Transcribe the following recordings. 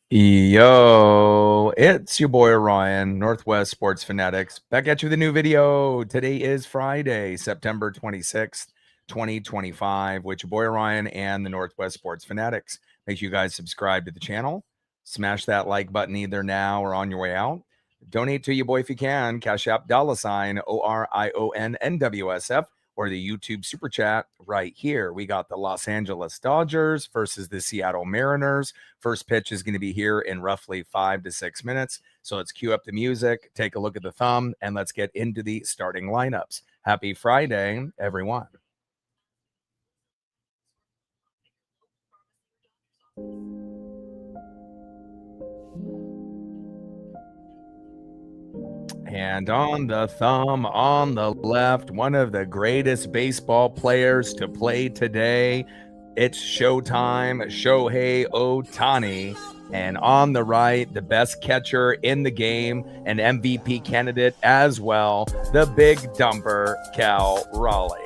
Yo, it's your boy Ryan, Northwest Sports Fanatics, back at you with a new video. Today is Friday, September 26th, 2025, with your boy Ryan and the Northwest Sports Fanatics. Make sure you guys subscribe to the channel, smash that like button either now or on your way out. Donate to your boy if you can, Cash App $ ORIONNWSF, or the YouTube Super Chat right here. We got the Los Angeles Dodgers versus the Seattle Mariners. First pitch is going to be here in roughly 5 to 6 minutes. So let's cue up the music, take a look at the thumb, and let's get into the starting lineups. Happy Friday, everyone. And on the thumb, on the left, one of the greatest baseball players to play today. It's showtime, Shohei Ohtani. And on the right, the best catcher in the game, an MVP candidate as well, the big dumper, Cal Raleigh.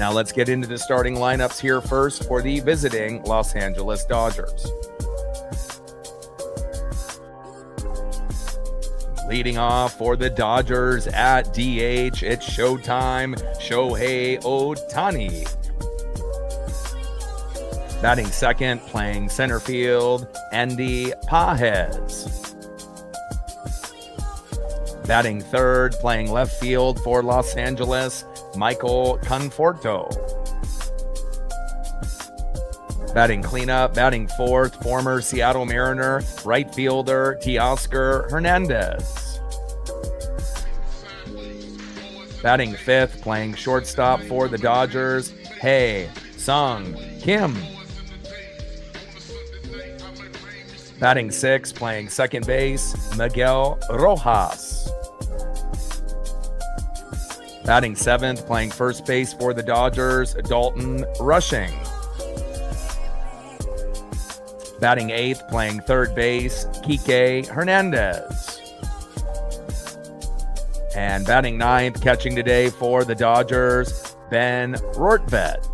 Now let's get into the starting lineups here first for the visiting Los Angeles Dodgers. Leading off for the Dodgers at DH, it's showtime, Shohei Ohtani. Batting second, playing center field, Andy Pages. Batting third, playing left field for Los Angeles, Michael Conforto. Batting cleanup, batting fourth, former Seattle Mariner, right fielder, Teoscar Hernandez. Batting fifth, playing shortstop for the Dodgers, Hae Sung Kim. Batting sixth, playing second base, Miguel Rojas. Batting seventh, playing first base for the Dodgers, Dalton Rushing. Batting eighth, playing third base, Kike Hernandez. And batting ninth, catching today for the Dodgers, Ben Rortvedt.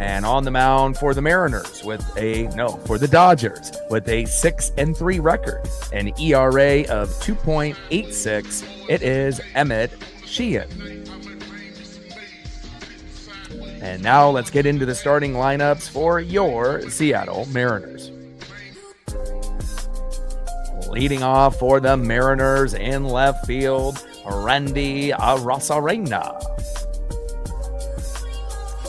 And on the mound for the Mariners for the Dodgers with a 6-3 record, an ERA of 2.86. It is Emmett Sheehan. And now let's get into the starting lineups for your Seattle Mariners. Leading off for the Mariners in left field, Randy Arozarena.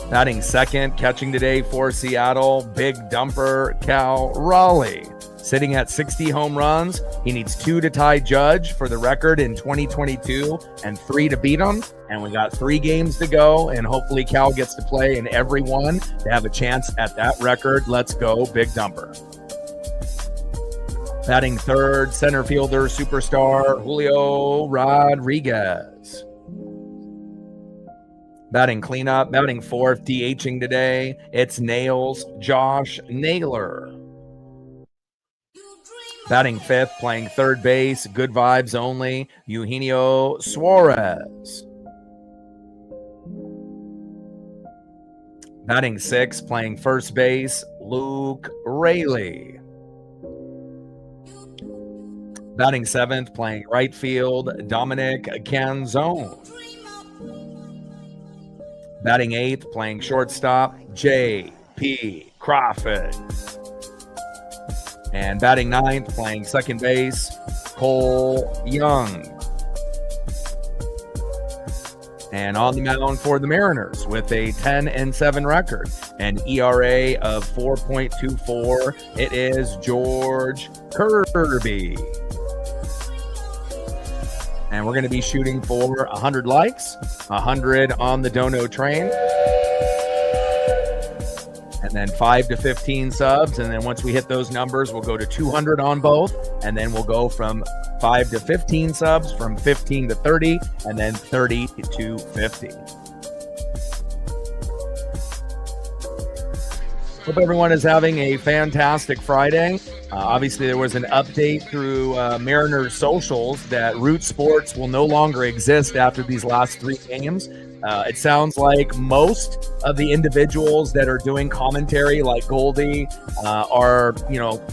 Batting second, catching today for Seattle, big dumper Cal Raleigh. Sitting at 60 home runs. He needs 2 to tie Judge for the record in 2022 and 3 to beat him. And we got 3 games to go, and hopefully Cal gets to play in every one to have a chance at that record. Let's go, big dumper. Batting third, center fielder, superstar Julio Rodriguez. Batting cleanup, batting fourth, DHing today, it's Nails Josh Naylor. Batting fifth, playing third base, good vibes only, Eugenio Suarez. Batting sixth, playing first base, Luke Raley. Batting seventh, playing right field, Dominic Canzone. Batting eighth, playing shortstop, J.P. Crawford. And batting ninth, playing second base, Cole Young. And on the mound for the Mariners with a 10-7 record, an ERA of 4.24, it is George Kirby. And we're going to be shooting for 100 likes, 100 on the Dono train, and then 5 to 15 subs. And then once we hit those numbers, we'll go to 200 on both. And then we'll go from 5 to 15 subs, from 15 to 30, and then 30 to 50. Hope everyone is having a fantastic Friday. Obviously, there was an update through Mariners socials that Root Sports will no longer exist after these last 3 games. It sounds like most of the individuals that are doing commentary, like Goldie, are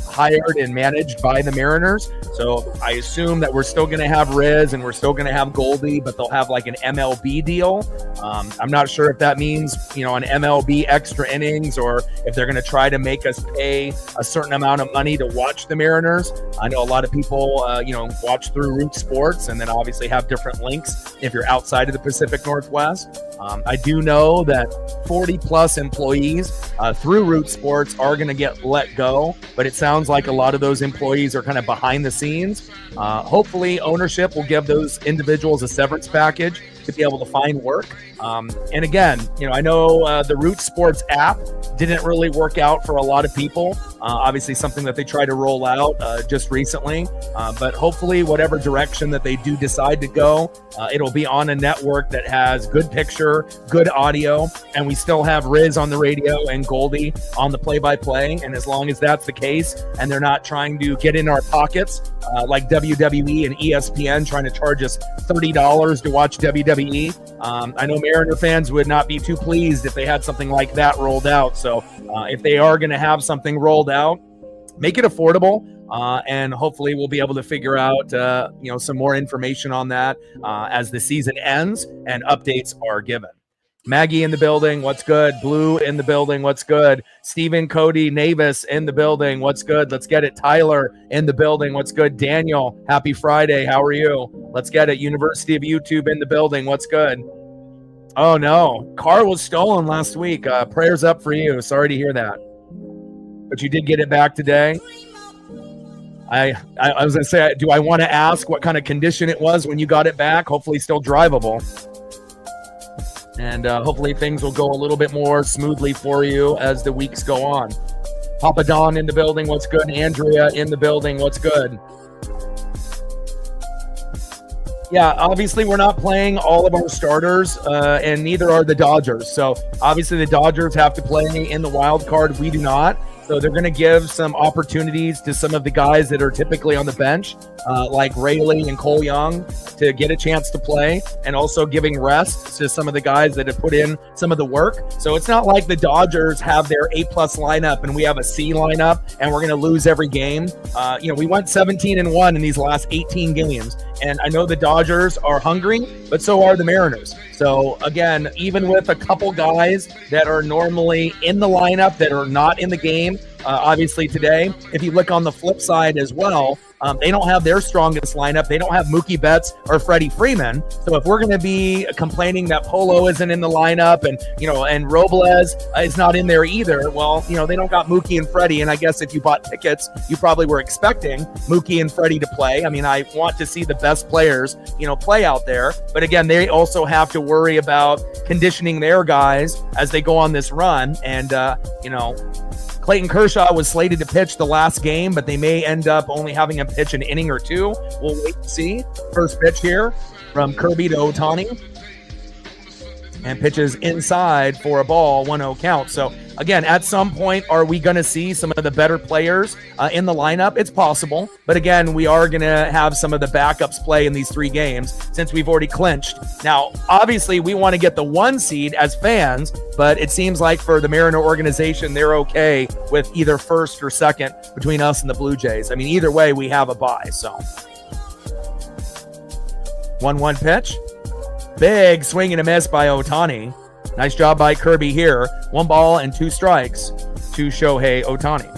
hired and managed by the Mariners. So I assume that we're still going to have Riz and we're still going to have Goldie, but they'll have like an MLB deal. I'm not sure if that means an MLB extra innings, or if they're going to try to make us pay a certain amount of money to watch the Mariners. I know a lot of people watch through Root Sports and then obviously have different links if you're outside of the Pacific Northwest. I do know that 40 plus employees through Root Sports are going to get let go, but it sounds like a lot of those employees are kind of behind the scenes. Hopefully ownership will give those individuals a severance package to be able to find work. And again, I know the Root Sports app didn't really work out for a lot of people. Obviously something that they tried to roll out just recently, but hopefully whatever direction that they do decide to go, it'll be on a network that has good picture, good audio, and we still have Riz on the radio and Goldie on the play-by-play. And as long as that's the case and they're not trying to get in our pockets like WWE and ESPN trying to charge us $30 to watch WWE, I know Mariner fans would not be too pleased if they had something like that rolled out. So if they are going to have something rolled out, make it affordable, and hopefully we'll be able to figure out some more information on that as the season ends and updates are given. Maggie in the building, what's good? Blue in the building, what's good? Stephen, Cody, Navis in the building, what's good? Let's get it. Tyler in the building, what's good? Daniel, happy Friday, how are you? Let's get it. University of YouTube in the building, what's good? Oh no, car was stolen last week. Prayers up for you. Sorry to hear that. But you did get it back today. I was going to say, do I want to ask what kind of condition it was when you got it back? Hopefully still drivable. And hopefully things will go a little bit more smoothly for you as the weeks go on. Papa Don in the building, what's good? Andrea in the building, what's good? Yeah, obviously we're not playing all of our starters, and neither are the Dodgers. So obviously the Dodgers have to play in the wild card. We do not. So they're going to give some opportunities to some of the guys that are typically on the bench, like Rayleigh and Cole Young, to get a chance to play, and also giving rest to some of the guys that have put in some of the work. So it's not like the Dodgers have their A-plus lineup and we have a C lineup and we're going to lose every game. We went 17-1 in these last 18 games. And I know the Dodgers are hungry, but so are the Mariners. So again, even with a couple guys that are normally in the lineup that are not in the game, obviously today, if you look on the flip side as well, they don't have their strongest lineup. They don't have Mookie Betts or Freddie Freeman. So if we're going to be complaining that Polo isn't in the lineup and Robles is not in there either, well, they don't got Mookie and Freddie. And I guess if you bought tickets, you probably were expecting Mookie and Freddie to play. I mean, I want to see the best players, play out there. But again, they also have to worry about conditioning their guys as they go on this run. And, Clayton Kershaw was slated to pitch the last game, but they may end up only having him pitch an inning or two. We'll wait and see. First pitch here from Kirby to Ohtani. And pitches inside for a ball, 1-0 count. So, again, at some point, are we going to see some of the better players in the lineup? It's possible. But, again, we are going to have some of the backups play in these 3 games since we've already clinched. Now, obviously, we want to get the 1 seed as fans, but it seems like for the Mariner organization, they're okay with either first or second between us and the Blue Jays. I mean, either way, we have a bye. So, 1-1 pitch. Big swing and a miss by Ohtani. Nice job by Kirby here. 1 ball and 2 strikes to Shohei Ohtani.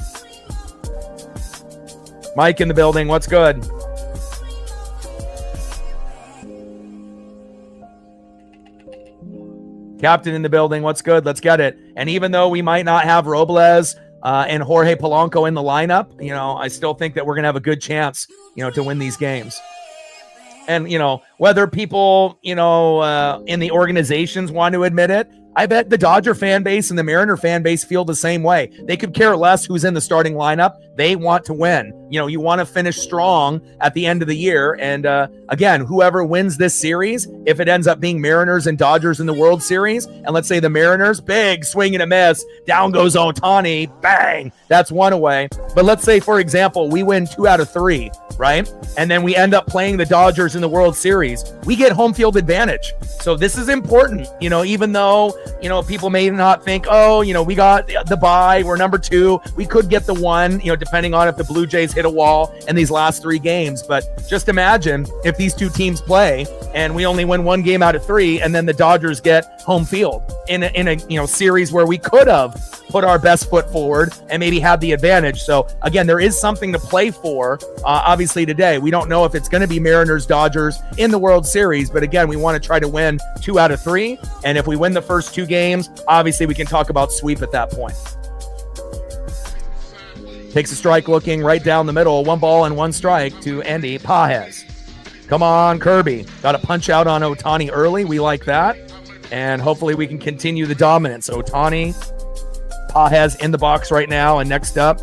Mike in the building. What's good? Captain in the building. What's good? Let's get it. And even though we might not have Robles and Jorge Polanco in the lineup, I still think that we're going to have a good chance, to win these games. And, whether people, in the organizations want to admit it, I bet the Dodger fan base and the Mariner fan base feel the same way. They could care less who's in the starting lineup. They want to win. You want to finish strong at the end of the year. And again, whoever wins this series, if it ends up being Mariners and Dodgers in the World Series, and let's say the Mariners, big swing and a miss, down goes Ohtani, bang, that's one away. But let's say, for example, we win 2 out of 3, right? And then we end up playing the Dodgers in the World Series. We get home field advantage. So this is important, even though, people may not think, we got the bye, we're number 2. We could get the 1, depending on if the Blue Jays hit a wall in these last 3 games. But just imagine if these 2 teams play and we only win 1 game out of 3, and then the Dodgers get home field in a series where we could have put our best foot forward and maybe had the advantage. So again, there is something to play for. Obviously today, we don't know if it's going to be Mariners, Dodgers in the World Series, but again, we want to try to win 2 out of 3. And if we win the first 2 games, obviously we can talk about sweep at that point. Takes a strike looking right down the middle. 1 ball and 1 strike to Andy Pages. Come on, Kirby. Got a punch out on Ohtani early. We like that. And hopefully we can continue the dominance. Ohtani, Pages in the box right now. And next up,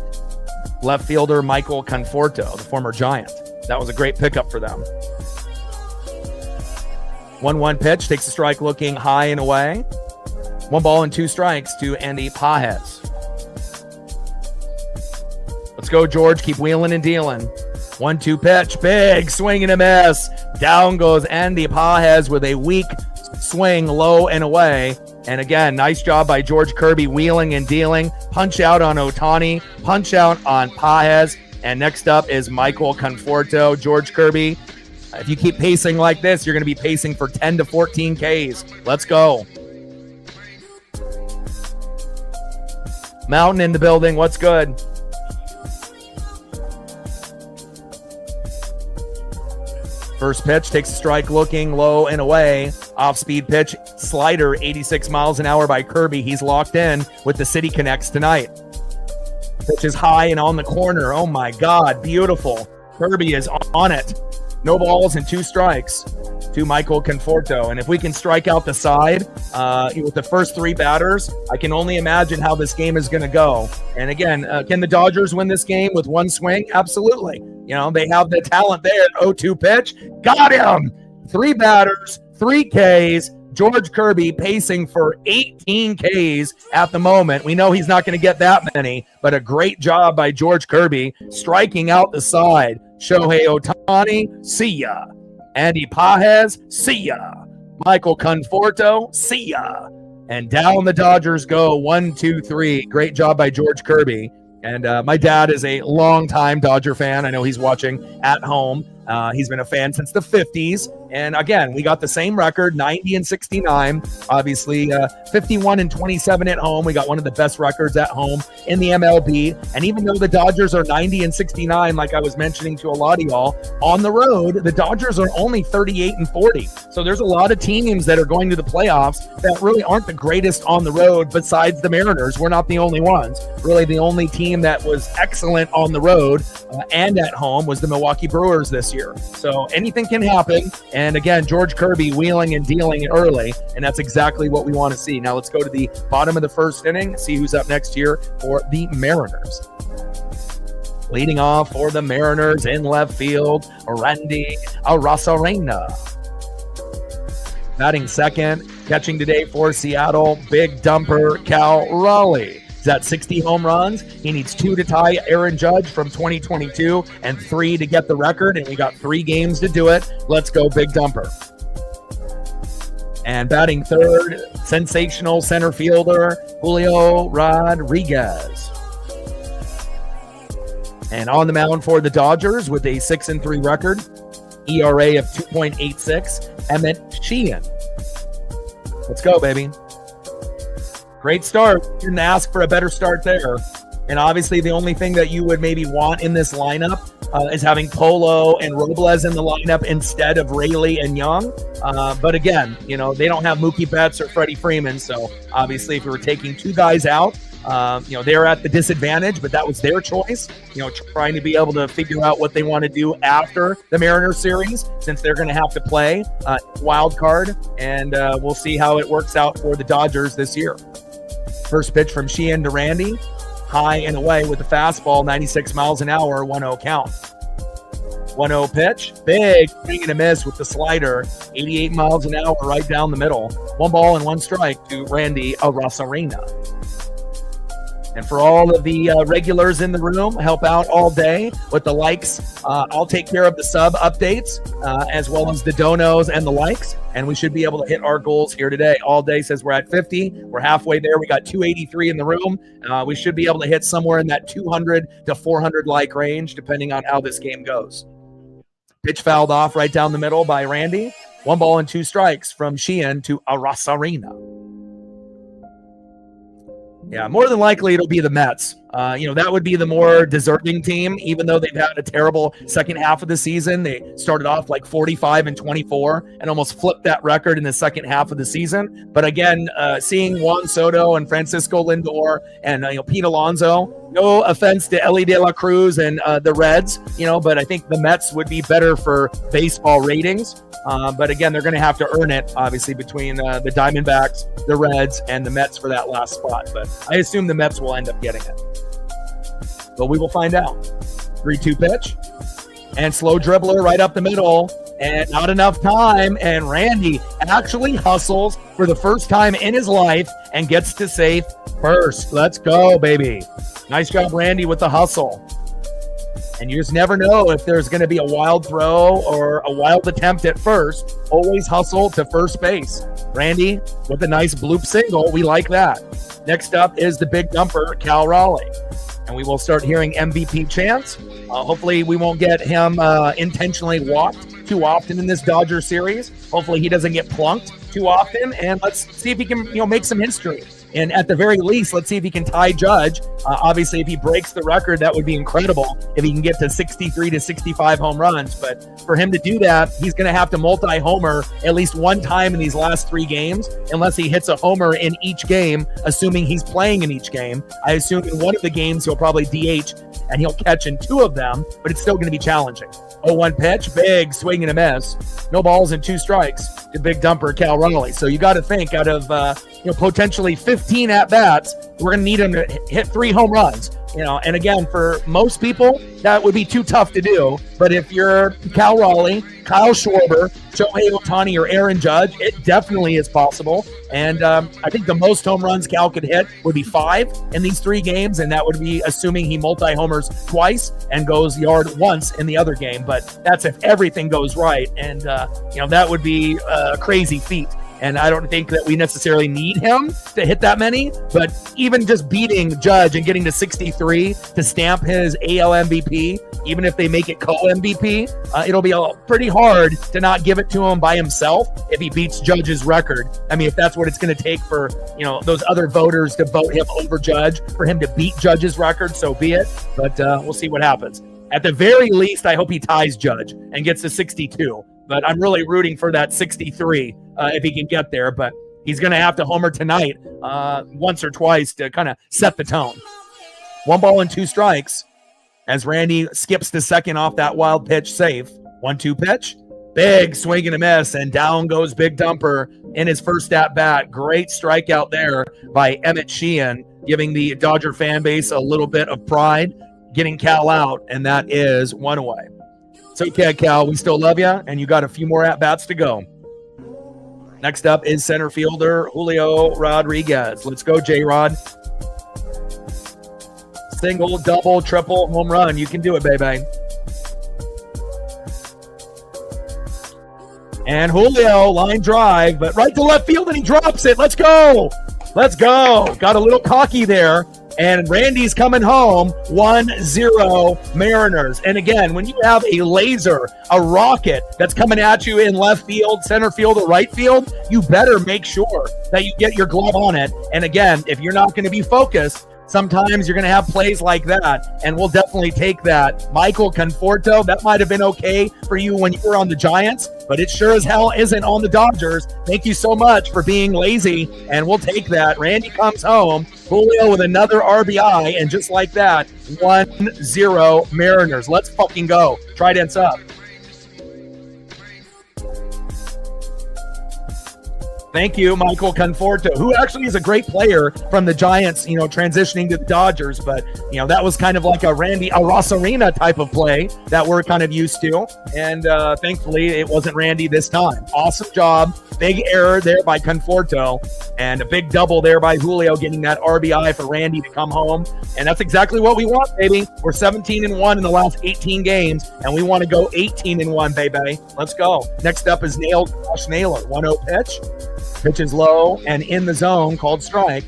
left fielder Michael Conforto, the former Giant. That was a great pickup for them. 1-1 pitch. Takes a strike looking high and away. 1 ball and 2 strikes to Andy Pages. Let's go, George. Keep wheeling and dealing. 1-2 pitch. Big swing and a miss. Down goes Andy Pages with a weak swing low and away. And again, nice job by George Kirby wheeling and dealing. Punch out on Ohtani. Punch out on Pages. And next up is Michael Conforto. George Kirby, if you keep pacing like this, you're going to be pacing for 10 to 14 Ks. Let's go. Mountain in the building. What's good? First pitch takes a strike looking low and away. Off-speed pitch, slider, 86 miles an hour by Kirby. He's locked in with the City Connects tonight. Pitch is high and on the corner. Oh my God, beautiful. Kirby is on it. No balls and 2 strikes to Michael Conforto. And if we can strike out the side with the first 3 batters, I can only imagine how this game is going to go. And again, can the Dodgers win this game with 1 swing? Absolutely. They have the talent there. 0-2 pitch. Got him. 3 batters, 3 Ks. George Kirby pacing for 18 Ks at the moment. We know he's not going to get that many, but a great job by George Kirby striking out the side. Shohei Ohtani, see ya. Andy Pages, see ya. Michael Conforto, see ya. And down the Dodgers go. 1, 2, 3. Great job by George Kirby. And my dad is a longtime Dodger fan. I know he's watching at home. He's been a fan since the 50s. And again, we got the same record, 90-69. Obviously, 51-27 at home. We got one of the best records at home in the MLB. And even though the Dodgers are 90-69, like I was mentioning to a lot of y'all, on the road, the Dodgers are only 38-40. So there's a lot of teams that are going to the playoffs that really aren't the greatest on the road besides the Mariners. We're not the only ones. Really, the only team that was excellent on the road and at home was the Milwaukee Brewers this year. So anything can happen. And again, George Kirby wheeling and dealing early, and that's exactly what we want to see. Now let's go to the bottom of the first inning, see who's up next here for the Mariners. Leading off for the Mariners in left field, Randy Arozarena. Batting second, catching today for Seattle, big dumper Cal Raleigh. He's at 60 home runs. He needs 2 to tie Aaron Judge from 2022 and 3 to get the record, and we got 3 games to do it. Let's go, big dumper. And batting third, sensational center fielder Julio Rodriguez. And on the mound for the Dodgers with a 6-3 record, ERA of 2.86, Emmett Sheehan. Let's go, baby. Great start. You didn't ask for a better start there. And obviously the only thing that you would maybe want in this lineup is having Polo and Robles in the lineup instead of Raley and Young. But again, they don't have Mookie Betts or Freddie Freeman. So obviously if we were taking 2 guys out, They're at the disadvantage, but that was their choice, trying to be able to figure out what they want to do after the Mariners series, since they're going to have to play wild card, and we'll see how it works out for the Dodgers this year. First pitch from Sheehan to Randy, high and away with the fastball, 96 miles an hour, 1-0 count. 1-0 pitch, big swing and a miss with the slider, 88 miles an hour right down the middle. 1 ball and 1 strike to Randy Arozarena. And for all of the regulars in the room, help out all day with the likes. I'll take care of the sub updates as well as the donos and the likes. And we should be able to hit our goals here today. All day says we're at 50. We're halfway there. We got 283 in the room. We should be able to hit somewhere in that 200 to 400 like range, depending on how this game goes. Pitch fouled off right down the middle by Randy. 1 ball and 2 strikes from Sheehan to Arozarena. Yeah, more than likely it'll be the Mets. That would be the more deserving team, even though they've had a terrible second half of the season. They started off like 45-24 and almost flipped that record in the second half of the season. But again, seeing Juan Soto and Francisco Lindor and Pete Alonso, no offense to Ellie De La Cruz and the Reds, but I think the Mets would be better for baseball ratings. But again, they're going to have to earn it, obviously, between the Diamondbacks, the Reds, and the Mets for that last spot. But I assume the Mets will end up getting it. But we will find out. 3-2 pitch. And slow dribbler right up the middle. And not enough time. And Randy actually hustles for the first time in his life and gets to safe first. Let's go, baby. Nice job, Randy, with the hustle. And you just never know if there's going to be a wild throw or a wild attempt at first. Always hustle to first base. Randy with a nice bloop single. We like that. Next up is the big dumper, Cal Raleigh. And we will start hearing MVP chants. Hopefully we won't get him intentionally walked too often in this Dodger series. Hopefully he doesn't get plunked too often. And let's see if he can make some history. And at the very least, let's see if he can tie Judge. Obviously, if he breaks the record, that would be incredible if he can get to 63 to 65 home runs. But for him to do that, he's going to have to multi-homer at least one time in these last 3 games, unless he hits a homer in each game, assuming he's playing in each game. I assume in one of the games, he'll probably DH, and he'll catch in 2 of them, but it's still going to be challenging. 0-1 pitch, big swing and a miss. No balls and 2 strikes to big dumper Cal Raleigh. So you got to think out of potentially 15 at-bats, we're going to need him to hit 3 home runs. And again, for most people, that would be too tough to do. But if you're Cal Raleigh, Kyle Schwarber, Shohei Ohtani, or Aaron Judge, it definitely is possible. And I think the most home runs Cal could hit would be 5 in these 3 games, and that would be assuming he multi-homers twice and goes yard once in the other game. But that's if everything goes right, and that would be a crazy feat. And I don't think that we necessarily need him to hit that many, but even just beating Judge and getting to 63 to stamp his AL MVP, even if they make it co-MVP, it'll be pretty hard to not give it to him by himself if he beats Judge's record. I mean, if that's what it's going to take for, those other voters to vote him over Judge, for him to beat Judge's record, so be it. But we'll see what happens. At the very least, I hope he ties Judge and gets to 62. But I'm really rooting for that 63 if he can get there. But he's going to have to homer tonight once or twice to kind of set the tone. 1 ball and 2 strikes as Randy skips to second off that wild pitch safe. 1-2 pitch. Big swing and a miss, and down goes big dumper in his first at-bat. Great strikeout there by Emmett Sheehan, giving the Dodger fan base a little bit of pride, getting Cal out, and that is 1 away. It's okay, Cal. We still love you, and you got a few more at-bats to go. Next up is center fielder Julio Rodriguez. Let's go, J-Rod. Single, double, triple, home run. You can do it, baby. And Julio, line drive, but right to left field, and he drops it. Let's go. Let's go. Got a little cocky there. And Randy's coming home, 1-0 Mariners. And again, when you have a laser, a rocket that's coming at you in left field, center field, or right field, you better make sure that you get your glove on it. And again, if you're not going to be focused, Sometimes you're going to have plays like that, and we'll definitely take that. Michael Conforto, that might have been okay for you when you were on the Giants, but it sure as hell isn't on the Dodgers. Thank you so much for being lazy, and we'll take that. Randy comes home. Julio with another RBI, and just like that, 1-0 Mariners. Let's fucking go. Trident's up. Thank you, Michael Conforto, who actually is a great player from the Giants, transitioning to the Dodgers. But, that was kind of like a Randy Arosarena type of play that we're kind of used to. And thankfully, it wasn't Randy this time. Awesome job. Big error there by Conforto. And a big double there by Julio, getting that RBI for Randy to come home. And that's exactly what we want, baby. We're 17-1 in the last 18 games, and we want to go 18-1, baby. Let's go. Next up is Josh Naylor. 1-0 pitch. Pitch is low and in the zone, called strike.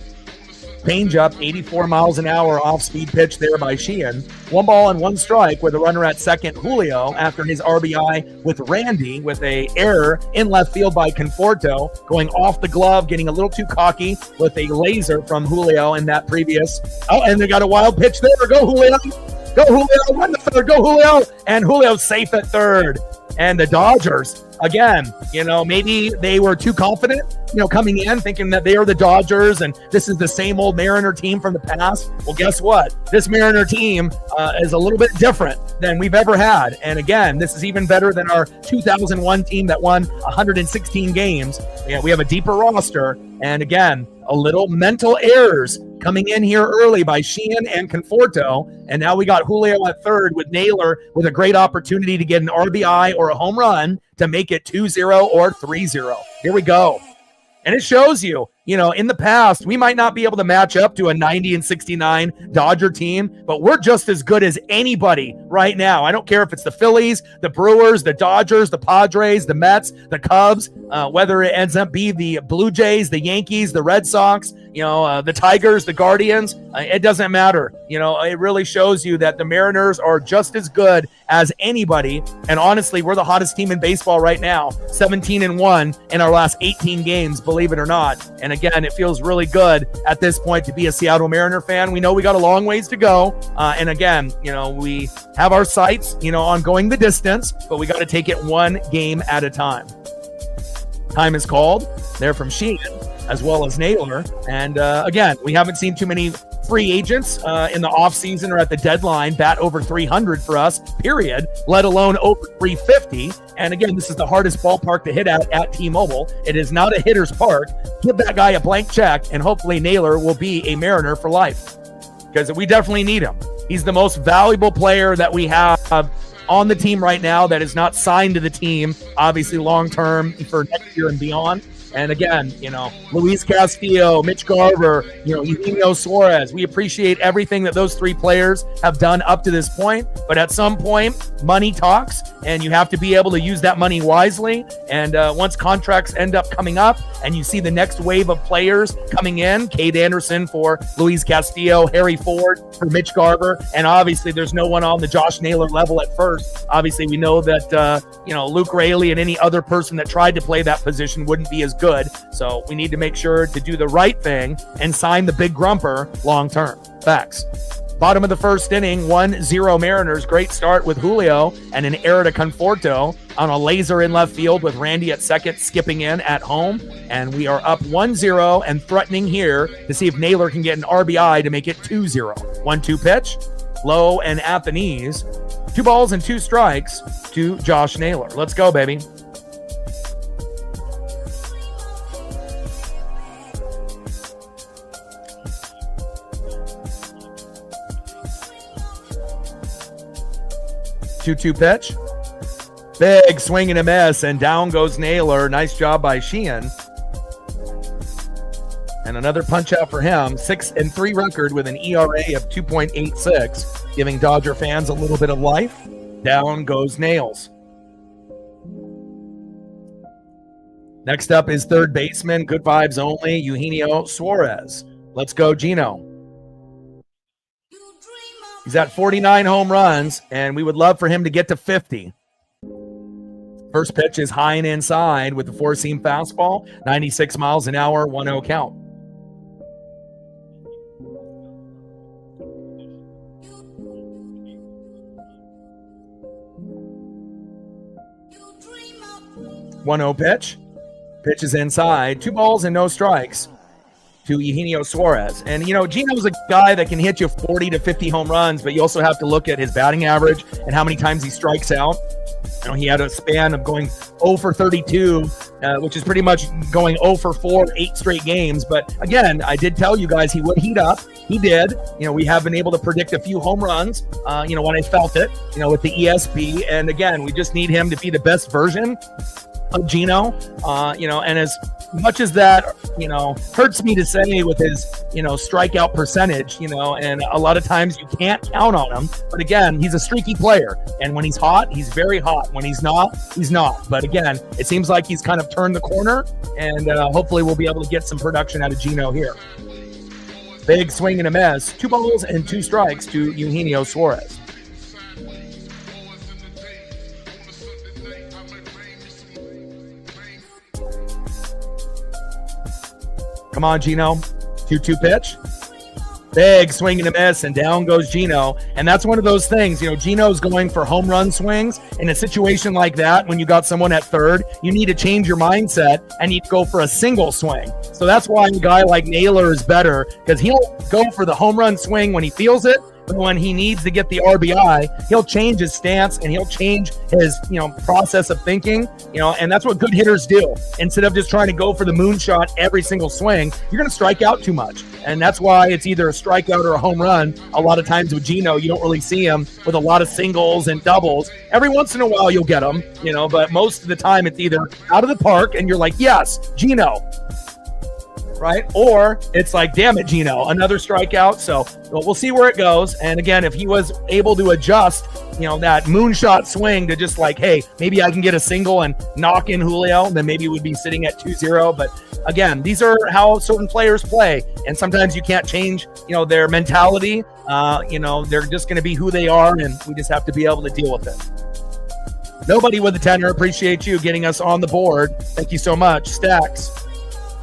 Changeup, 84 miles an hour off-speed pitch there by Sheehan. 1 ball and 1 strike with a runner at second, Julio, after his RBI with Randy, with a error in left field by Conforto, going off the glove, getting a little too cocky with a laser from Julio in that previous. Oh, and they got a wild pitch there. Go, Julio. Go, Julio. Run the third. Go, Julio. And Julio's safe at third. And the Dodgers, again, maybe they were too confident, coming in thinking that they are the Dodgers and this is the same old Mariner team from the past. Well, guess what? This Mariner team is a little bit different than we've ever had. And again, this is even better than our 2001 team that won 116 games. We have a deeper roster. And again, a little mental errors coming in here early by Sheehan and Conforto. And now we got Julio at third with Naylor with a great opportunity to get an RBI or a home run to make it 2-0 or 3-0. Here we go. And it shows you, in the past, we might not be able to match up to a 90-69 Dodger team, but we're just as good as anybody right now. I don't care if it's the Phillies, the Brewers, the Dodgers, the Padres, the Mets, the Cubs, whether it ends up be the Blue Jays, the Yankees, the Red Sox, the Tigers, the Guardians. It doesn't matter. It really shows you that the Mariners are just as good as anybody. And honestly, we're the hottest team in baseball right now, 17-1 in our last 18 games, believe it or not. And again, it feels really good at this point to be a Seattle Mariner fan. We know we got a long ways to go. And again, we have our sights, on going the distance, but we got to take it one game at a time. Time is called. They're from Sheehan as well as Naylor. And again, we haven't seen too many free agents in the offseason or at the deadline bat over 300 for us, period, let alone over 350. And again, this is the hardest ballpark to hit at T-Mobile. It is not a hitter's park. Give that guy a blank check, and hopefully Naylor will be a Mariner for life, because we definitely need him. He's the most valuable player that we have on the team right now that is not signed to the team, obviously long-term for next year and beyond. And again, Luis Castillo, Mitch Garver, Eugenio Suarez. We appreciate everything that those 3 players have done up to this point. But at some point, money talks, and you have to be able to use that money wisely. And once contracts end up coming up and you see the next wave of players coming in, Cade Anderson for Luis Castillo, Harry Ford for Mitch Garver, and obviously there's no one on the Josh Naylor level at first. Obviously, we know that, Luke Raley and any other person that tried to play that position wouldn't be as good. So we need to make sure to do the right thing and sign the big grumper long term. Facts. Bottom of the first inning, 1-0 Mariners. Great start with Julio and an error to Conforto on a laser in left field with Randy at second skipping in at home. And we are up 1-0 and threatening here to see if Naylor can get an RBI to make it 2-0. 1-2 pitch, low and at the knees. 2 balls and 2 strikes to Josh Naylor. Let's go, baby. Two-two pitch. Big swing and a miss, and down goes Naylor. Nice job by Sheehan. And another punch out for him. 6-3 record with an ERA of 2.86, giving Dodger fans a little bit of life. Down goes Nails. Next up is third baseman, good vibes only, Eugenio Suarez. Let's go, Gino. He's at 49 home runs, and we would love for him to get to 50. First pitch is high and inside with the four-seam fastball, 96 miles an hour, 1-0 count. 1-0 pitch. Pitch is inside. 2 balls and no strikes to Eugenio Suarez. And, Gino's a guy that can hit you 40 to 50 home runs, but you also have to look at his batting average and how many times he strikes out. He had a span of going 0 for 32, which is pretty much going 0 for 4, 8 straight games. But again, I did tell you guys he would heat up. He did. We have been able to predict a few home runs, when I felt it, with the ESP. And again, we just need him to be the best version of Gino, and as much as that, hurts me to say with his, strikeout percentage, and a lot of times you can't count on him. But again, he's a streaky player. And when he's hot, he's very hot. When he's not, he's not. But again, it seems like he's kind of turned the corner, and hopefully we'll be able to get some production out of Gino here. Big swing and a miss. 2 balls and 2 strikes to Eugenio Suarez. Come on, Gino. 2-2 pitch. Big swing and a miss, and down goes Gino. And that's one of those things, Gino's going for home run swings. In a situation like that, when you got someone at third, you need to change your mindset and you go for a single swing. So that's why a guy like Naylor is better, because he'll go for the home run swing when he feels it. But when he needs to get the RBI, he'll change his stance and he'll change his, process of thinking, and that's what good hitters do. Instead of just trying to go for the moonshot every single swing, you're going to strike out too much. And that's why it's either a strikeout or a home run. A lot of times with Gino, you don't really see him with a lot of singles and doubles. Every once in a while you'll get them, but most of the time it's either out of the park and you're like, yes, Gino. Right? Or it's like, damn it, Gino, another strikeout. So we'll see where it goes. And again, if he was able to adjust, that moonshot swing to just like, hey, maybe I can get a single and knock in Julio, then maybe we'd be sitting at 2-0. But again, these are how certain players play. And sometimes you can't change, their mentality. They're just going to be who they are, and we just have to be able to deal with it. Nobody with a tenor. Appreciate you getting us on the board. Thank you so much. Stacks.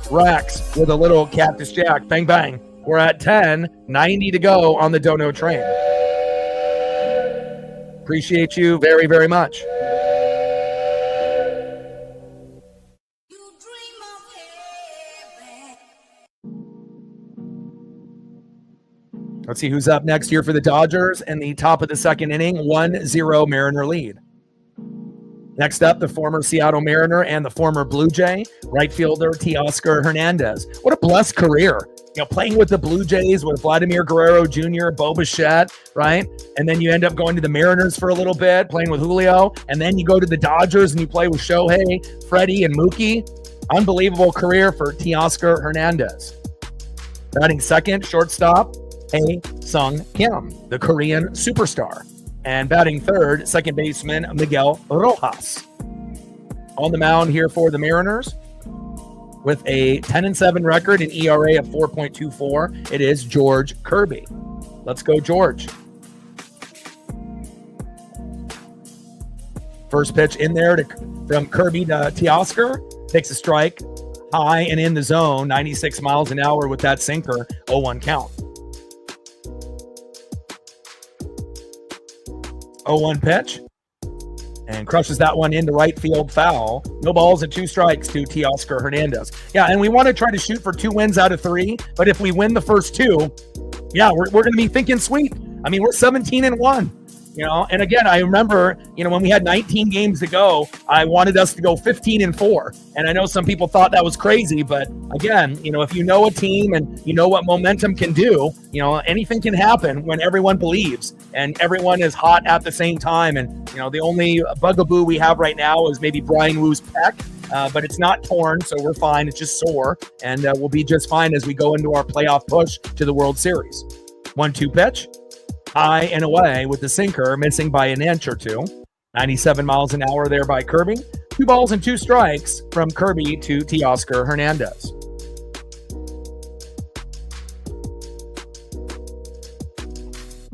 Rax with a little Cactus Jack. Bang, bang. We're at 10, 90 to go on the Dono train. Appreciate you very, very much. Let's see who's up next here for the Dodgers in the top of the second inning. 1-0 Mariner lead. Next up, the former Seattle Mariner and the former Blue Jay, right fielder Teoscar Hernandez. What a blessed career. Playing with the Blue Jays with Vladimir Guerrero Jr., Bo Bichette, right? And then you end up going to the Mariners for a little bit, playing with Julio. And then you go to the Dodgers and you play with Shohei, Freddie, and Mookie. Unbelievable career for Teoscar Hernandez. Batting second, shortstop, Hae-Sung Kim, the Korean superstar. And batting third, second baseman Miguel Rojas. On the mound here for the Mariners with a 10-7 record and ERA of 4.24, it is George Kirby. Let's go, George. First pitch in there from Kirby to Teoscar. Takes a strike, high and in the zone, 96 miles an hour with that sinker, 0-1 count. 0-1 pitch, and crushes that one into right field foul. No balls and 2 strikes to Teoscar Hernandez. Yeah, and we want to try to shoot for 2 wins out of 3, but if we win the first 2, we're going to be thinking sweep. I mean, we're 17-1. And again, I remember, when we had 19 games to go, I wanted us to go 15-4. And I know some people thought that was crazy, but again, if you know a team and you know what momentum can do, anything can happen when everyone believes and everyone is hot at the same time. And, the only bugaboo we have right now is maybe Brian Woo's pec, but it's not torn, so we're fine. It's just sore, and we'll be just fine as we go into our playoff push to the World Series. 1-2 pitch. High and away with the sinker, missing by an inch or 2. 97 miles an hour there by Kirby. 2 balls and 2 strikes from Kirby to Teoscar Hernandez.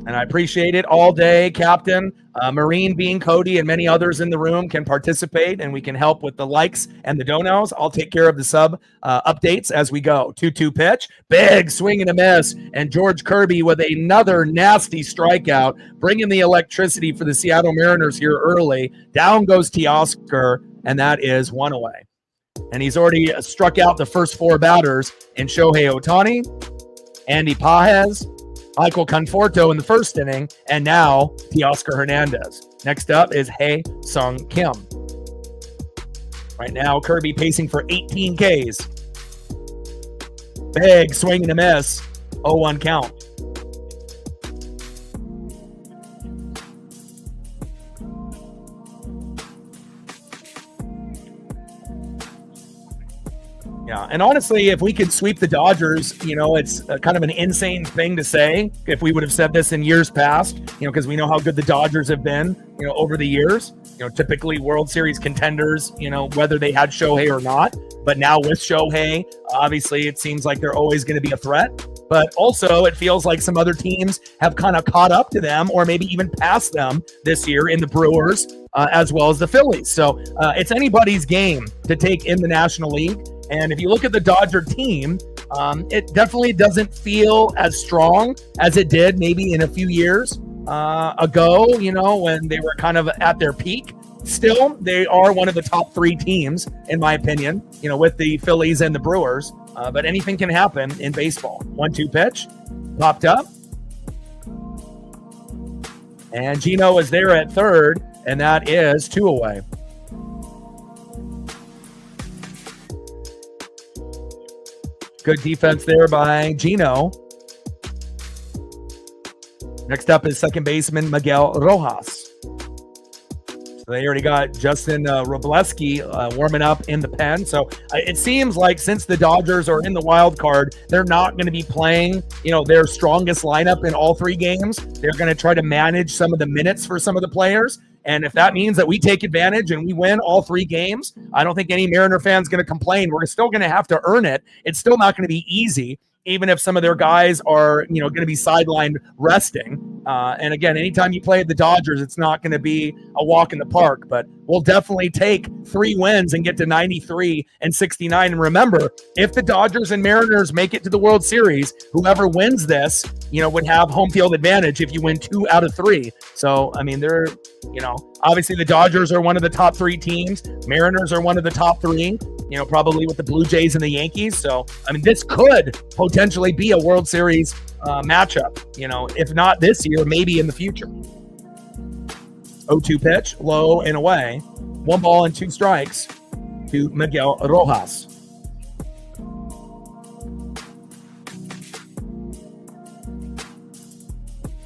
And I appreciate it all day, Captain. Marine Bean, Cody, and many others in the room can participate, and we can help with the likes and the donos. I'll take care of the sub updates as we go. 2-2 pitch, big swing and a miss, and George Kirby with another nasty strikeout, bringing the electricity for the Seattle Mariners here early. Down goes Teoscar. and that is 1 away. And he's already struck out the first 4 batters in Shohei Ohtani, Andy Pages, Michael Conforto in the first inning, and now Teoscar Hernandez. Next up is Hae Sung Kim. Right now, Kirby pacing for 18 Ks. Big swing and a miss. 0-1 count. Yeah, and honestly, if we could sweep the Dodgers, it's kind of an insane thing to say if we would have said this in years past, because we know how good the Dodgers have been, over the years. Typically World Series contenders, whether they had Shohei or not. But now with Shohei, obviously it seems like they're always going to be a threat. But also it feels like some other teams have kind of caught up to them or maybe even passed them this year in the Brewers as well as the Phillies. So it's anybody's game to take in the National League. And if you look at the Dodger team, it definitely doesn't feel as strong as it did maybe in a few years ago, when they were kind of at their peak. Still, they are one of the top 3 teams, in my opinion, with the Phillies and the Brewers. But anything can happen in baseball. 1-2 pitch, popped up. And Gino is there at third, and that is 2 away. Good defense there by Gino. Next up is second baseman Miguel Rojas. So they already got Justin Robleski warming up in the pen. So it seems like since the Dodgers are in the wild card, they're not going to be playing, their strongest lineup in all 3 games. They're going to try to manage some of the minutes for some of the players. And if that means that we take advantage and we win all 3 games, I don't think any Mariner fan's going to complain. We're still going to have to earn it. It's still not going to be easy, even if some of their guys are, going to be sidelined resting. And again, anytime you play the Dodgers, it's not going to be a walk in the park, but we'll definitely take 3 wins and get to 93 and 69. And remember, if the Dodgers and Mariners make it to the World Series, whoever wins this, would have home field advantage if you win 2 out of 3. So, I mean, they're, obviously the Dodgers are one of the top 3 teams. Mariners are one of the top 3, probably with the Blue Jays and the Yankees. So, I mean, this could potentially be a World Series matchup, if not this year, maybe in the future. 0-2 pitch, low and away. 1 ball and 2 strikes to Miguel Rojas.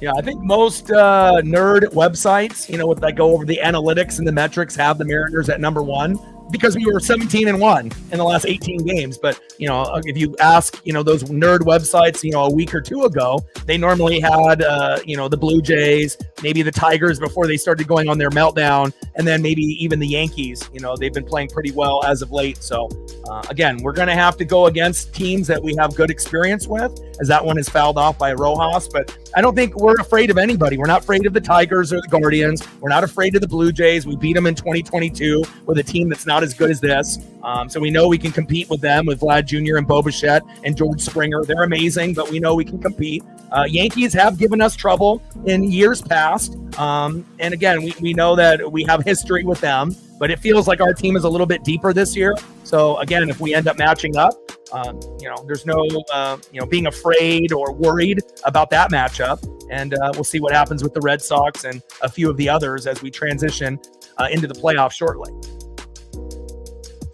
Yeah, I think most nerd websites, that go over the analytics and the metrics have the Mariners at number 1. Because we were 17-1 in the last 18 games. But, if you ask, those nerd websites, a week or 2 ago, they normally had, the Blue Jays, maybe the Tigers before they started going on their meltdown, and then maybe even the Yankees. They've been playing pretty well as of late. So, again, we're going to have to go against teams that we have good experience with, as that one is fouled off by Rojas. But I don't think we're afraid of anybody. We're not afraid of the Tigers or the Guardians. We're not afraid of the Blue Jays. We beat them in 2022 with a team that's not as good as this. So we know we can compete with them, with Vlad Jr. and Bo Bichette and George Springer. They're amazing, but we know we can compete. Yankees have given us trouble in years past. And again, we know that we have history with them, but it feels like our team is a little bit deeper this year. So again, if we end up matching up, there's no, being afraid or worried about that matchup. And we'll see what happens with the Red Sox and a few of the others as we transition into the playoffs shortly.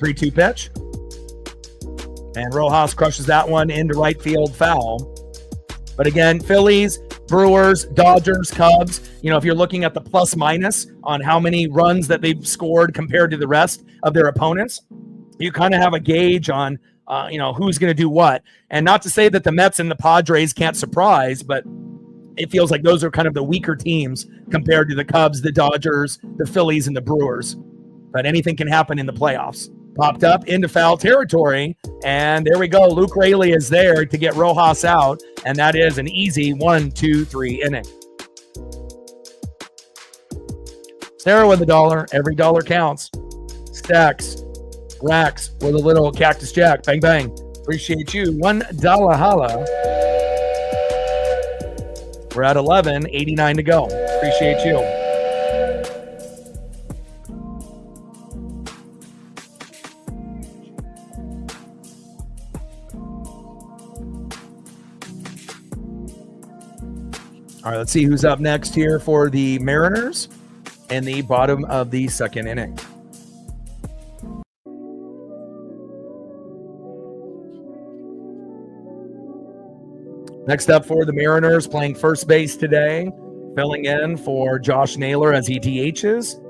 3-2 pitch. And Rojas crushes that one into right field, foul. But again, Phillies, Brewers, Dodgers, Cubs, if you're looking at the plus minus on how many runs that they've scored compared to the rest of their opponents, you kind of have a gauge on, who's going to do what. And not to say that the Mets and the Padres can't surprise, but it feels like those are kind of the weaker teams compared to the Cubs, the Dodgers, the Phillies, and the Brewers. But anything can happen in the playoffs. Popped up into foul territory, and there we go. Luke Raley is there to get Rojas out, and that is an easy 1-2-3 inning. Sarah with $1. Every dollar counts. Stacks, racks with a little Cactus Jack. Bang, bang. Appreciate you. $1 holla. We're at 11:89 to go. Appreciate you. All right, let's see who's up next here for the Mariners in the bottom of the second inning. Next up for the Mariners, playing first base today, filling in for Josh Naylor as he DHs,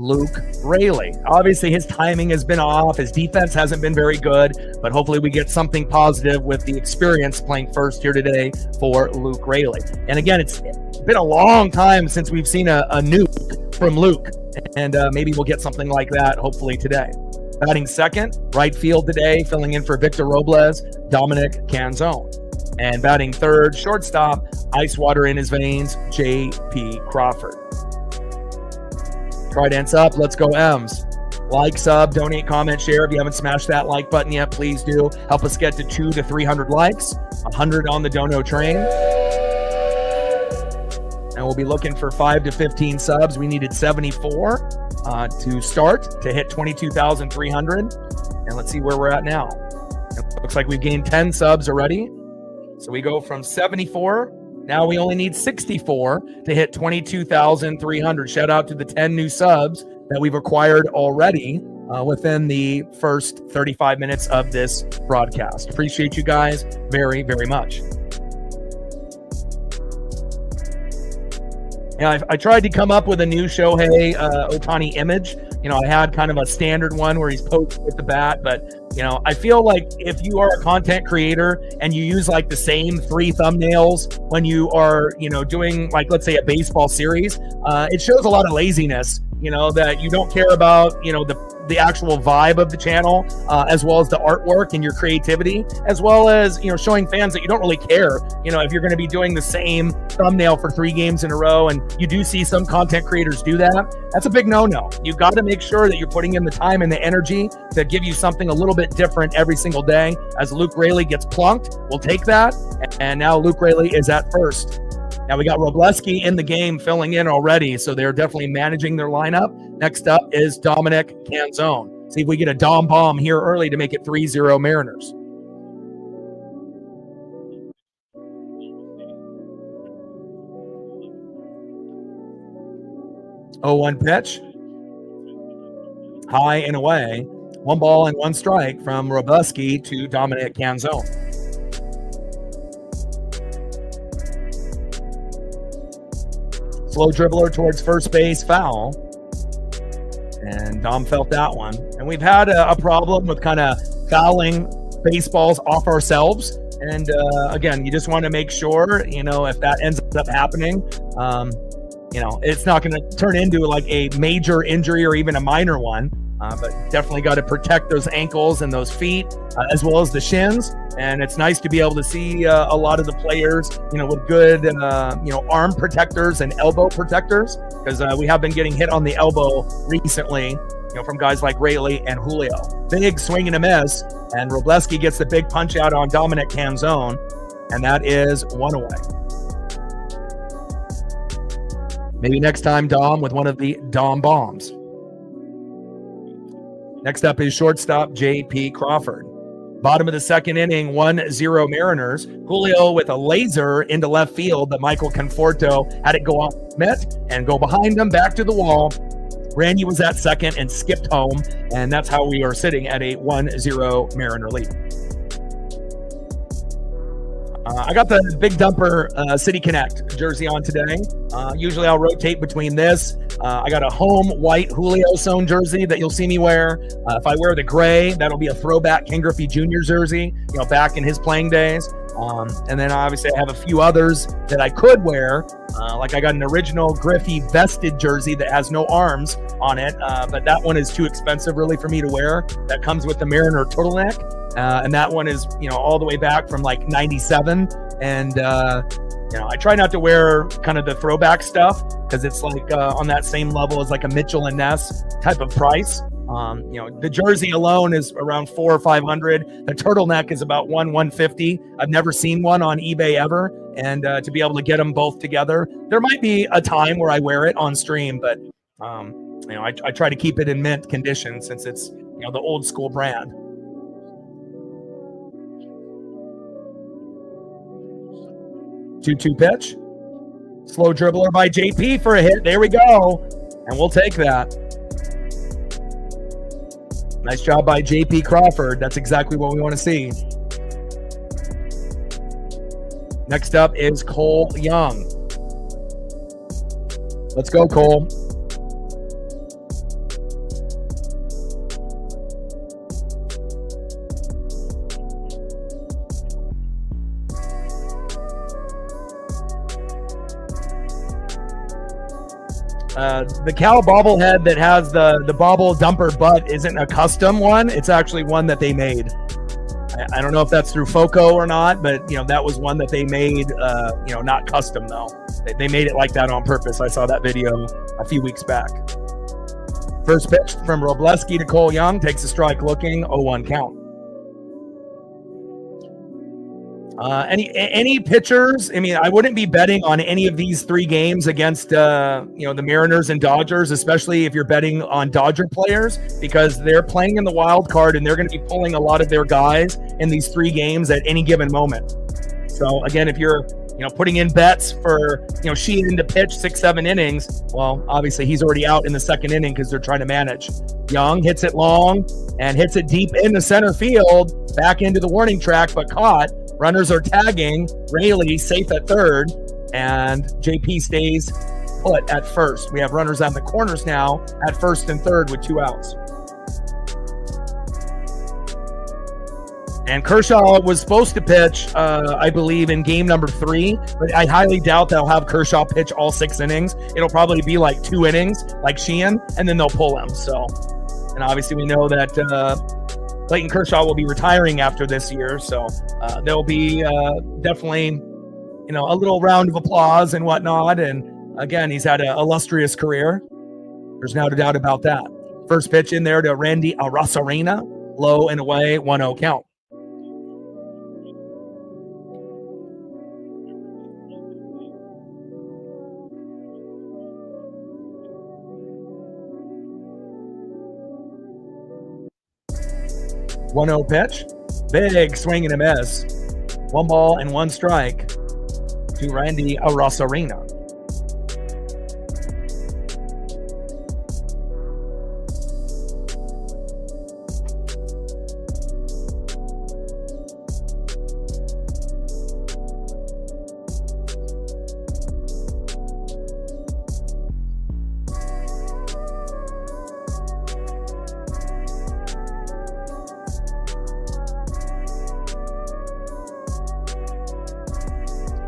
Luke Raley. Obviously, his timing has been off. His defense hasn't been very good, but hopefully we get something positive with the experience playing first here today for Luke Raley. And again, it's been a long time since we've seen a nuke from Luke, and maybe we'll get something like that hopefully today. Batting second, right field today, filling in for Victor Robles, Dominic Canzone. And batting third, shortstop, ice water in his veins, J.P. Crawford. Trident's up. Let's go M's. Like, sub, donate, comment, share. If you haven't smashed that like button yet, please do. Help us get to 200 to 300 likes, 100 on the dono train. And we'll be looking for 5 to 15 subs. We needed 74 to start to hit 22,300. And let's see where we're at now. It looks like we've gained 10 subs already. So we go from 74. Now we only need 64 to hit 22,300. Shout out to the 10 new subs that we've acquired already within the first 35 minutes of this broadcast. Appreciate you guys very, very much. Yeah, I tried to come up with a new Shohei Ohtani image. You know, I had kind of a standard one where he's posed with the bat, but, you know, I feel like if you are a content creator and you use like the same 3 thumbnails when you are, you know, doing like, let's say a baseball series, it shows a lot of laziness, you know, that you don't care about, you know, the actual vibe of the channel, as well as the artwork and your creativity, as well as, you know, showing fans that you don't really care, you know, if you're going to be doing the same thumbnail for 3 games in a row. And you do see some content creators do that. That's a big no-no. You got to make sure that you're putting in the time and the energy to give you something a little bit different every single day. As Luke Raley gets plunked, we'll take that. And now Luke Raley is at first. Now we got Robleski in the game filling in already, so they're definitely managing their lineup. Next up is Dominic Canzone. See if we get a Dom bomb here early to make it 3-0 Mariners. Oh, 1 pitch. High and away. 1 ball and 1 strike from Robleski to Dominic Canzone. Slow dribbler towards first base, foul. And Dom felt that one. And we've had a problem with kind of fouling baseballs off ourselves. And again, you just want to make sure, you know, if that ends up happening, you know, it's not going to turn into like a major injury or even a minor one. But definitely got to protect those ankles and those feet, as well as the shins. And it's nice to be able to see a lot of the players, you know, with good, you know, arm protectors and elbow protectors, because we have been getting hit on the elbow recently, you know, from guys like Raley and Julio. Big swing and a miss, and Robleski gets the big punch out on Dominic Canzone, and that is 1 away. Maybe next time, Dom, with one of the Dom bombs. Next up is shortstop J.P. Crawford. Bottom of the second inning, 1-0 Mariners. Julio with a laser into left field, but Michael Conforto had it go off mitt and go behind him, back to the wall. Randy was at second and skipped home, and that's how we are sitting at a 1-0 Mariner lead. I got the Big Dumper City Connect jersey on today. Usually I'll rotate between this. I got a home white Julio sewn jersey that you'll see me wear. If I wear the gray, that'll be a throwback Ken Griffey Jr. jersey, you know, back in his playing days. And then obviously I have a few others that I could wear. Like I got an original Griffey vested jersey that has no arms on it, but that one is too expensive really for me to wear. That comes with the Mariner turtleneck. And that one is, you know, all the way back from like 97. And, you know, I try not to wear kind of the throwback stuff because it's like on that same level as like a Mitchell and Ness type of price. You know, the jersey alone is around $400 or $500. The turtleneck is about $150. I've never seen one on eBay ever. And to be able to get them both together, there might be a time where I wear it on stream, but, you know, I try to keep it in mint condition since it's, you know, the old school brand. 2-2 pitch. Slow dribbler by JP for a hit. There we go. And we'll take that. Nice job by JP Crawford. That's exactly what we want to see. Next up is Cole Young. Let's go, Cole. The cow bobblehead that has the bobble dumper butt isn't a custom one. It's actually one that they made. I don't know if that's through FOCO or not, but that was one that they made. Not custom though. They made it like that on purpose. I saw that video a few weeks back. First pitch from Robleski to Cole Young, takes a strike looking, 0-1 count. Any pitchers? I mean, I wouldn't be betting on any of these three games against the Mariners and Dodgers, especially if you're betting on Dodger players, because they're playing in the wild card and they're going to be pulling a lot of their guys in these three games at any given moment. So again, if you're putting in bets for Sheehan to pitch 6-7 innings, well, obviously he's already out in the second inning because they're trying to manage. Young hits it long and hits it deep into center field, back into the warning track, but caught. Runners are tagging. Rayleigh safe at third, and JP stays put at first. We have runners on the corners now at first and third with 2 outs. And Kershaw was supposed to pitch, I believe, in game number 3, but I highly doubt they'll have Kershaw pitch all 6 innings. It'll probably be like 2 innings, like Sheehan, and then they'll pull him. So, and obviously we know that Clayton Kershaw will be retiring after this year, so there'll be definitely, a little round of applause and whatnot. And again, he's had an illustrious career. There's no doubt about that. First pitch in there to Randy Arozarena, low and away, 1-0 count. One 0 pitch. Big swing and a miss. 1 ball and 1 strike to Randy Arozarena.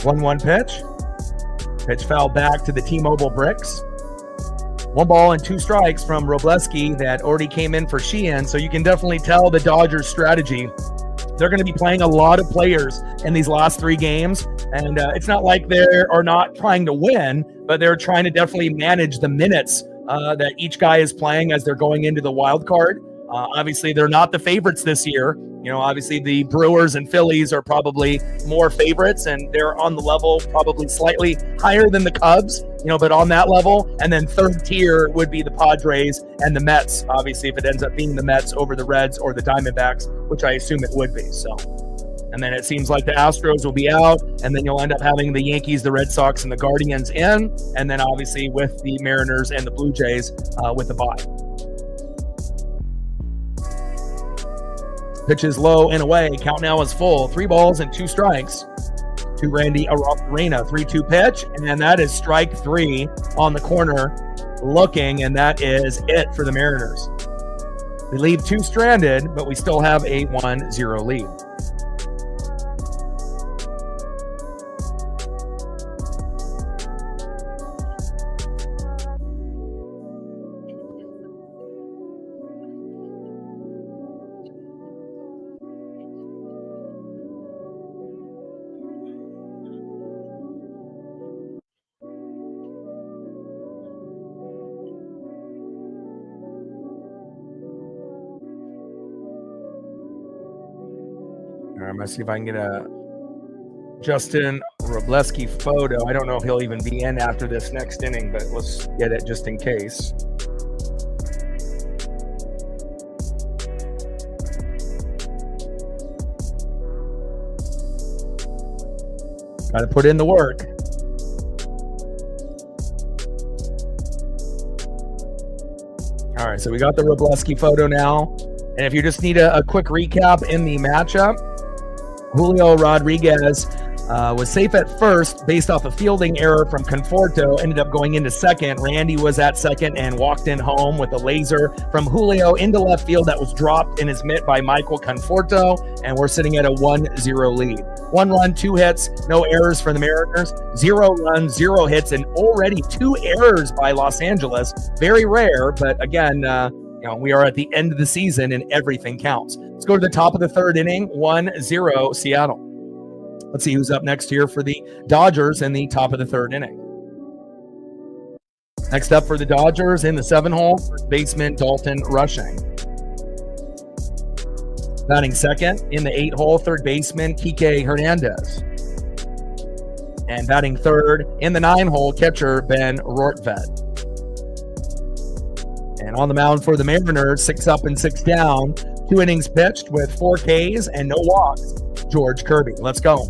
One pitch. Pitch foul back to the T-Mobile bricks. 1 ball and 2 strikes from Robleski that already came in for Sheehan. So you can definitely tell the Dodgers' strategy. They're going to be playing a lot of players in these last 3 games. And it's not like they are not trying to win, but they're trying to definitely manage the minutes that each guy is playing as they're going into the wild card. Obviously, they're not the favorites this year. Obviously the Brewers and Phillies are probably more favorites, and they're on the level probably slightly higher than the Cubs, but on that level. And then third tier would be the Padres and the Mets, obviously, if it ends up being the Mets over the Reds or the Diamondbacks, which I assume it would be. So, and then it seems like the Astros will be out, and then you'll end up having the Yankees, the Red Sox, and the Guardians in, and then obviously with the Mariners and the Blue Jays with the bye. Pitches low and away. Count now is full. 3 balls and 2 strikes to Randy Arozarena. 3-2 pitch, and that is strike 3 on the corner looking, and that is it for the Mariners. We leave 2 stranded, but we still have a 1-0 lead. I'm going to see if I can get a Justin Robleski photo. I don't know if he'll even be in after this next inning, but let's get it just in case. Got to put in the work. All right, so we got the Robleski photo now. And if you just need a quick recap in the matchup, Julio Rodriguez was safe at first based off a fielding error from Conforto, ended up going into second. Randy was at second and walked in home with a laser from Julio into left field that was dropped in his mitt by Michael Conforto, and we're sitting at a 1-0 lead. 1 run, 2 hits, no errors for the Mariners, 0 runs, 0 hits, and already 2 errors by Los Angeles. Very rare, but again, we are at the end of the season and everything counts. Let's go to the top of the third inning, 1-0 Seattle. Let's see who's up next here for the Dodgers in the top of the third inning. Next up for the Dodgers in the 7-hole, first baseman Dalton Rushing. Batting second in the 8-hole, third baseman Kike Hernandez. And batting third in the 9-hole, catcher Ben Rortvedt. And on the mound for the Mariners, 6 up and 6 down, 2 innings pitched with 4 Ks and no walks, George Kirby. Let's go.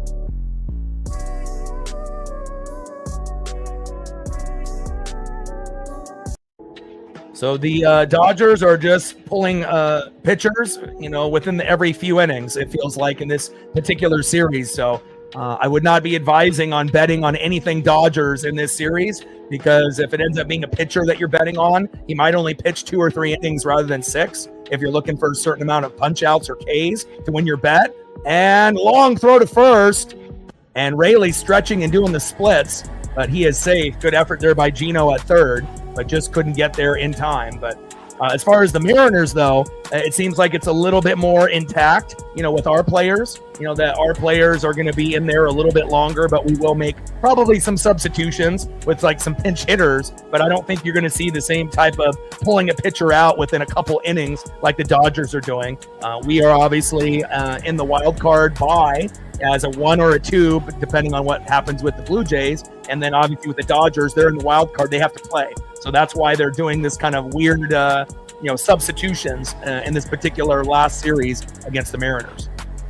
So the Dodgers are just pulling pitchers, within every few innings, it feels like, in this particular series. So I would not be advising on betting on anything Dodgers in this series, because if it ends up being a pitcher that you're betting on, he might only pitch 2 or 3 innings rather than 6 if you're looking for a certain amount of punch outs or Ks to win your bet. And long throw to first, and Rayleigh stretching and doing the splits, but he is safe. Good effort there by Gino at third, but just couldn't get there in time. But as far as the Mariners, though, it seems like it's a little bit more intact, with our players, that our players are going to be in there a little bit longer, but we will make probably some substitutions with like some pinch hitters, but I don't think you're going to see the same type of pulling a pitcher out within a couple innings like the Dodgers are doing. We are obviously in the wild card bye as a 1 or a 2, depending on what happens with the Blue Jays. And then obviously with the Dodgers, they're in the wild card, they have to play. So that's why they're doing this kind of weird, substitutions in this particular last series against the Mariners.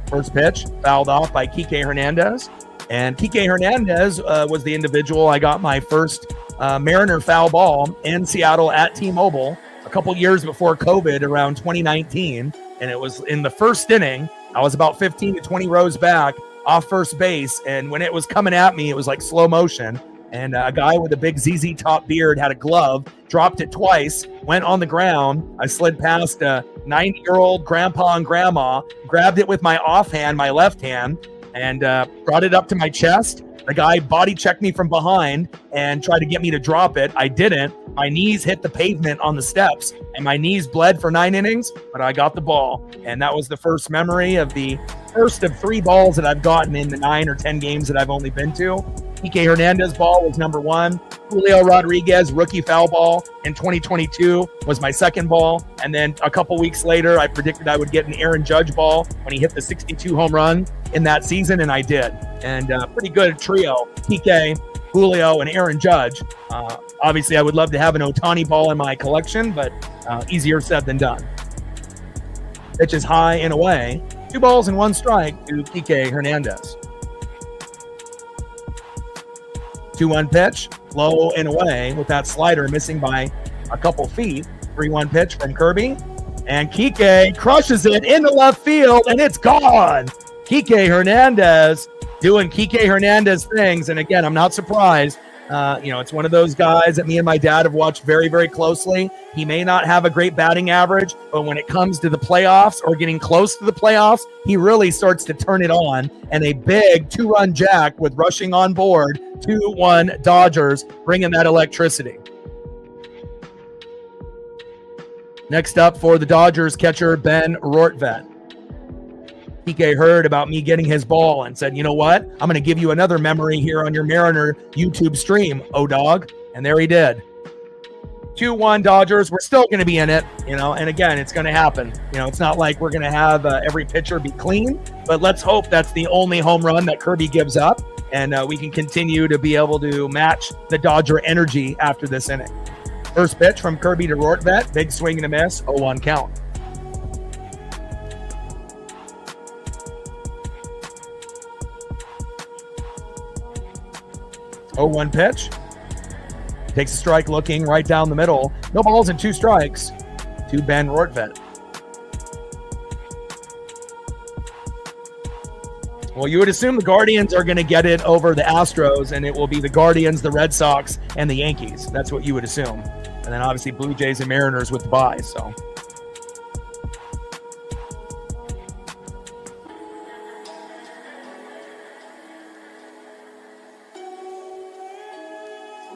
First pitch fouled off by Kike Hernandez. And Kike Hernandez was the individual I got my first Mariner foul ball in Seattle at T-Mobile a couple years before COVID, around 2019. And it was in the first inning. I was about 15 to 20 rows back off first base. And when it was coming at me, it was like slow motion. And a guy with a big ZZ Top beard had a glove, dropped it twice, went on the ground. I slid past a 90-year-old grandpa and grandma, grabbed it with my offhand, my left hand, and brought it up to my chest. The guy body checked me from behind and tried to get me to drop it. I didn't. My knees hit the pavement on the steps, and my knees bled for 9 innings, but I got the ball. And that was the first memory of the first of 3 balls that I've gotten in the 9 or 10 games that I've only been to. Kike Hernandez ball was number 1. Julio Rodriguez rookie foul ball in 2022 was my second ball. And then a couple weeks later, I predicted I would get an Aaron Judge ball when he hit the 62 home run in that season, and I did. And pretty good trio, Kike, Julio, and Aaron Judge. Obviously, I would love to have an Ohtani ball in my collection, but easier said than done. Pitch is high and away. 2 balls and 1 strike to Kike Hernandez. 2-1 pitch, low and away with that slider missing by a couple feet. 3-1 pitch from Kirby. And Kike crushes it into left field, and it's gone. Kike Hernandez doing Kike Hernandez things. And again, I'm not surprised. It's one of those guys that me and my dad have watched very, very closely. He may not have a great batting average, but when it comes to the playoffs or getting close to the playoffs, he really starts to turn it on. And a big 2-run jack with Rushing on board, 2-1 Dodgers, bringing that electricity. Next up for the Dodgers, catcher Ben Rortvedt. Kike heard about me getting his ball and said, you know what? I'm going to give you another memory here on your Mariner YouTube stream, O-Dog. And there he did. 2-1 Dodgers. We're still going to be in it, and again, it's going to happen. It's not like we're going to have every pitcher be clean, but let's hope that's the only home run that Kirby gives up, and we can continue to be able to match the Dodger energy after this inning. First pitch from Kirby to Rortvedt. Big swing and a miss. 0-1 count. Oh, 1 pitch. Takes a strike looking right down the middle. No balls and 2 strikes. to Ben Rortvedt. Well, you would assume the Guardians are going to get it over the Astros, and it will be the Guardians, the Red Sox, and the Yankees. That's what you would assume. And then obviously Blue Jays and Mariners with the bye. So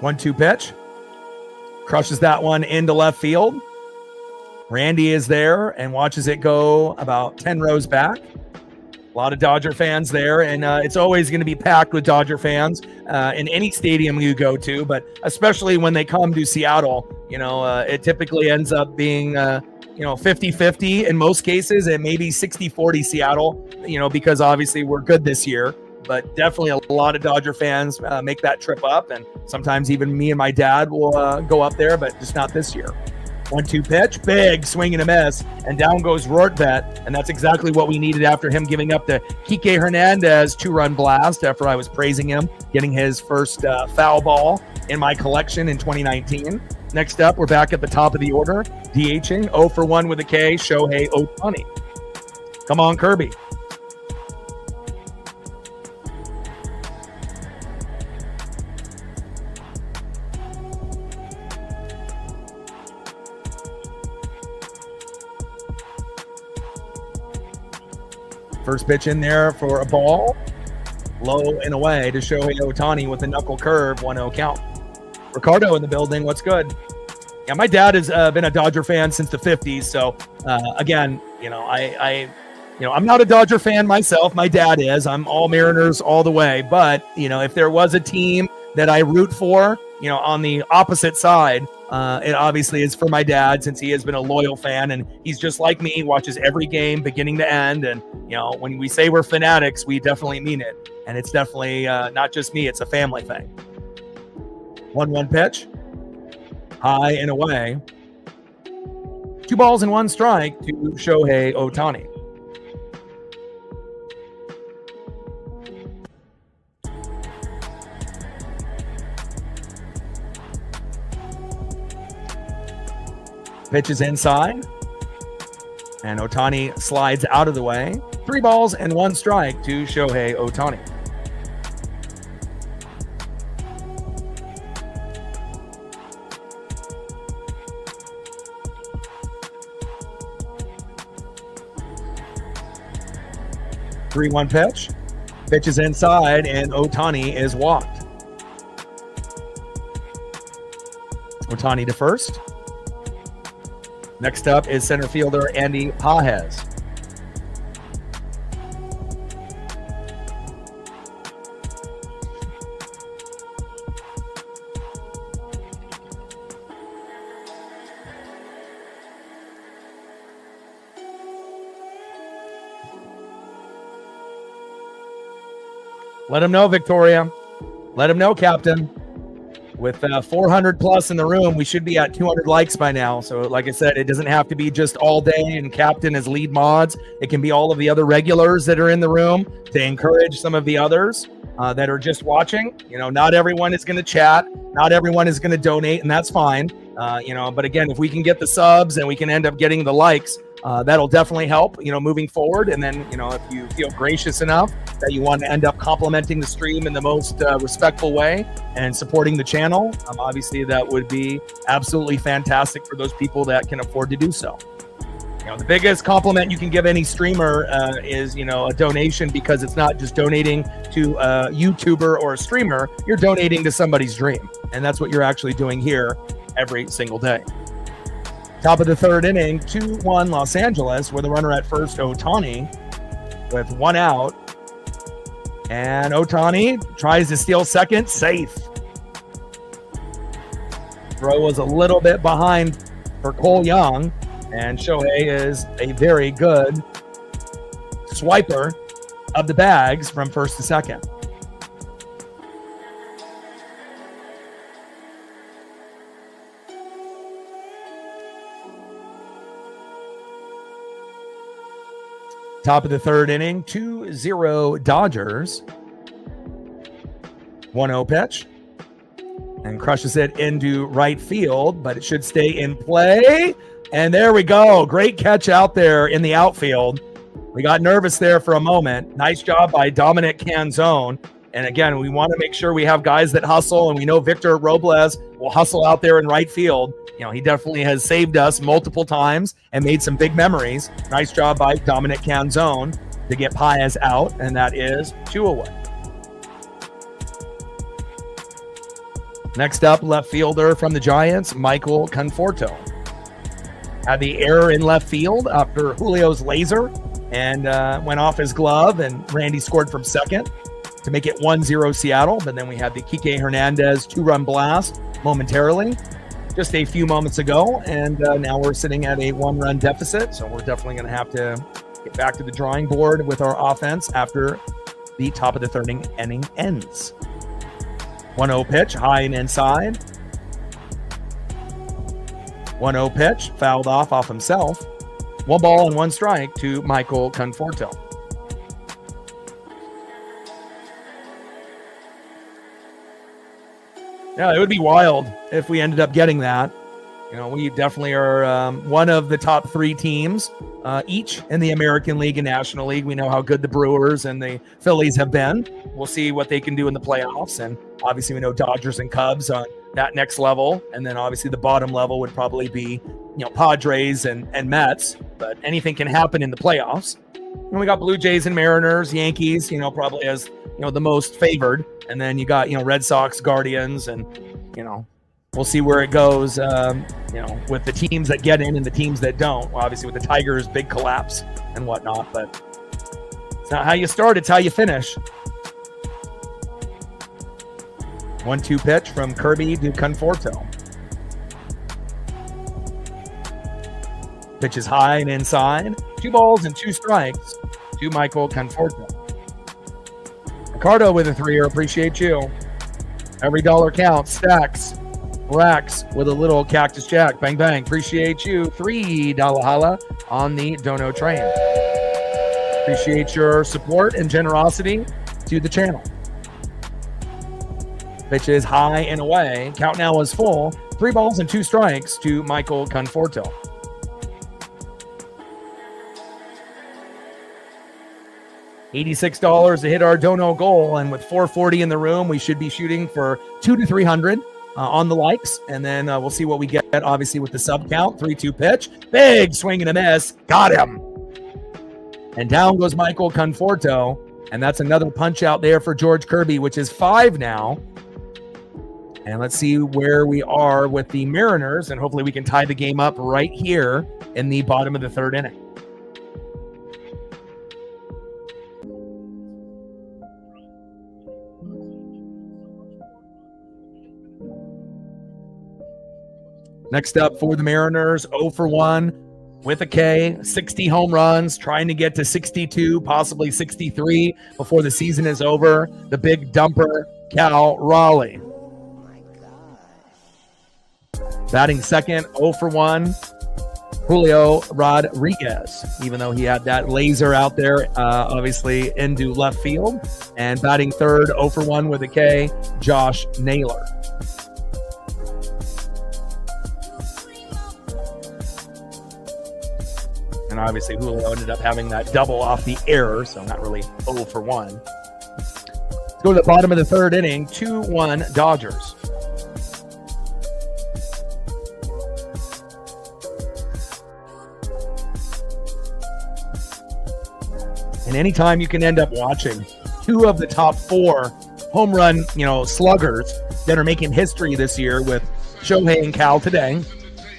1-2 pitch. Crushes that one into left field. Randy is there and watches it go about 10 rows back. A lot of Dodger fans there, and it's always going to be packed with Dodger fans in any stadium you go to, but especially when they come to Seattle. It typically ends up being 50-50 in most cases, and maybe 60-40 Seattle, because obviously we're good this year. But definitely a lot of Dodger fans make that trip up, and sometimes even me and my dad will go up there, but just not this year. 1-2 pitch, big swing and a miss, and down goes Rortvedt, and that's exactly what we needed after him giving up the Kike Hernandez 2-run blast after I was praising him, getting his first foul ball in my collection in 2019. Next up, we're back at the top of the order, DHing, 0 for 1 with a K, Shohei Ohtani. Come on, Kirby. First pitch in there for a ball. Low and away to Shohei Ohtani with a knuckle curve, 1-0 count. Ricardo in the building. What's good? Yeah, my dad has been a Dodger fan since the 50s. So, again, I'm not a Dodger fan myself. My dad is. I'm all Mariners all the way. But, if there was a team that I root for, on the opposite side, it obviously is for my dad, since he has been a loyal fan, and he's just like me. He watches every game beginning to end. And, when we say we're fanatics, we definitely mean it. And it's definitely not just me. It's a family thing. 1-1 pitch. High and away. 2 balls and 1 strike to Shohei Ohtani. Pitch is inside, and Ohtani slides out of the way. 3 balls and 1 strike to Shohei Ohtani. Three-one pitch. Pitch is inside, and Ohtani is walked. Ohtani to first. Next up is center fielder Andy Pages. Let him know, Victoria. Let him know, Captain. With 400 plus in the room, we should be at 200 likes by now. So like I said, it doesn't have to be just all day and Captain as lead mods. It can be all of the other regulars that are in the room to encourage some of the others that are just watching. Not everyone is going to chat. Not everyone is going to donate, and that's fine. But again, if we can get the subs and we can end up getting the likes, that'll definitely help, moving forward. And then, if you feel gracious enough that you want to end up complimenting the stream in the most respectful way and supporting the channel, obviously that would be absolutely fantastic for those people that can afford to do so. The biggest compliment you can give any streamer is, a donation, because it's not just donating to a YouTuber or a streamer, you're donating to somebody's dream. And that's what you're actually doing here every single day. Top of the third inning, 2-1 Los Angeles, with a runner at first, Ohtani, with 1 out. And Ohtani tries to steal second, safe. Throw was a little bit behind for Cole Young, and Shohei is a very good swiper of the bags from first to second. Top of the third inning, 2-0 Dodgers. 1-0 pitch. and crushes it into right field, but it should stay in play. And there we go. Great catch out there in the outfield. We got nervous there for a moment. Nice job by Dominic Canzone. And again, we want to make sure we have guys that hustle, and we know Victor Robles will hustle out there in right field. You know, he definitely has saved us multiple times and made some big memories. Nice job by Dominic Canzone to get Paez out, and that is 2 away. Next up, left fielder from the Giants, Michael Conforto. Had the error in left field after Julio's laser and went off his glove, and Randy scored from second to make it 1-0 Seattle. But then we had the Kike Hernandez 2-run blast momentarily just a few moments ago, and now we're sitting at a 1-run deficit. So we're definitely going to have to get back to the drawing board with our offense after the top of the third inning ends. 1-0 pitch, high and inside. 1-0 pitch, fouled off himself. 1 ball and 1 strike to Michael Conforto. Yeah, it would be wild if we ended up getting that. You know, we definitely are one of the top 3 teams each in the American League and National League. We know how good the Brewers and the Phillies have been. We'll see what they can do in the playoffs. And obviously we know Dodgers and Cubs on that next level. And then obviously the bottom level would probably be, you know, Padres and Mets. But anything can happen in the playoffs. And we got Blue Jays and Mariners, Yankees, you know, probably as, you know, the most favored. And then you got, you know, Red Sox, Guardians, and, you know, we'll see where it goes, you know, with the teams that get in and the teams that don't. Well, obviously with the Tigers, big collapse and whatnot, but it's not how you start, it's how you finish. 1-2 pitch from Kirby to Conforto. Pitch is high and inside. 2 balls and 2 strikes to Michael Conforto. Ricardo with a 3-er, appreciate you. Every dollar counts, stacks. Racks with a little Cactus Jack. Bang, bang. Appreciate you. $3 holla on the Dono train. Appreciate your support and generosity to the channel. Pitch is high and away. Count now is full. 3 balls and 2 strikes to Michael Conforto. $86 to hit our Dono goal. And with 440 in the room, we should be shooting for 200 to 300. On the likes, and then we'll see what we get, obviously, with the sub count. 3-2 pitch. Big swing and a miss. Got him. And down goes Michael Conforto, and that's another punch out there for George Kirby, which is 5 now. And let's see where we are with the Mariners, and hopefully we can tie the game up right here in the bottom of the 3rd inning. Next up for the Mariners, 0 for 1 with a K, 60 home runs, trying to get to 62, possibly 63 before the season is over. The big dumper, Cal Raleigh. Batting second, 0 for 1, Julio Rodriguez, even though he had that laser out there, obviously into left field. And batting third, 0 for 1 with a K, Josh Naylor. And obviously Julio ended up having that double off the error, so not really 0 for 1. Let's go to the bottom of the 3rd inning, 2-1 Dodgers. And anytime you can end up watching 2 of the top 4 home run, sluggers that are making history this year with Shohei and Cal today,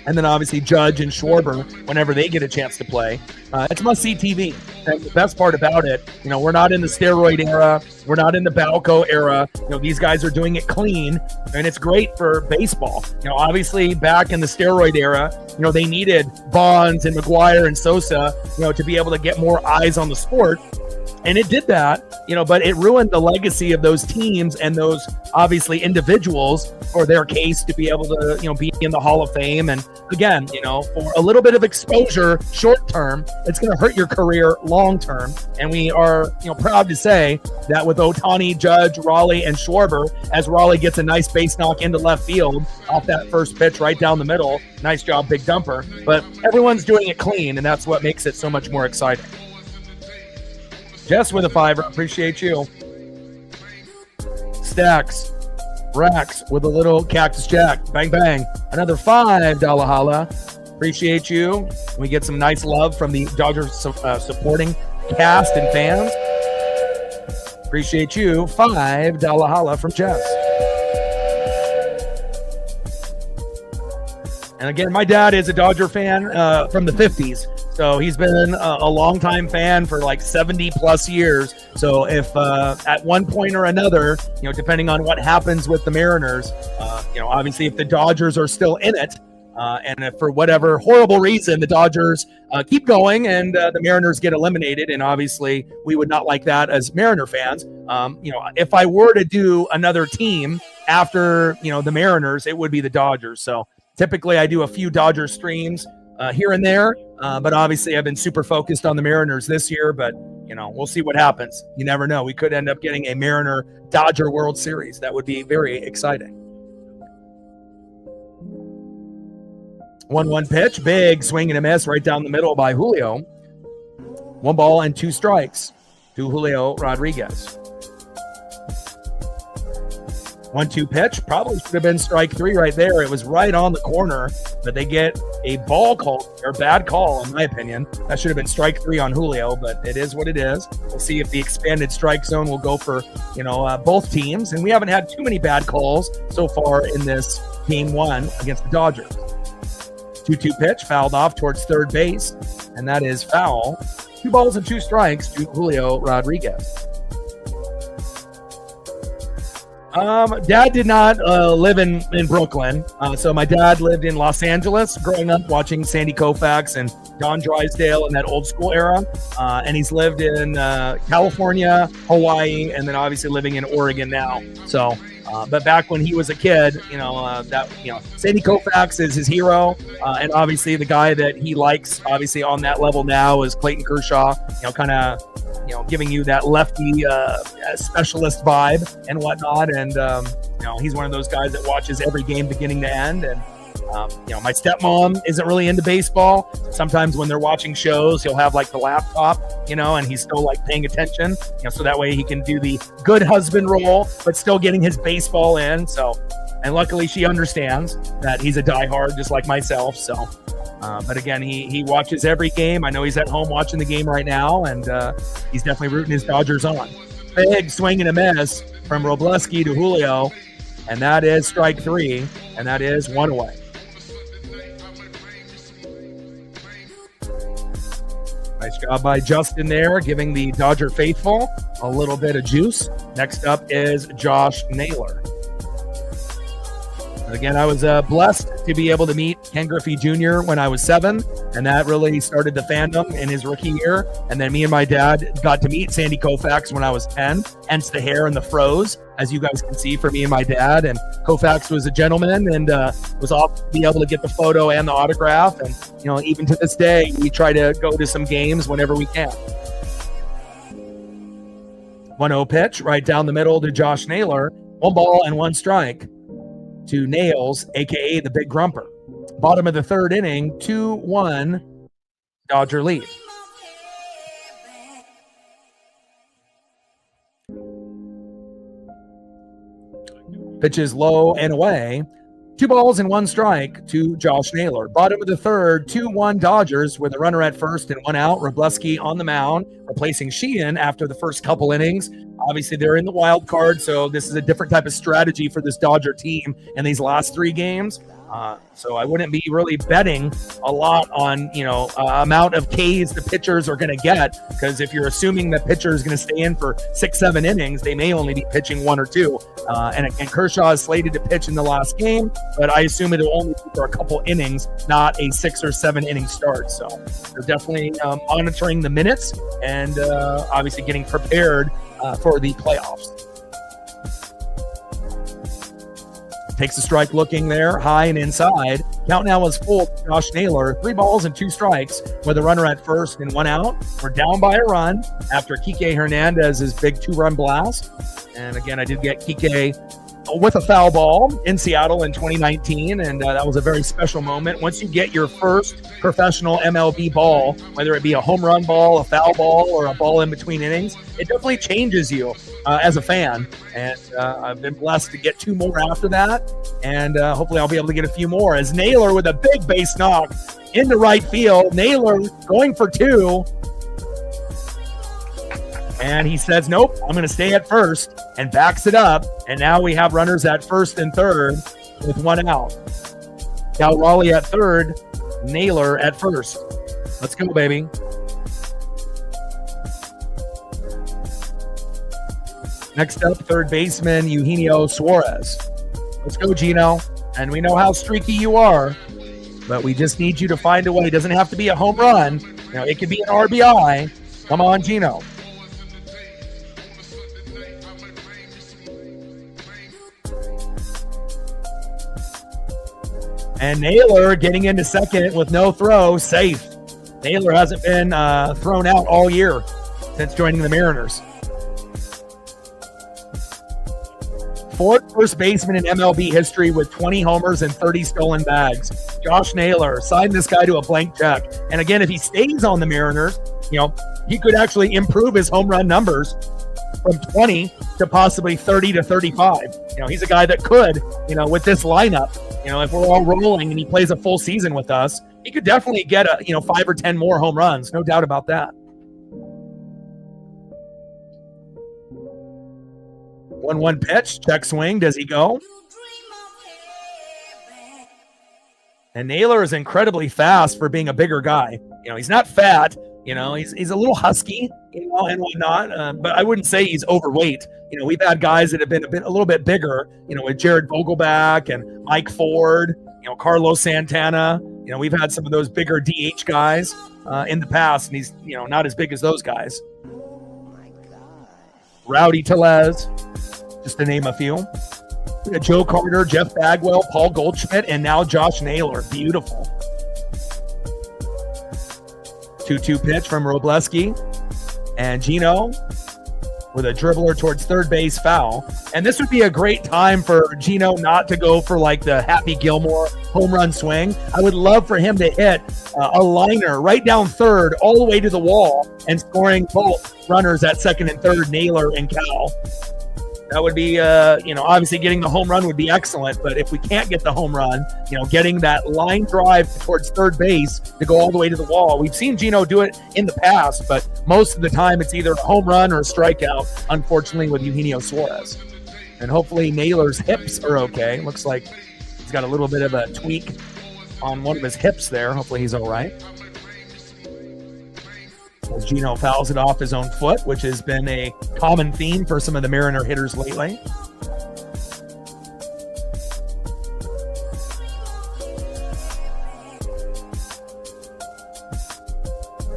and then obviously Judge and Schwarber whenever they get a chance to play. It's must-see TV. And the best part about it, we're not in the steroid era. We're not in the Balco era. These guys are doing it clean, and it's great for baseball. Obviously back in the steroid era, they needed Bonds and McGuire and Sosa, to be able to get more eyes on the sport. And it did that, but it ruined the legacy of those teams and those obviously individuals for their case to be able to, be in the Hall of Fame. And again, for a little bit of exposure short term, it's going to hurt your career long term. And we are, proud to say that with Ohtani, Judge, Raleigh, and Schwarber, as Raleigh gets a nice base knock into left field off that first pitch right down the middle. Nice job, Big Dumper. But everyone's doing it clean, and that's what makes it so much more exciting. Jess with a $5, appreciate you. Stacks, Rax with a little Cactus Jack, bang bang. Another $5 holla, appreciate you. We get some nice love from the Dodgers supporting cast and fans. Appreciate you. $5 holla from Jess. And again, my dad is a Dodger fan from the 50s. So he's been a longtime fan for like 70 plus years. So if at one point or another, depending on what happens with the Mariners, obviously if the Dodgers are still in it, and if for whatever horrible reason the Dodgers keep going and the Mariners get eliminated, and obviously we would not like that as Mariner fans. If I were to do another team after, the Mariners, it would be the Dodgers. So typically I do a few Dodger streams here and there, but obviously I've been super focused on the Mariners this year, but we'll see what happens. You never know. We could end up getting a Mariner Dodger World Series. That would be very exciting. 1-1 pitch, big swing and a miss right down the middle by Julio. 1 ball and 2 strikes to Julio Rodriguez. 1-2 pitch, probably should have been strike 3 right there. It was right on the corner, but they get a ball call, or bad call in my opinion. That should have been strike 3 on Julio, but it is what it is. We'll see if the expanded strike zone will go for, both teams. And we haven't had too many bad calls so far in this game 1 against the Dodgers. 2-2 pitch, fouled off towards third base, and that is foul. 2 balls and 2 strikes to Julio Rodriguez. Dad did not live in Brooklyn. So my dad lived in Los Angeles growing up watching Sandy Koufax and Don Drysdale in that old school era. And he's lived in California, Hawaii, and then obviously living in Oregon now. So, but back when he was a kid, Sandy Koufax is his hero. And obviously the guy that he likes, obviously on that level now, is Clayton Kershaw, kind of, giving you that lefty specialist vibe and whatnot. And, he's one of those guys that watches every game beginning to end. And, my stepmom isn't really into baseball. Sometimes when they're watching shows, he'll have like the laptop, and he's still like paying attention, so that way he can do the good husband role, but still getting his baseball in. So, and luckily she understands that he's a diehard just like myself. So, but again, he watches every game. I know he's at home watching the game right now, and he's definitely rooting his Dodgers on. Big swing and a miss from Robleski to Julio, and that is strike 3, and that is 1 away. Nice job by Justin there, giving the Dodger faithful a little bit of juice. Next up is Josh Naylor. Again, I was blessed to be able to meet Ken Griffey Jr. when I was 7, and that really started the fandom in his rookie year. And then me and my dad got to meet Sandy Koufax when I was 10, hence the hair and the froze, as you guys can see for me and my dad. And Koufax was a gentleman and was off to be able to get the photo and the autograph. And, even to this day, we try to go to some games whenever we can. 1-0 pitch right down the middle to Josh Naylor. 1 ball and 1 strike to Nails, a.k.a. the Big Grumper. Bottom of the 3rd inning, 2-1 Dodger lead. Pitches low and away. 2 balls and 1 strike to Josh Naylor. Bottom of the 3rd, 2-1 Dodgers with a runner at first and 1 out. Robleski on the mound, replacing Sheehan after the first couple innings. Obviously, they're in the wild card, so this is a different type of strategy for this Dodger team in these last 3 games. So I wouldn't be really betting a lot on, amount of Ks the pitchers are going to get, because if you're assuming the pitcher is going to stay in for 6-7 innings, they may only be pitching 1 or 2. And Kershaw is slated to pitch in the last game, but I assume it'll only be for a couple innings, not a 6 or 7 inning start. So they're definitely monitoring the minutes and obviously getting prepared for the playoffs. Takes a strike looking there, high and inside. Count now is full. Josh Naylor, 3 balls and 2 strikes with a runner at first and 1 out. We're down by a run after Kike Hernandez's big 2-run blast. And again, I did get Kike with a foul ball in Seattle in 2019, and that was a very special moment. Once you get your first professional MLB ball, whether it be a home run ball, a foul ball, or a ball in between innings, it definitely changes you as a fan. And I've been blessed to get 2 more after that, and hopefully I'll be able to get a few more. As Naylor with a big base knock into right field, Naylor going for 2. And he says, nope, I'm going to stay at first, and backs it up. And now we have runners at first and third with 1 out. Cal Raleigh at third, Naylor at first. Let's go, baby. Next up, third baseman, Eugenio Suarez. Let's go, Gino. And we know how streaky you are, but we just need you to find a way. It doesn't have to be a home run. It could be an RBI. Come on, Gino. And Naylor getting into second with no throw, safe. Naylor hasn't been thrown out all year since joining the Mariners. 4th first baseman in MLB history with 20 homers and 30 stolen bags. Josh Naylor signed this guy to a blank check. And again, if he stays on the Mariners, he could actually improve his home run numbers from 20 to possibly 30 to 35. He's a guy that could, with this lineup, if we're all rolling and he plays a full season with us, he could definitely get 5 or 10 more home runs. No doubt about that. 1-1 pitch, check swing. Does he go? And Naylor is incredibly fast for being a bigger guy. He's not fat. He's a little husky, and whatnot. But I wouldn't say he's overweight. We've had guys that have been a little bit bigger. With Jared Vogelback and Mike Ford. Carlos Santana. We've had some of those bigger DH guys in the past, and he's not as big as those guys. Rowdy Tellez, just to name a few. We got Joe Carter, Jeff Bagwell, Paul Goldschmidt, and now Josh Naylor. Beautiful. 2-2 pitch from Robleski. And Gino with a dribbler towards third base, foul. And this would be a great time for Gino not to go for like the Happy Gilmore home run swing. I would love for him to hit a liner right down third all the way to the wall and scoring both runners at second and third, Naylor and Cal. That would be, obviously getting the home run would be excellent. But if we can't get the home run, getting that line drive towards third base to go all the way to the wall. We've seen Gino do it in the past, but most of the time it's either a home run or a strikeout, unfortunately, with Eugenio Suarez. And hopefully Naylor's hips are okay. Looks like he's got a little bit of a tweak on one of his hips there. Hopefully he's all right. As Gino fouls it off his own foot, which has been a common theme for some of the Mariner hitters lately.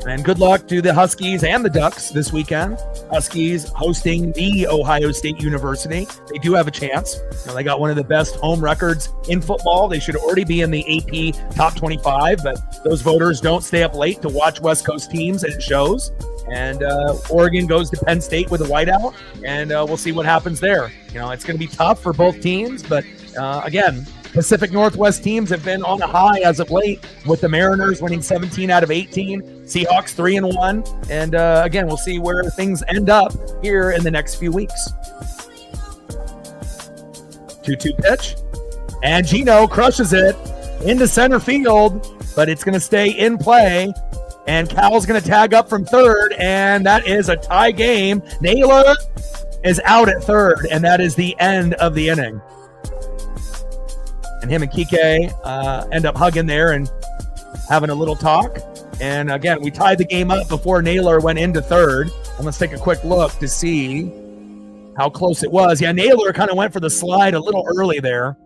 And good luck to the Huskies and the Ducks this weekend. Huskies hosting the Ohio State University. They do have a chance. They got one of the best home records in football. They should already be in the AP top 25, but those voters don't stay up late to watch West Coast teams, and it shows. And Oregon goes to Penn State with a whiteout, and we'll see what happens there. It's going to be tough for both teams, but again, Pacific Northwest teams have been on a high as of late, with the Mariners winning 17 out of 18, Seahawks 3-1, and again, we'll see where things end up here in the next few weeks. 2-2 pitch, and Gino crushes it into center field, but it's going to stay in play, and Cal's going to tag up from third, and that is a tie game. Naylor is out at third, and that is the end of the inning. And him and Kike end up hugging there and having a little talk. And again, we tied the game up before Naylor went into third. And let's take a quick look to see how close it was. Yeah, Naylor kind of went for the slide a little early there.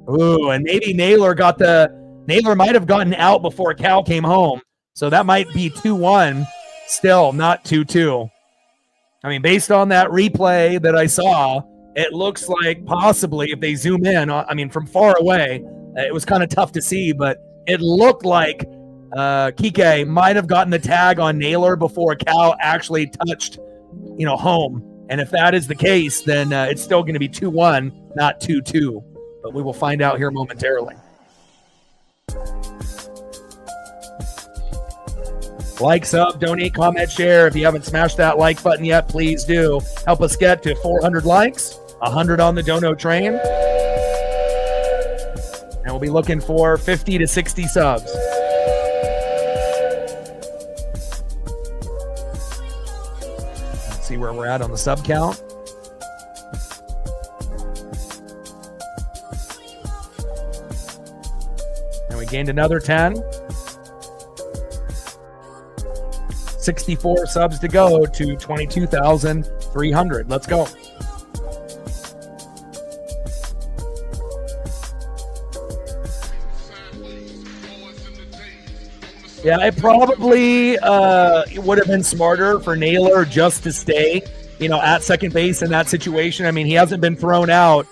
Ooh, and maybe Naylor might have gotten out before Cal came home. So that might be 2-1, still not 2-2. I mean, based on that replay that I saw, it looks like possibly if they zoom in, I mean, from far away, it was kind of tough to see, but it looked like Kike might have gotten the tag on Naylor before Cal actually touched, home. And if that is the case, then it's still going to be 2-1, not 2-2. But we will find out here momentarily. Like, sub, donate, comment, share. If you haven't smashed that like button yet, please do. Help us get to 400 likes, 100 on the dono train. And we'll be looking for 50 to 60 subs. Let's see where we're at on the sub count. And we gained another 10. 64 subs to go to 22,300. Let's go. Yeah, it probably would have been smarter for Naylor just to stay, at second base in that situation. I mean, he hasn't been thrown out,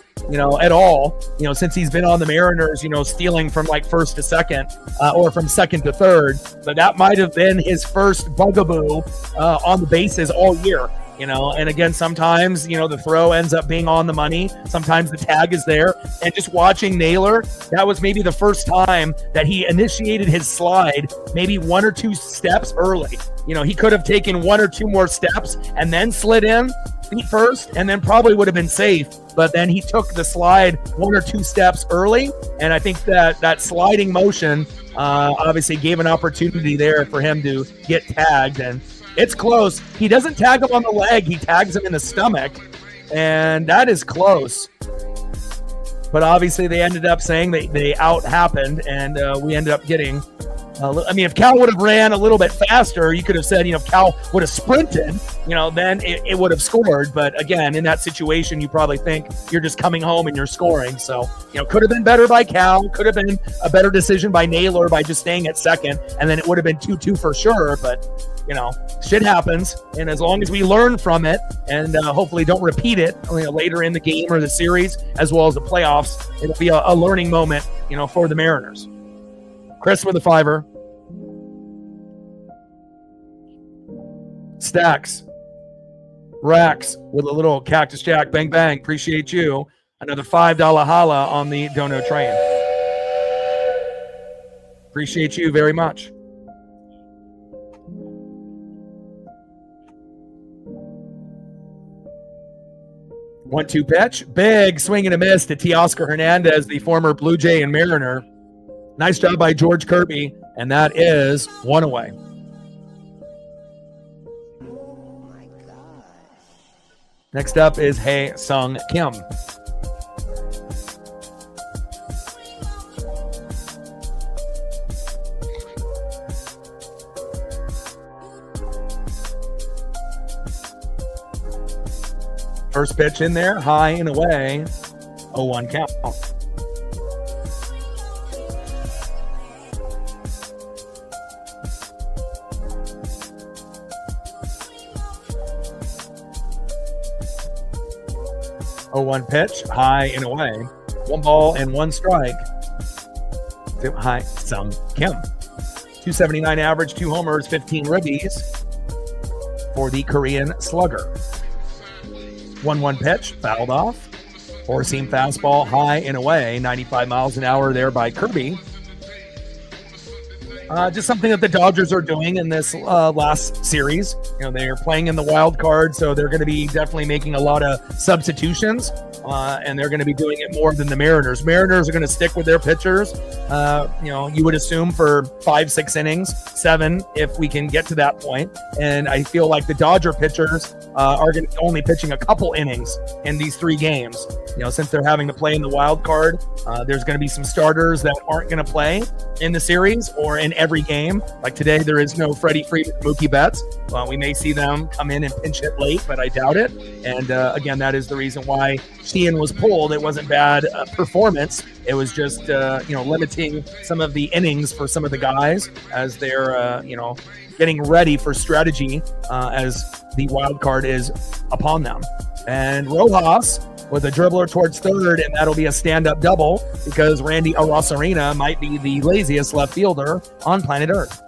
at all, since he's been on the Mariners, stealing from like first to second or from second to third. But that might have been his first bugaboo on the bases all year. And again, sometimes, the throw ends up being on the money. Sometimes the tag is there. And just watching Naylor, that was maybe the first time that he initiated his slide maybe 1 or 2 steps early. He could have taken 1 or 2 more steps and then slid in feet first and then probably would have been safe. But then he took the slide 1 or 2 steps early. And I think that sliding motion obviously gave an opportunity there for him to get tagged. And it's close. He doesn't tag him on the leg. He tags him in the stomach. And that is close. But obviously they ended up saying they out happened. And we ended up getting, if Cal would have ran a little bit faster, you could have said, if Cal would have sprinted, then it would have scored. But again, in that situation, you probably think you're just coming home and you're scoring. So, could have been better by Cal. Could have been a better decision by Naylor by just staying at second. And then it would have been 2-2 for sure. But shit happens, and as long as we learn from it and hopefully don't repeat it later in the game or the series as well as the playoffs, it'll be a learning moment for the Mariners. Chris with a 5. Stacks Rax with a little Cactus Jack, bang bang, appreciate you. Another $5 holla on the dono train. Appreciate you very much. One-two pitch. Big swing and a miss to Teoscar Hernandez, the former Blue Jay and Mariner. Nice job by George Kirby, and that is 1 away. Oh my God. Next up is Hae Sung Kim. First pitch in there, high and away, 0-1 count. Oh, 0-1 pitch, high and away, 1 ball and 1 strike to Hae Sung Kim. 279 average, 2 homers, 15 ribbies for the Korean slugger. 1-1 pitch, fouled off. 4-seam fastball, high and away, 95 miles an hour there by Kirby. Just something that the Dodgers are doing in this last series. They're playing in the wild card, so they're going to be definitely making a lot of substitutions, and they're going to be doing it more than the Mariners. Mariners are going to stick with their pitchers. You would assume for 5-6 innings, 7 if we can get to that point. And I feel like the Dodger pitchers are going to be only pitching a couple innings in these 3 games. Since they're having to play in the wild card, there's going to be some starters that aren't going to play in the series or in every game. Like today, there is no Freddie Freeman, Mookie Betts. We may see them come in and pinch hit late, but I doubt it. And again, that is the reason why Sheehan was pulled. It wasn't bad performance. It was just limiting some of the innings for some of the guys as they're getting ready for strategy as the wild card is upon them. And Rojas with a dribbler towards third, and that'll be a stand-up double because Randy Arozarena might be the laziest left fielder on planet Earth.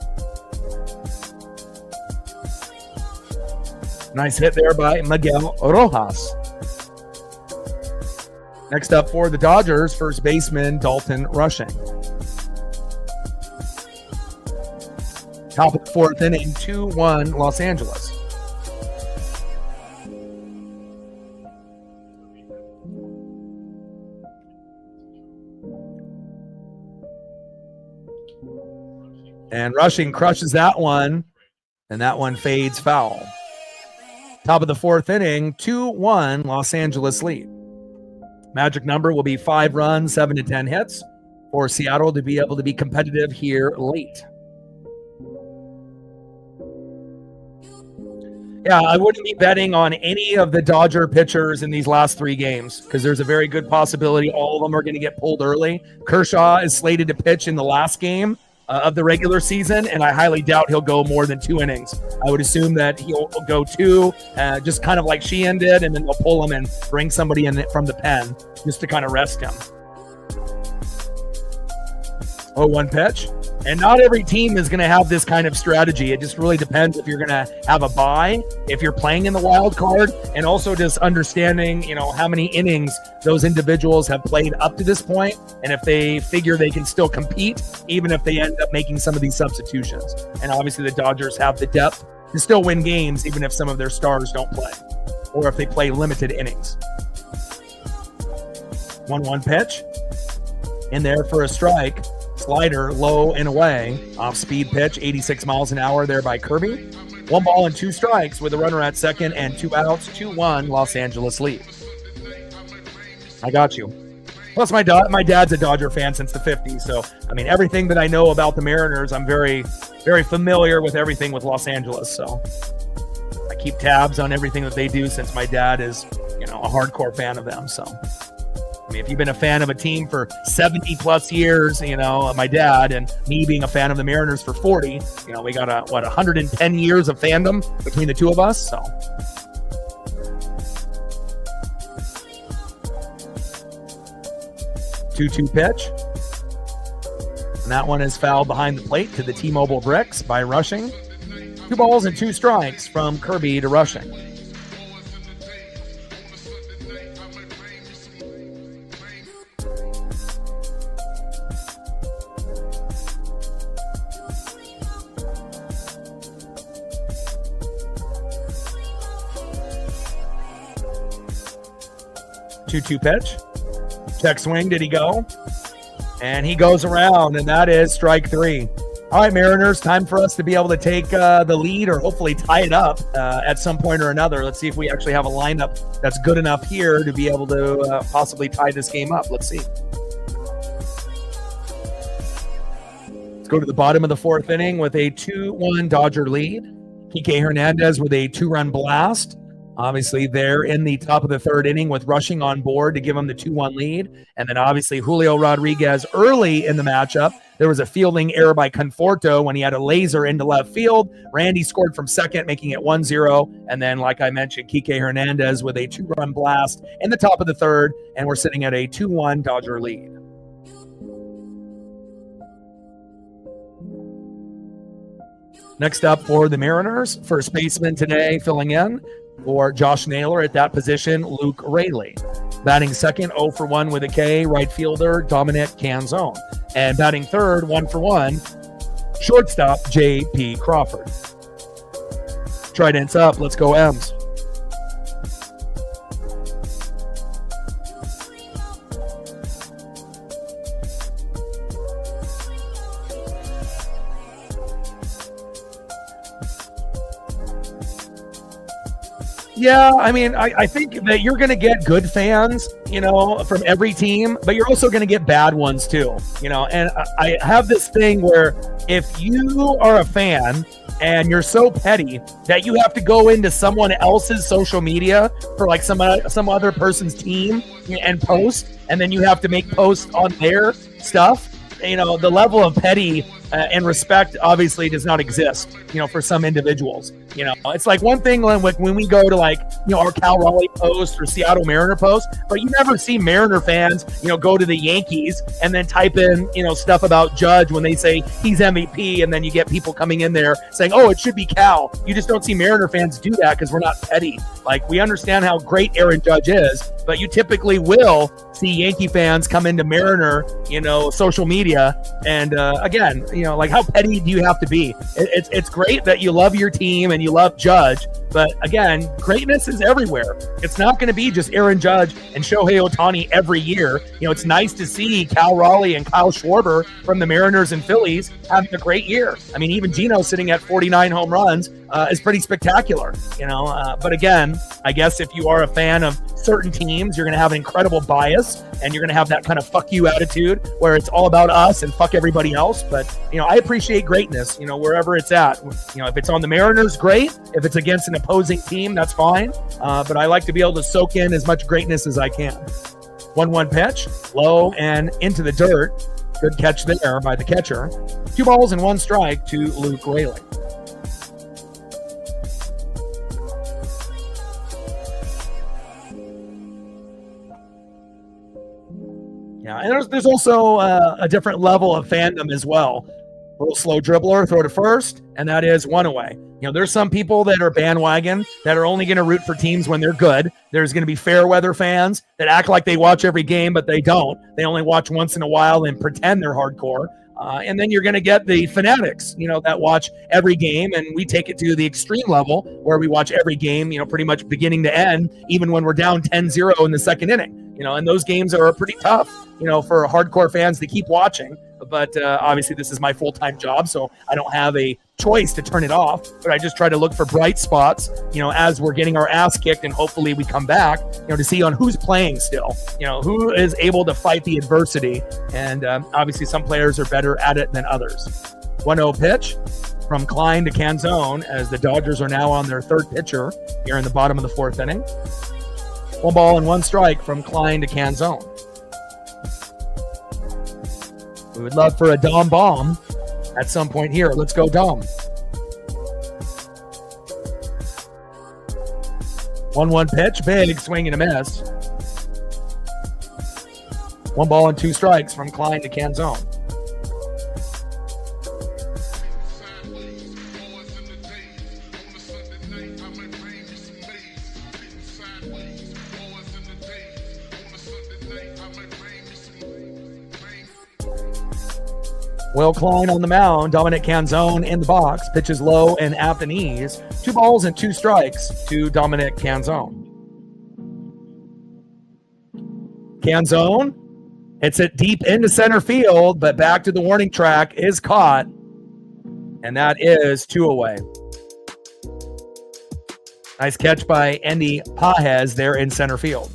Nice hit there by Miguel Rojas. Next up for the Dodgers, first baseman Dalton Rushing. Top of the 4th inning, 2-1 Los Angeles. And Rushing crushes that one, and that one fades foul. Top of the 4th inning, 2-1 Los Angeles lead. Magic number will be 5 runs, 7 to 10 hits for Seattle to be able to be competitive here late. Yeah, I wouldn't be betting on any of the Dodger pitchers in these last 3 games because there's a very good possibility all of them are going to get pulled early. Kershaw is slated to pitch in the last game of the regular season, and I highly doubt he'll go more than 2 innings. I would assume that he'll go 2, just kind of like Sheehan did, and then they'll pull him and bring somebody in from the pen just to kind of rest him. 0-1 pitch. And not every team is going to have this kind of strategy. It just really depends if you're going to have a bye, if you're playing in the wild card, and also just understanding, how many innings those individuals have played up to this point, and if they figure they can still compete, even if they end up making some of these substitutions. And obviously the Dodgers have the depth to still win games, even if some of their stars don't play, or if they play limited innings. 1-1 pitch. In there for a strike. Slider low and away. Off-speed pitch, 86 miles an hour there by Kirby. 1 ball and 2 strikes with a runner at second and 2 outs. 2-1 Los Angeles lead. I got you. Plus, my dad's a Dodger fan since the 50s. So, everything that I know about the Mariners, I'm very, very familiar with everything with Los Angeles. So I keep tabs on everything that they do since my dad is, a hardcore fan of them. So. If you've been a fan of a team for 70 plus years, my dad, and me being a fan of the Mariners for 40, we got 110 years of fandom between the two of us. So 2-2 pitch. And that one is fouled behind the plate to the T-Mobile bricks by Rushing. 2 balls and 2 strikes from Kirby to Rushing. Two pitch. Check swing. Did he go? And he goes around, and that is strike 3. All right, Mariners, time for us to be able to take the lead or hopefully tie it up at some point or another. Let's see if we actually have a lineup that's good enough here to be able to possibly tie this game up. Let's see. Let's go to the bottom of the 4th inning with a 2-1 Dodger lead. Kike Hernandez with a 2-run blast. Obviously, they're in the top of the 3rd inning with Rushing on board to give them the 2-1 lead. And then obviously Julio Rodriguez early in the matchup. There was a fielding error by Conforto when he had a laser into left field. Randy scored from second, making it 1-0. And then, like I mentioned, Kike Hernandez with a 2-run blast in the top of the 3rd. And we're sitting at a 2-1 Dodger lead. Next up for the Mariners, first baseman today filling in for Josh Naylor at that position, Luke Raley. Batting second, 0 for 1 with a K, right fielder Dominic Canzone. And batting third, 1 for 1, Shortstop, J.P. Crawford. Trident's up. Let's go M's. Yeah, I mean, I think that you're going to get good fans, from every team, but you're also going to get bad ones too, and I have this thing where if you are a fan and you're so petty that you have to go into someone else's social media for like some other person's team and post, and then you have to make posts on their stuff, the level of petty and respect obviously does not exist, for some individuals. It's like one thing when we go to like, our Cal Raleigh post or Seattle Mariner post, but you never see Mariner fans, go to the Yankees and then type in, stuff about Judge when they say he's MVP. And then you get people coming in there saying, oh, it should be Cal. You just don't see Mariner fans do that because we're not petty. Like, we understand how great Aaron Judge is, but you typically will see Yankee fans come into Mariner, social media. And again, like, how petty do you have to be? It's great that you love your team and you love Judge, but again, greatness is everywhere. It's not going to be just Aaron Judge and Shohei Ohtani every year. It's nice to see Cal Raleigh and Kyle Schwarber from the Mariners and Phillies having a great year. I mean, even Gino sitting at 49 home runs is pretty spectacular, but again, I guess if you are a fan of certain teams, you're going to have an incredible bias and you're going to have that kind of fuck you attitude where it's all about us and fuck everybody else. But, I appreciate greatness, wherever it's at. If it's on the Mariners, great. If it's against an opposing team, that's fine. But I like to be able to soak in as much greatness as I can. 1-1 pitch, low and into the dirt. Good catch there by the catcher. 2 balls and 1 strike to Luke Rayleigh. Yeah, and there's also a different level of fandom as well. A little slow dribbler, throw to first, and that is 1 away. There's some people that are bandwagon that are only going to root for teams when they're good. There's going to be fair weather fans that act like they watch every game, but they don't. They only watch once in a while and pretend they're hardcore. And then you're going to get the fanatics, that watch every game, and we take it to the extreme level where we watch every game, pretty much beginning to end, even when we're down 10-0 in the second inning. And those games are pretty tough, for hardcore fans to keep watching. But obviously this is my full-time job, so I don't have a choice to turn it off, but I just try to look for bright spots, as we're getting our ass kicked, and hopefully we come back, to see on who's playing still, who is able to fight the adversity. And obviously some players are better at it than others. 1-0 pitch from Klein to Canzone as the Dodgers are now on their third pitcher here in the bottom of the 4th inning. 1 ball and 1 strike from Klein to Canzone. We would love for a Dom bomb at some point here. Let's go, Dom. 1-1 pitch, big swing and a miss. 1 ball and 2 strikes from Klein to Canzone. Will Klein on the mound. Dominic Canzone in the box. Pitches low and at the knees. 2 balls and 2 strikes to Dominic Canzone. Canzone hits it deep into center field, but back to the warning track, is caught. And that is 2 away. Nice catch by Andy Pajes there in center field.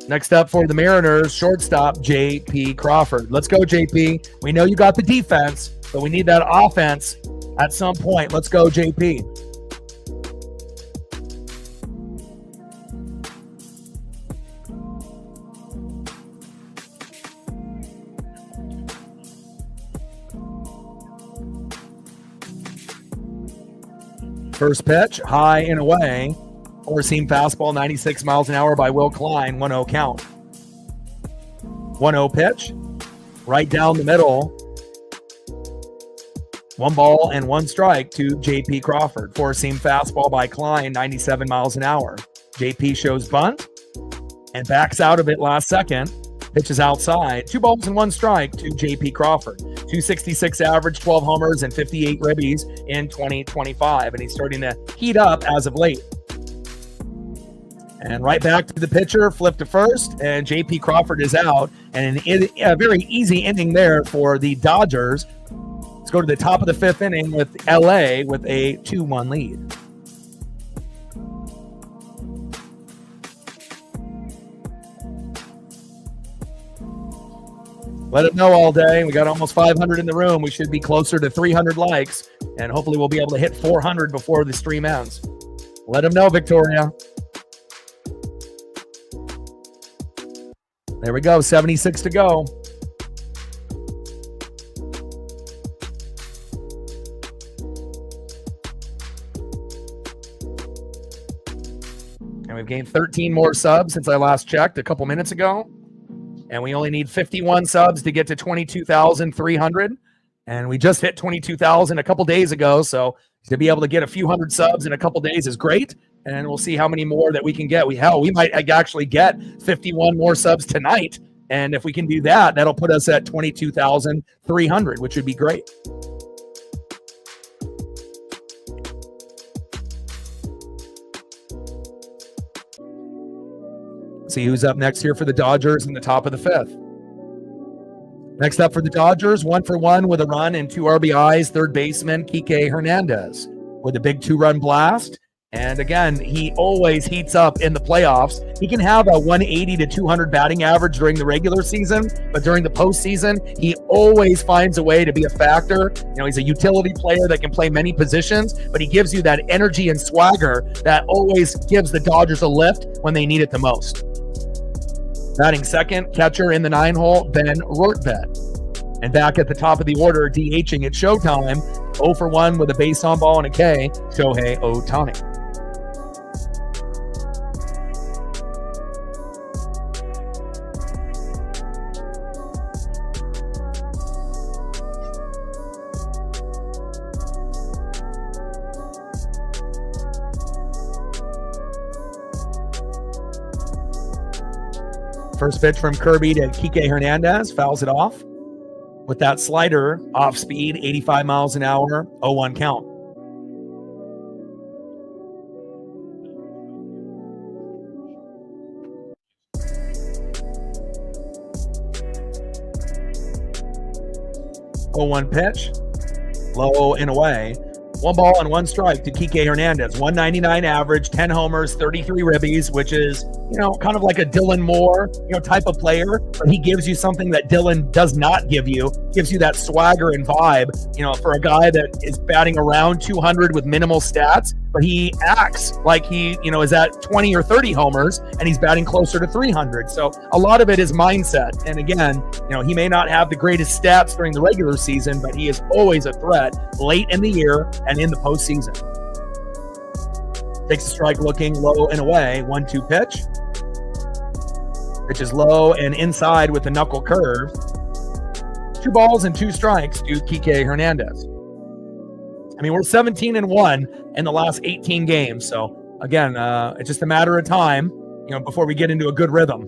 Next up for the Mariners, shortstop J.P. Crawford. Let's go, J.P. We know you got the defense, but we need that offense at some point. Let's go, J.P. First pitch, high and away. Four-seam fastball, 96 miles an hour by Will Klein, 1-0 count. 1-0 pitch, right down the middle. 1 ball and 1 strike to J.P. Crawford. Four-seam fastball by Klein, 97 miles an hour. J.P. shows bunt and backs out of it last second. Pitch is outside. 2 balls and 1 strike to J.P. Crawford. 266 average, 12 homers, and 58 ribbies in 2025. And he's starting to heat up as of late. And right back to the pitcher, flip to first, and J.P. Crawford is out. And a very easy inning there for the Dodgers. Let's go to the top of the 5th inning with L.A. with a 2-1 lead. Let it know all day. We got almost 500 in the room. We should be closer to 300 likes, and hopefully we'll be able to hit 400 before the stream ends. Let them know, Victoria. There we go, 76 to go. And we've gained 13 more subs since I last checked a couple minutes ago. And we only need 51 subs to get to 22,300. And we just hit 22,000 a couple days ago. So to be able to get a few hundred subs in a couple days is great. And we'll see how many more that we can get. We might actually get 51 more subs tonight. And if we can do that, that'll put us at 22,300, which would be great. See who's up next here for the Dodgers in the top of the 5th. Next up for the Dodgers, 1-for-1 with a run and 2 RBIs, third baseman Kike Hernandez with a big 2-run blast. And again, he always heats up in the playoffs. He can have a 180 to 200 batting average during the regular season, but during the postseason, he always finds a way to be a factor. You know, he's a utility player that can play many positions, but he gives you that energy and swagger that always gives the Dodgers a lift when they need it the most. Batting second, catcher in the 9-hole, Ben Rortvedt. And back at the top of the order, DHing at Showtime, 0-for-1 with a base on ball and a K, Shohei Ohtani. First pitch from Kirby to Kike Hernandez, fouls it off. With that slider, off speed, 85 miles an hour, 0-1 count. Oh, 0-1 pitch, low and away. 1 ball and 1 strike to Kike Hernandez. 199 average, 10 homers, 33 ribbies, which is, you know, kind of like a Dylan Moore, you know, type of player. But he gives you something that Dylan does not give you. Gives you that swagger and vibe, you know, for a guy that is batting around 200 with minimal stats. But he acts like he, you know, is at 20 or 30 homers and he's batting closer to 300. So a lot of it is mindset. And again, you know, he may not have the greatest stats during the regular season, but he is always a threat late in the year and in the postseason. Takes a strike looking low and away. 1-2 pitch. Pitch is low and inside with a knuckle curve. 2 balls and 2 strikes to Kike Hernandez. I mean, we're 17-1 in the last 18 games. So again, it's just a matter of time, you know, before we get into a good rhythm.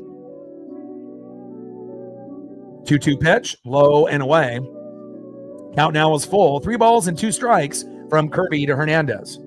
2-2 pitch, low and away. Count now is full. 3 balls and 2 strikes from Kirby to Hernandez.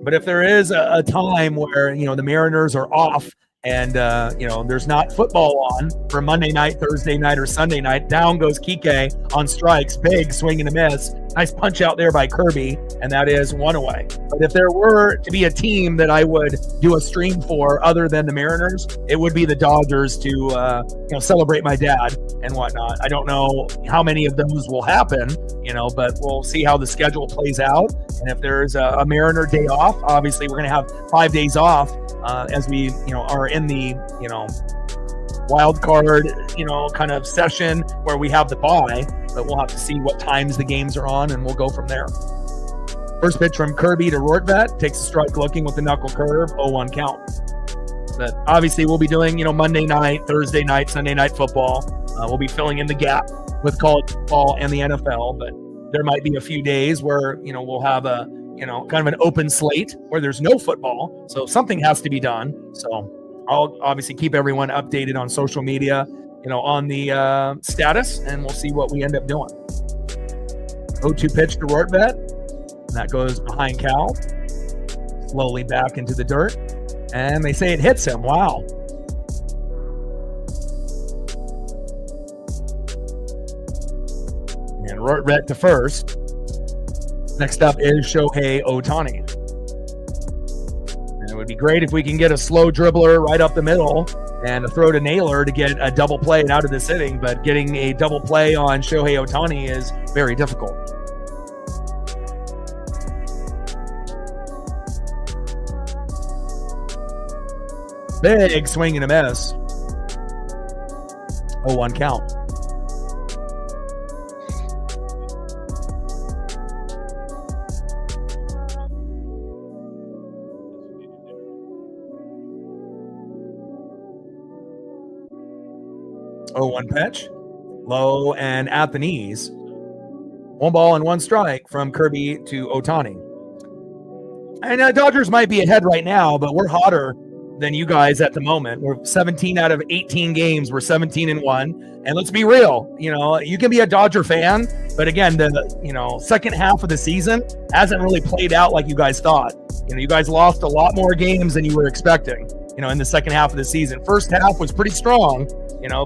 But if there is a time where, you know, the Mariners are off and, you know, there's not football on for Monday night, Thursday night, or Sunday night, down goes Kike on strikes, big swing and a miss. Nice punch out there by Kirby, and that is 1 away. But if there were to be a team that I would do a stream for other than the Mariners, it would be the Dodgers to, you know, celebrate my dad and whatnot. I don't know how many of those will happen, you know, but we'll see how the schedule plays out. And if there's a Mariner day off, obviously we're going to have 5 days off as we, you know, are in the, you know, wild card, you know, kind of session where we have the bye, but we'll have to see what times the games are on and we'll go from there. First pitch from Kirby to Rortvedt, takes a strike looking with the knuckle curve, 0-1 count. But obviously we'll be doing, you know, Monday night, Thursday night, Sunday night football. We'll be filling in the gap with college football and the NFL, but there might be a few days where, you know, we'll have a, you know, kind of an open slate where there's no football. So something has to be done. So I'll obviously keep everyone updated on social media, on the status, and we'll see what we end up doing. 0-2 pitch to Rortvet. And that goes behind Cal. Slowly back into the dirt. And they say it hits him. Wow. And Rortvet to first. Next up is Shohei Ohtani. And it would be great if we can get a slow dribbler right up the middle and a throw to Naylor to get a double play out of this inning, but getting a double play on Shohei Ohtani is very difficult. Big swing and a miss. 0-1 count. One pitch, low and at the knees. 1 ball and 1 strike from Kirby to Ohtani. And Dodgers might be ahead right now, but we're hotter than you guys at the moment. We're 17 out of 18 games. We're 17-1. And let's be real, you can be a Dodger fan, but again, the second half of the season hasn't really played out like you guys thought. You guys lost a lot more games than you were expecting, in the second half of the season. First half was pretty strong,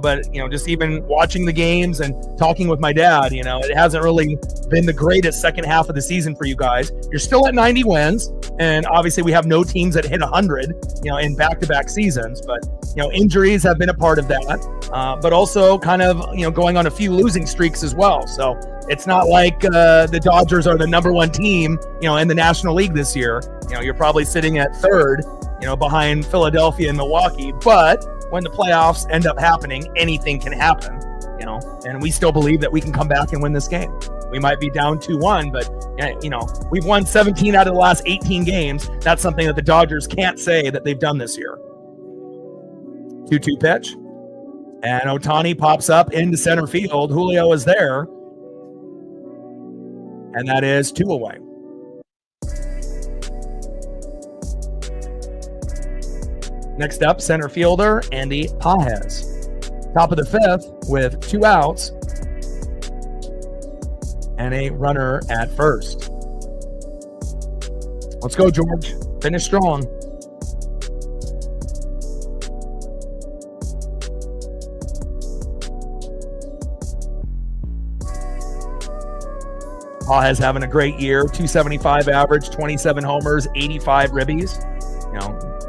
but just even watching the games and talking with my dad, it hasn't really been the greatest second half of the season for you guys. You're still at 90 wins, and obviously we have no teams that hit 100, in back-to-back seasons, but injuries have been a part of that, but also kind of going on a few losing streaks as well. So it's not like the Dodgers are the number 1 team, in the National League this year. You're probably sitting at third, behind Philadelphia and Milwaukee, but when the playoffs end up happening, anything can happen, and we still believe that we can come back and win this game. We might be down 2-1, but, we've won 17 out of the last 18 games. That's something that the Dodgers can't say that they've done this year. 2-2 pitch. And Ohtani pops up into center field. Julio is there. And that is 2 away. Next up, center fielder Andy Pages. Top of the 5th with 2 outs and a runner at first. Let's go, George. Finish strong. Pages having a great year. 275 average, 27 homers, 85 ribbies.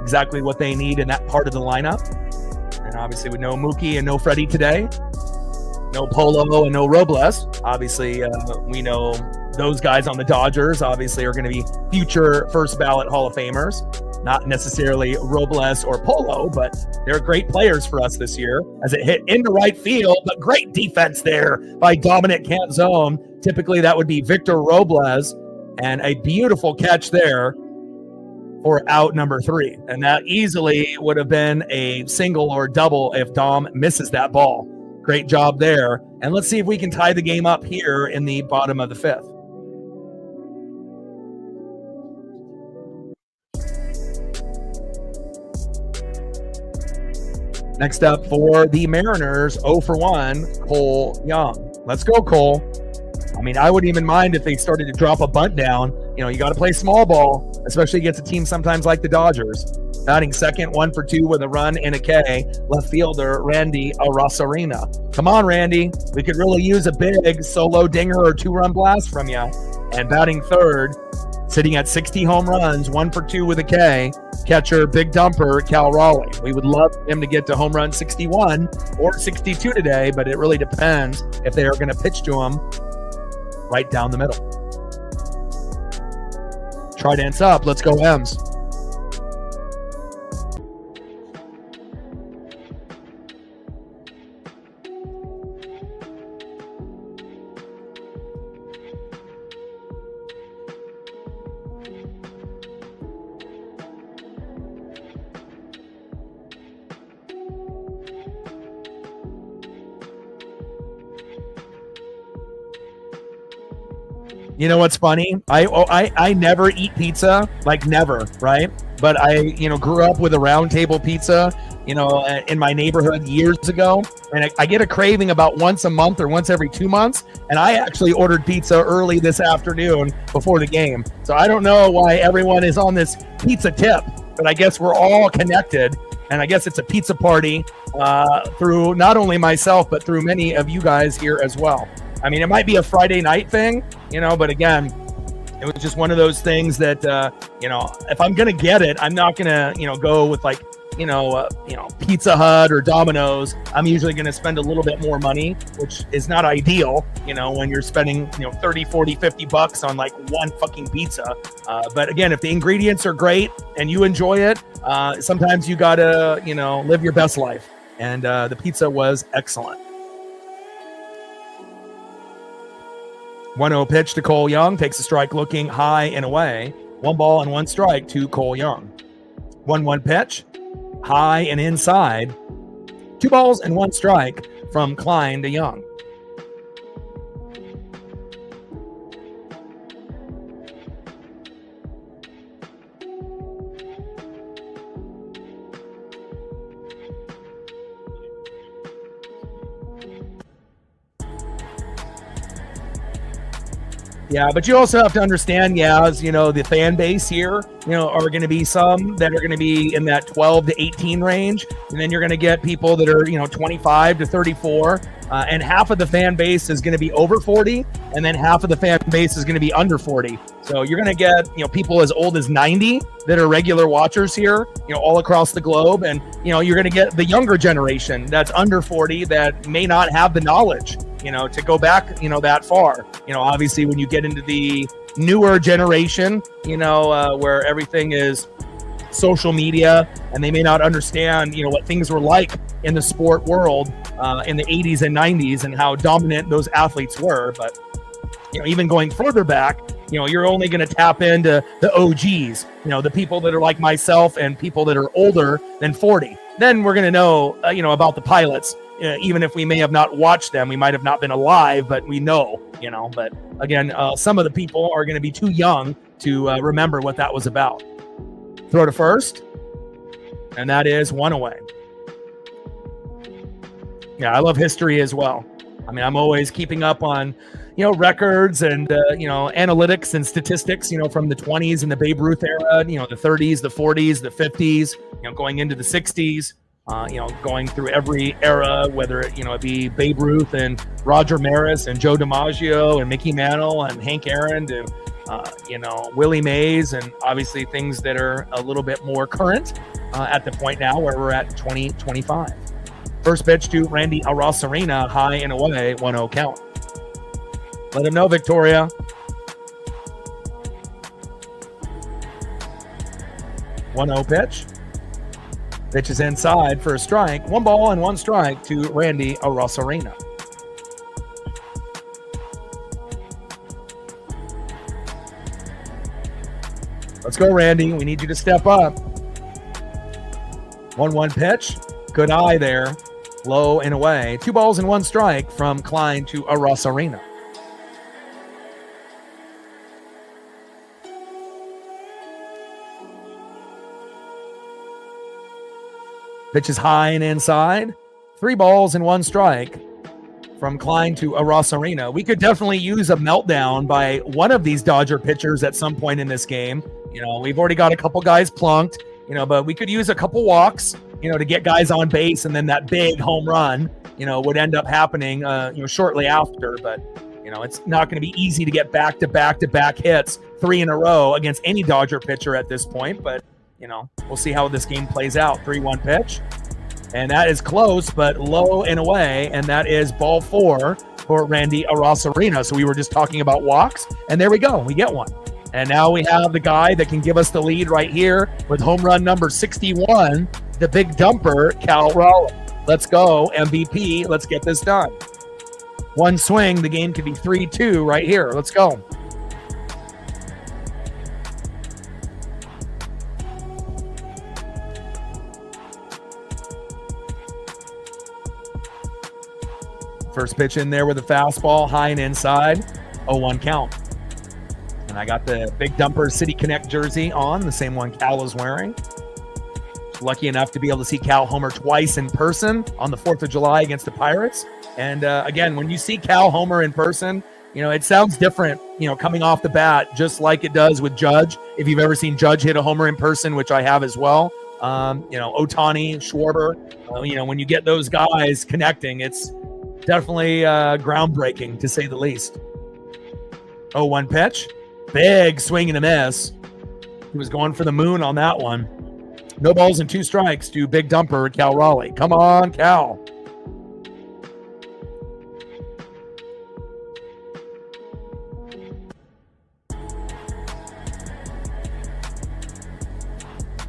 Exactly what they need in that part of the lineup. And obviously with no Mookie and no Freddie today, no Polo and no Robles. Obviously, we know those guys on the Dodgers obviously are going to be future first ballot Hall of Famers. Not necessarily Robles or Polo, but they're great players for us this year as it hit into right field, but great defense there by Dominic Canzone. Typically that would be Victor Robles, and a beautiful catch there for out number 3. And that easily would have been a single or double if Dom misses that ball. Great job there. And let's see if we can tie the game up here in the bottom of the 5th. Next up for the Mariners, 0 for 1, Cole Young. Let's go, Cole. I mean, I wouldn't even mind if they started to drop a bunt down. You got to play small ball, especially against a team sometimes like the Dodgers. Batting second, 1 for 2 with a run and a K. Left fielder, Randy Arozarena. Come on, Randy. We could really use a big solo dinger or 2-run blast from you. And batting third, sitting at 60 home runs, 1 for 2 with a K. Catcher, big dumper, Cal Raleigh. We would love him to get to home run 61 or 62 today, but it really depends if they are going to pitch to him right down the middle. Trident's up. Let's go, M's. You know what's funny? I never eat pizza, like never, right? but I, grew up with a round table pizza, in my neighborhood years ago. And I get a craving about once a month or once every 2 months. And I actually ordered pizza early this afternoon before the game. So I don't know why everyone is on this pizza tip, but I guess we're all connected. And I guess it's a pizza party through not only myself, but through many of you guys here as well. I mean, it might be a Friday night thing, but again, it was just one of those things that, if I'm going to get it, I'm not going to, go with like, Pizza Hut or Domino's. I'm usually going to spend a little bit more money, which is not ideal, when you're spending, 30, 40, 50 bucks on like one fucking pizza. But again, if the ingredients are great and you enjoy it, sometimes you got to, live your best life. And the pizza was excellent. 1-0 pitch to Cole Young, takes a strike looking high and away. 1 ball and 1 strike to Cole Young. 1-1 pitch, high and inside. 2 balls and 1 strike from Klein to Young. Yeah, but you also have to understand, as the fan base here, are going to be some that are going to be in that 12 to 18 range. And then you're going to get people that are, 25 to 34. And half of the fan base is going to be over 40. And then half of the fan base is going to be under 40. So you're going to get, people as old as 90 that are regular watchers here, all across the globe. And, you're going to get the younger generation that's under 40 that may not have the knowledge, to go back, that far. Obviously, when you get into the newer generation, where everything is social media and they may not understand, what things were like in the sport world in the 80s and 90s and how dominant those athletes were. But, even going further back, you're only going to tap into the OGs, the people that are like myself and people that are older than 40. Then we're going to know, about the pilots. Even if we may have not watched them, we might have not been alive, but we know, but again, some of the people are going to be too young to remember what that was about. Throw to first, and that is 1 away. Yeah, I love history as well. I mean, I'm always keeping up on, records and, analytics and statistics, from the 20s and the Babe Ruth era, the 30s, the 40s, the 50s, going into the 60s. Going through every era, whether it be Babe Ruth and Roger Maris and Joe DiMaggio and Mickey Mantle and Hank Aaron to, Willie Mays, and obviously things that are a little bit more current at the point now where we're at 2025. First pitch to Randy Arosarena, high and away, 1-0 count. Let him know, Victoria. One 0 pitch. Pitch is inside for a strike. 1 ball and 1 strike to Randy Arosarena. Let's go, Randy. We need you to step up. 1-1 pitch. Good eye there. Low and away. 2 balls and 1 strike from Klein to Arosarena. Pitch is high and inside. 3 balls and 1 strike from Klein to Arosarena. We could definitely use a meltdown by one of these Dodger pitchers at some point in this game. We've already got a couple guys plunked, but we could use a couple walks, to get guys on base, and then that big home run, would end up happening, shortly after. But, it's not going to be easy to get back-to-back hits 3 in a row against any Dodger pitcher at this point. But, we'll see how this game plays out. 3-1 pitch. And that is close, but low and away. And that is ball 4 for Randy Arosarena. So we were just talking about walks. And there we go. We get one. And now we have the guy that can give us the lead right here with home run number 61, the big dumper, Cal Raleigh. Let's go, MVP. Let's get this done. One swing, the game could be 3-2 right here. Let's go. First pitch in there with a fastball, high and inside, 0-1 count. And I got the Big Dumper City Connect jersey on, the same one Cal is wearing. Lucky enough to be able to see Cal homer twice in person on the 4th of July against the Pirates. And again, when you see Cal homer in person, it sounds different, coming off the bat, just like it does with Judge. If you've ever seen Judge hit a homer in person, which I have as well, Ohtani, Schwarber, when you get those guys connecting, it's definitely groundbreaking, to say the least. 0-1 pitch. Big swing and a miss. He was going for the moon on that one. No balls and 2 strikes to Big Dumper, Cal Raleigh. Come on, Cal.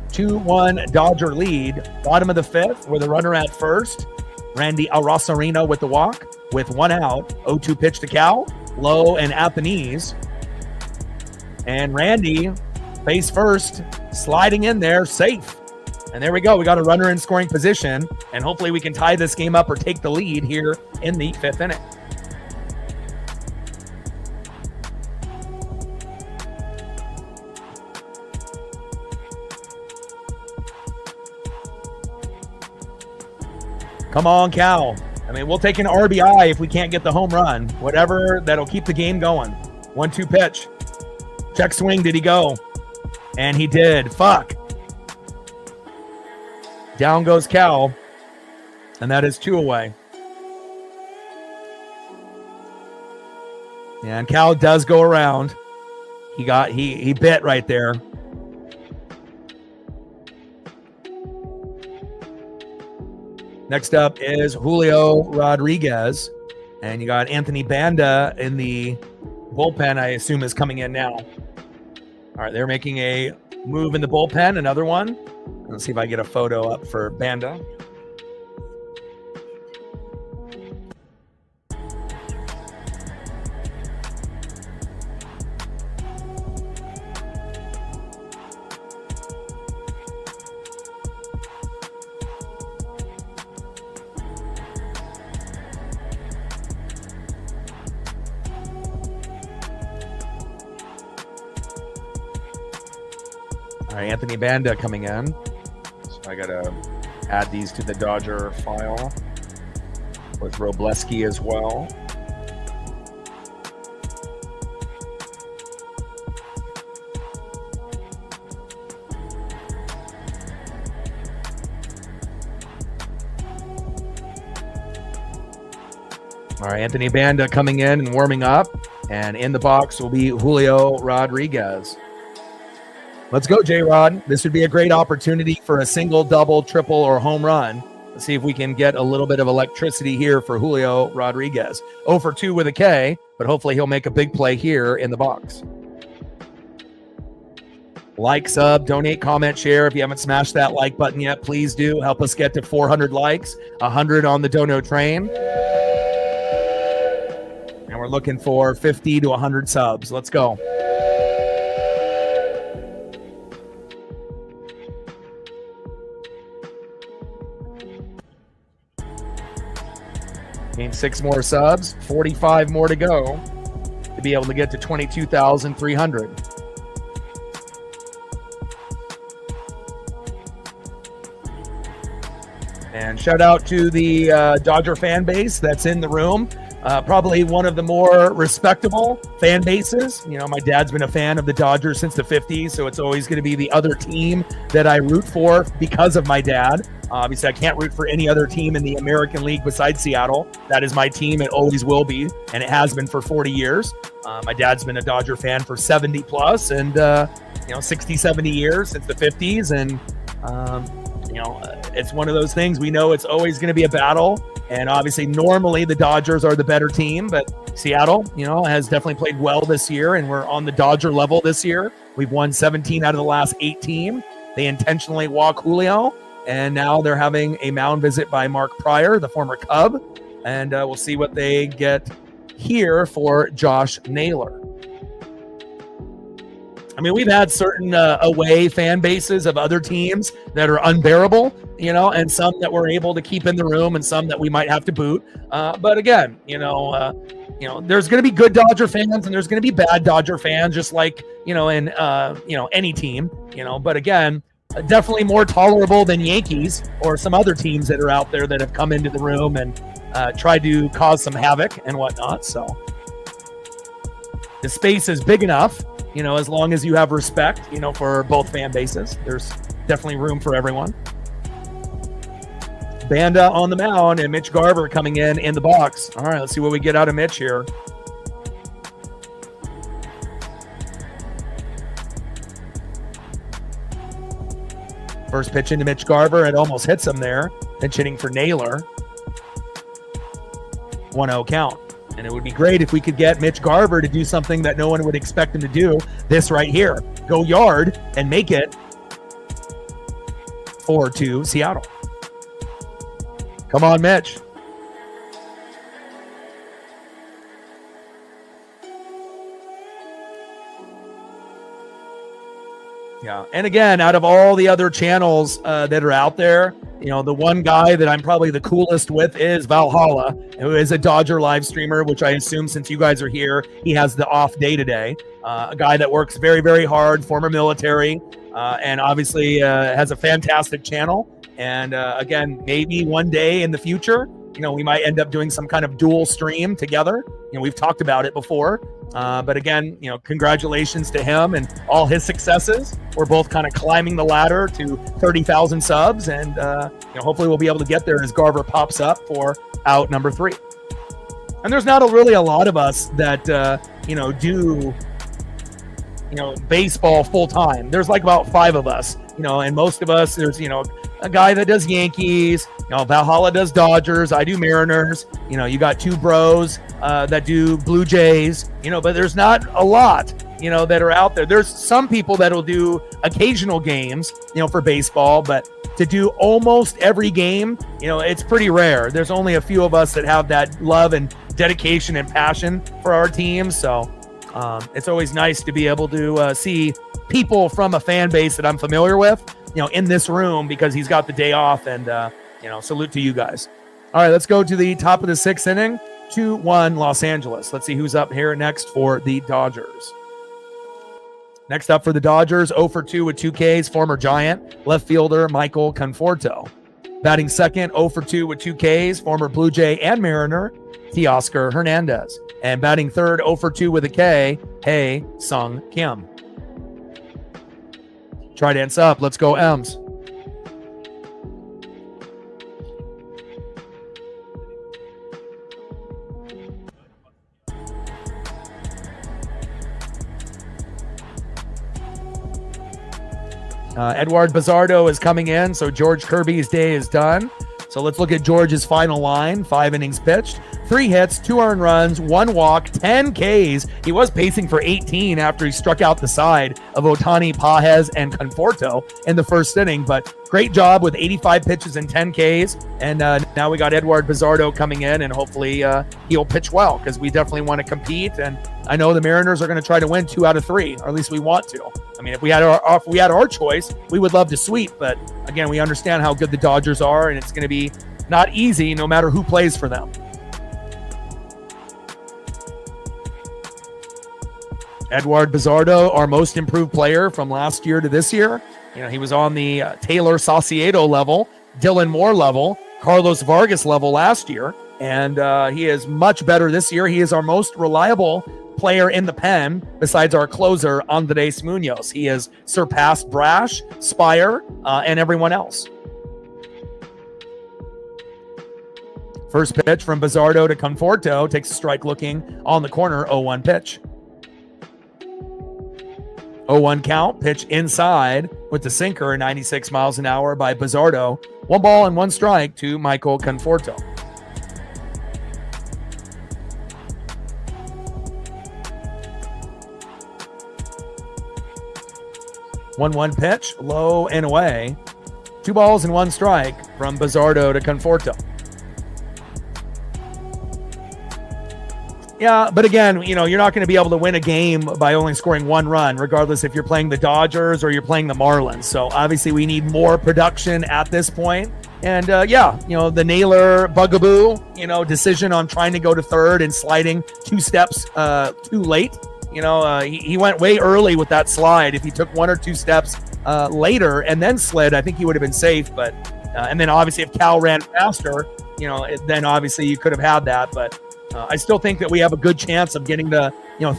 (2-1) Dodger lead. Bottom of the 5th with a runner at first. Randy Arosarino with the walk. With 1 out. 0-2 pitch to Cal. Low and at the knees. And Randy, face first, sliding in there, safe. And there we go. We got a runner in scoring position. And hopefully we can tie this game up or take the lead here in the 5th inning. Come on, Cal. I mean, we'll take an RBI if we can't get the home run. Whatever, that'll keep the game going. 1-2 pitch. Check swing, did he go? And he did. Fuck. Down goes Cal. And that is 2 away. And Cal does go around. He bit right there. Next up is Julio Rodriguez. And you got Anthony Banda in the bullpen, I assume is coming in now. All right, they're making a move in the bullpen, another one. Let's see if I get a photo up for Banda. All right, Anthony Banda coming in. So I got to add these to the Dodger file with Robleski as well. All right, Anthony Banda coming in and warming up. And in the box will be Julio Rodriguez. Let's go, J-Rod. This would be a great opportunity for a single, double, triple, or home run. Let's see if we can get a little bit of electricity here for Julio Rodriguez. 0 for 2 with a K, but hopefully he'll make a big play here in the box. Like, sub, donate, comment, share. If you haven't smashed that like button yet, please do. Help us get to 400 likes, 100 on the dono train. And we're looking for 50 to 100 subs. Let's go. Gain 6 more subs, 45 more to go to be able to get to 22,300. And shout out to the Dodger fan base that's in the room. Probably one of the more respectable fan bases. You know, my dad's been a fan of the Dodgers since the 50s, so it's always going to be the other team that I root for because of my dad. Obviously, I can't root for any other team in the American League besides Seattle. That is my team. It always will be, and it has been for 40 years. My dad's been a Dodger fan for 70 plus and, 60, 70 years since the 50s. And, it's one of those things. We know it's always going to be a battle. And obviously, normally the Dodgers are the better team, but Seattle, has definitely played well this year, and we're on the Dodger level this year. We've won 17 out of the last 18. They intentionally walk Julio, and now they're having a mound visit by Mark Pryor, the former Cub, and we'll see what they get here for Josh Naylor. I mean, we've had certain away fan bases of other teams that are unbearable, and some that we're able to keep in the room and some that we might have to boot. But again, there's going to be good Dodger fans and there's going to be bad Dodger fans, just like, in, any team, but again, definitely more tolerable than Yankees or some other teams that are out there that have come into the room and tried to cause some havoc and whatnot. So the space is big enough, as long as you have respect, for both fan bases. There's definitely room for everyone. Banda on the mound and Mitch Garver coming in the box. All right, let's see what we get out of Mitch here. First pitch into Mitch Garver. It almost hits him there. Pinch hitting for Naylor. 1-0 count. And it would be great if we could get Mitch Garver to do something that no one would expect him to do. This right here. Go yard and make it 4-2 Seattle. Come on, Mitch. Yeah. And again, out of all the other channels that are out there, the one guy that I'm probably the coolest with is Valhalla, who is a Dodger live streamer, which I assume since you guys are here, he has the off day today. A guy that works very, very hard, former military, and obviously has a fantastic channel. And again, maybe one day in the future, we might end up doing some kind of dual stream together. We've talked about it before. But again, congratulations to him and all his successes. We're both kind of climbing the ladder to 30,000 subs. And hopefully we'll be able to get there as Garver pops up for out number 3. And there's not really a lot of us that, do baseball full time. There's like about 5 of us, and most of us, there's, a guy that does Yankees, Valhalla does Dodgers, I do Mariners, you got 2 bros that do Blue Jays, but there's not a lot, that are out there. There's some people that'll do occasional games, for baseball, but to do almost every game, it's pretty rare. There's only a few of us that have that love and dedication and passion for our team. So it's always nice to be able to see people from a fan base that I'm familiar with, in this room, because he's got the day off. And, salute to you guys. All right, let's go to the top of the 6th inning. 2-1 Los Angeles. Let's see who's up here next for the Dodgers. Next up for the Dodgers, 0 for 2 with 2 Ks, former Giant, left fielder Michael Conforto. Batting second, 0 for 2 with 2 Ks, former Blue Jay and Mariner, Teoscar Hernandez. And batting third, 0 for 2 with a K, Hae Sung Kim. Trident's up. Let's go, Ems. Edward Bizardo is coming in, so George Kirby's day is done. So let's look at George's final line. 5 innings pitched, 3 hits, 2 earned runs, 1 walk, 10 Ks. He was pacing for 18 after he struck out the side of Ohtani, Pages, and Conforto in the first inning. But great job with 85 pitches and 10 Ks. And now we got Edward Bizardo coming in, and hopefully he'll pitch well, because we definitely want to compete. And I know the Mariners are going to try to win 2 out of 3, or at least we want to. I mean, if we had our choice, we would love to sweep. But again, we understand how good the Dodgers are, and it's going to be not easy no matter who plays for them. Edward Bizardo, our most improved player from last year to this year. He was on the Taylor Saucedo level, Dylan Moore level, Carlos Vargas level last year. And he is much better this year. He is our most reliable player in the pen besides our closer, Andres Munoz. He has surpassed Brash, Spire, and everyone else. First pitch from Bizardo to Conforto, takes a strike looking on the corner, 0-1 pitch. 0-1 count, pitch inside with the sinker, 96 miles an hour by Bizardo. 1 ball and 1 strike to Michael Conforto. 1-1 pitch, low and away. 2 balls and 1 strike from Bizardo to Conforto. Yeah, but again, you're not going to be able to win a game by only scoring 1 run, regardless if you're playing the Dodgers or you're playing the Marlins. So obviously we need more production at this point. And the Naylor bugaboo, decision on trying to go to third and sliding 2 steps too late. He went way early with that slide. If he took 1 or 2 steps later and then slid, I think he would have been safe. But and then obviously if Cal ran faster, then obviously you could have had that. But I still think that we have a good chance of getting to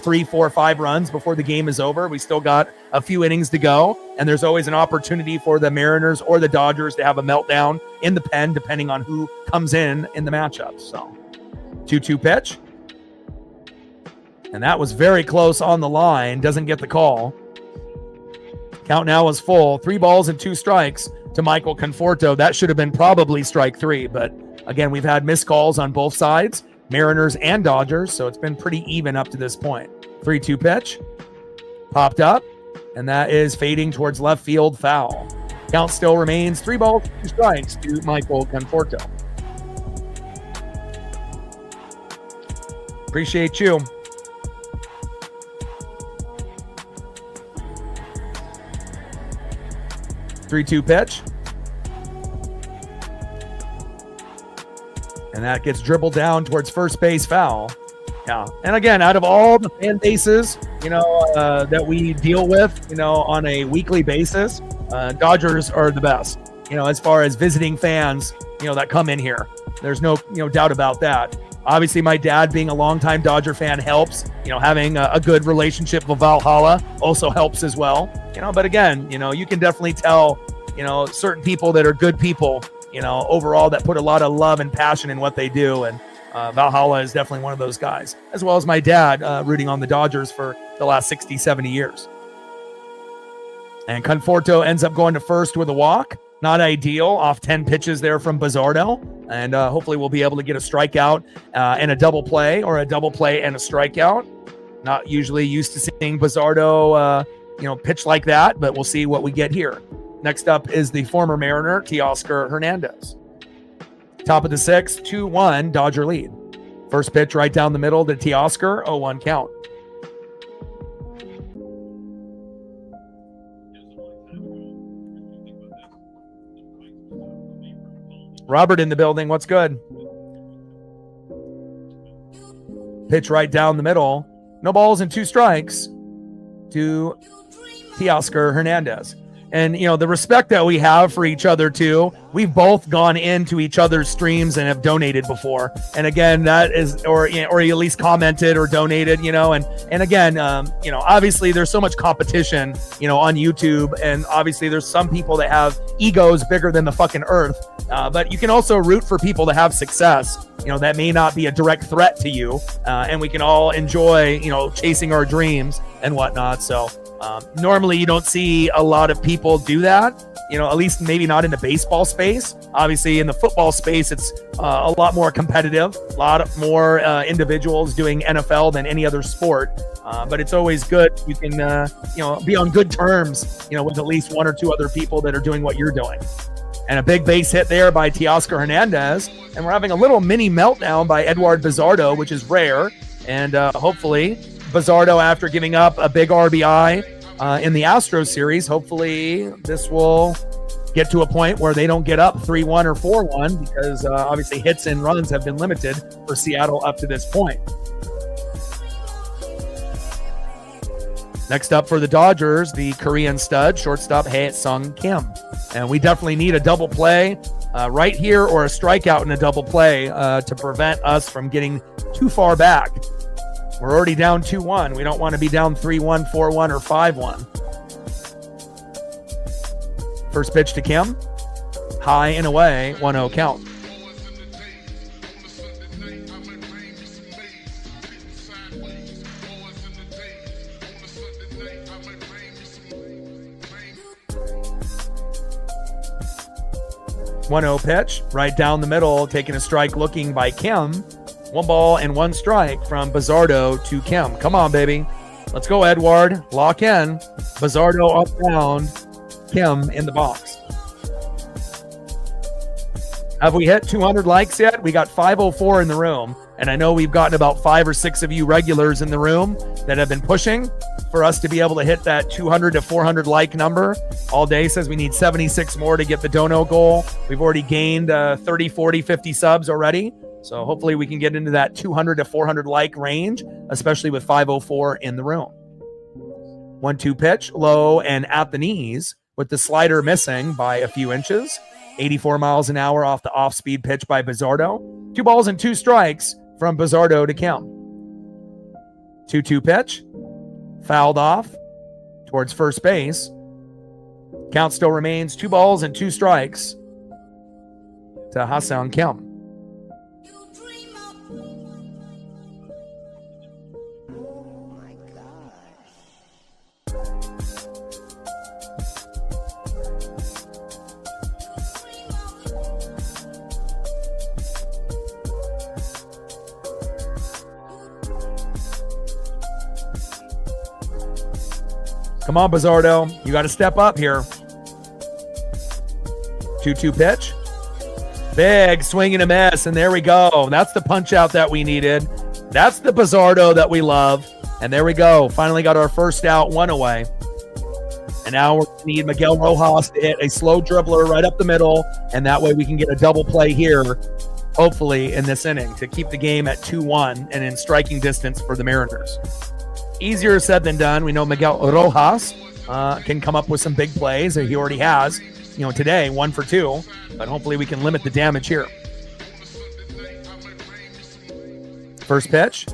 3, 4, 5 runs before the game is over. We still got a few innings to go, and there's always an opportunity for the Mariners or the Dodgers to have a meltdown in the pen, depending on who comes in the matchup. So 2-2 pitch. And that was very close on the line. Doesn't get the call. Count now is full. 3 balls and 2 strikes to Michael Conforto. That should have been probably strike 3. But again, we've had missed calls on both sides, Mariners and Dodgers. So it's been pretty even up to this point. 3-2 pitch. Popped up. And that is fading towards left field, foul. Count still remains 3 balls, 2 strikes to Michael Conforto. Appreciate you. Three-two pitch. And that gets dribbled down towards first base, foul. Yeah. And again, out of all the fan bases, that we deal with, on a weekly basis, Dodgers are the best, as far as visiting fans, that come in here. There's no, doubt about that. Obviously, my dad being a longtime Dodger fan helps. Having a good relationship with Valhalla also helps as well. But again, you can definitely tell, certain people that are good people, overall that put a lot of love and passion in what they do. And Valhalla is definitely one of those guys, as well as my dad rooting on the Dodgers for the last 60, 70 years. And Conforto ends up going to first with a walk. Not ideal, off 10 pitches there from Bizzardo. And hopefully we'll be able to get a strikeout and a double play, or a double play and a strikeout. Not usually used to seeing Bizzardo, pitch like that, but we'll see what we get here. Next up is the former Mariner, Teoscar Hernandez. Top of the 6th, 2-1, Dodger lead. First pitch right down the middle to Teoscar, 0-1 count. Robert in the building. What's good? Pitch right down the middle. No balls and 2 strikes to Teoscar Hernandez. And, the respect that we have for each other, too. We've both gone into each other's streams and have donated before. And again, that is, or you at least commented or donated, and again, obviously there's so much competition, on YouTube. And obviously there's some people that have egos bigger than the fucking earth. But you can also root for people to have success, that may not be a direct threat to you. And we can all enjoy, chasing our dreams and whatnot. So normally you don't see a lot of people do that, at least maybe not in the baseball space. Obviously in the football space, it's a lot more competitive, a lot more individuals doing NFL than any other sport. But it's always good. You can, be on good terms, with at least 1 or 2 other people that are doing what you're doing. And a big base hit there by Teoscar Hernandez. And we're having a little mini meltdown by Edward Bizzardo, which is rare. And hopefully Bizzardo, after giving up a big RBI in the Astros series, hopefully this will get to a point where they don't get up 3-1 or 4-1, because obviously hits and runs have been limited for Seattle up to this point. Next up for the Dodgers, the Korean stud, shortstop Hae-Sung Kim. And we definitely need a double play right here, or a strikeout in a double play to prevent us from getting too far back. We're already down 2-1. We don't want to be down 3-1, 4-1, or 5-1. First pitch to Kim. High and away, 1-0 count. One-0 pitch, right down the middle, taking a strike looking by Kim. 1 ball and 1 strike from Bizzardo to Kim. Come on, baby. Let's go, Edward. Lock in. Bizzardo up, down. Kim in the box. Have we hit 200 likes yet? We got 504 in the room. And I know we've gotten about 5 or 6 of you regulars in the room that have been pushing for us to be able to hit that 200 to 400 like number. All day says we need 76 more to get the dono goal. We've already gained 30, 40, 50 subs already. So hopefully we can get into that 200 to 400 like range, especially with 504 in the room. 1-2 pitch, low and at the knees with the slider missing by a few inches. 84 miles an hour off the off-speed pitch by Bizzardo. 2 balls and 2 strikes from Bizzardo to count. 2-2 pitch. Fouled off towards first base. Count still remains 2 balls and 2 strikes to Ha-Seong Kim. Oh my God. Come on, Bizzardo. You got to step up here. 2-2 pitch. Big swing and a miss, and there we go. That's the punch out that we needed. That's the Bizzardo that we love. And there we go. Finally got our first out, 1 away. And now we need Miguel Rojas to hit a slow dribbler right up the middle, and that way we can get a double play here, hopefully, in this inning to keep the game at 2-1 and in striking distance for the Mariners. Easier said than done. We know Miguel Rojas can come up with some big plays. He already has, today, 1 for 2. But hopefully we can limit the damage here. First pitch,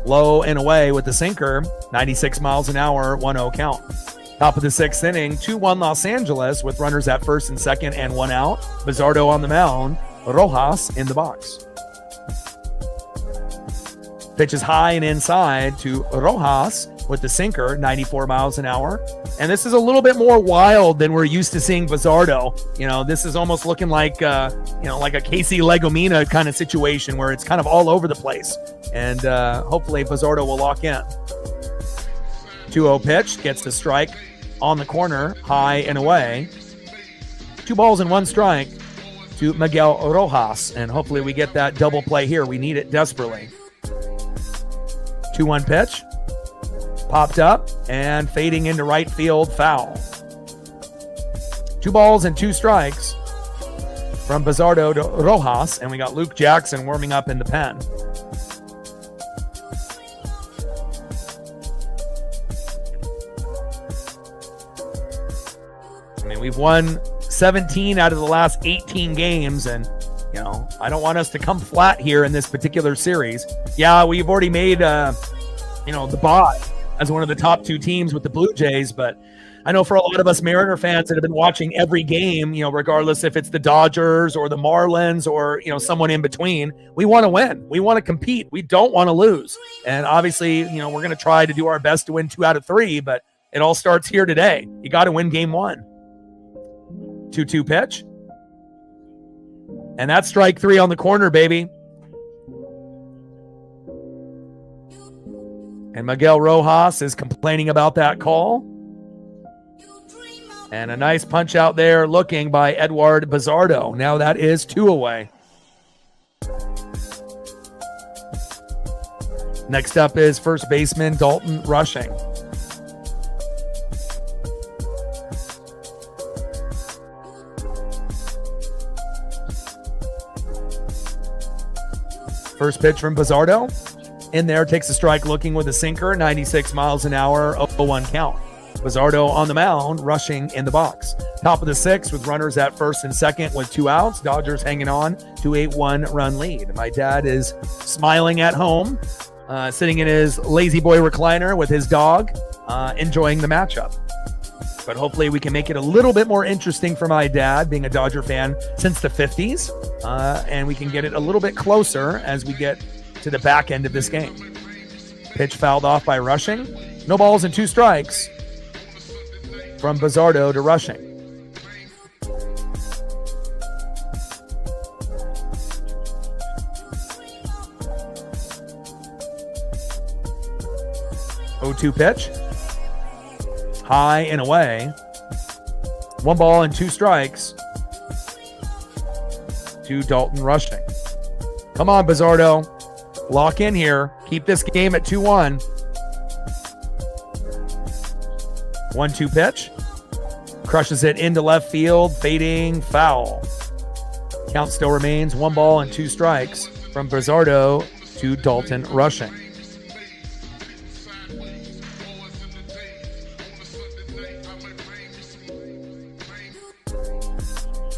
low and away with the sinker, 96 miles an hour, 1-0 count. Top of the 6th inning, 2-1 Los Angeles with runners at first and second and 1 out. Bizzardo on the mound, Rojas in the box. Pitch is high and inside to Rojas with the sinker, 94 miles an hour. And this is a little bit more wild than we're used to seeing Bizzardo. This is almost looking like, like a Casey Legomina kind of situation where it's kind of all over the place. And hopefully Bizzardo will lock in. 2-0 pitch, gets the strike on the corner, high and away. 2 balls and 1 strike to Miguel Rojas. And hopefully we get that double play here. We need it desperately. 2-1 pitch, popped up and fading into right field, foul. 2 balls and 2 strikes from Bizzardo to Rojas, and we got Luke Jackson warming up in the pen. We've won 17 out of the last 18 games, and I don't want us to come flat here in this particular series. Yeah, we've already made, the bye as one of the top 2 teams with the Blue Jays, but I know for a lot of us Mariner fans that have been watching every game, regardless if it's the Dodgers or the Marlins or, someone in between, we want to win. We want to compete. We don't want to lose. And obviously, we're going to try to do our best to win 2 out of 3, but it all starts here today. You got to win game 1. 2-2 pitch. And that's strike 3 on the corner, baby. And Miguel Rojas is complaining about that call. And a nice punch out there looking by Edward Bizzardo. Now that is 2 away. Next up is first baseman Dalton Rushing. First pitch from Bizzardo. In there, takes a strike looking with a sinker, 96 miles an hour, 0-1 count. Bizzardo on the mound, Rushing in the box. Top of the 6th with runners at first and second with 2 outs. Dodgers hanging on to a 1-run lead. My dad is smiling at home, sitting in his lazy boy recliner with his dog, enjoying the matchup. But hopefully we can make it a little bit more interesting for my dad, being a Dodger fan since the 50s. And we can get it a little bit closer as we get to the back end of this game. Pitch fouled off by Rushing. No balls and 2 strikes from Bizzardo to Rushing. Oh-2 pitch. High and away. 1 ball and 2 strikes to Dalton rushing. Come on, Bizzardo. Lock in here. Keep this game at 2-1. 1-2 pitch. Crushes it into left field. Fading foul. Count still remains 1 ball and 2 strikes from Bizzardo to Dalton rushing.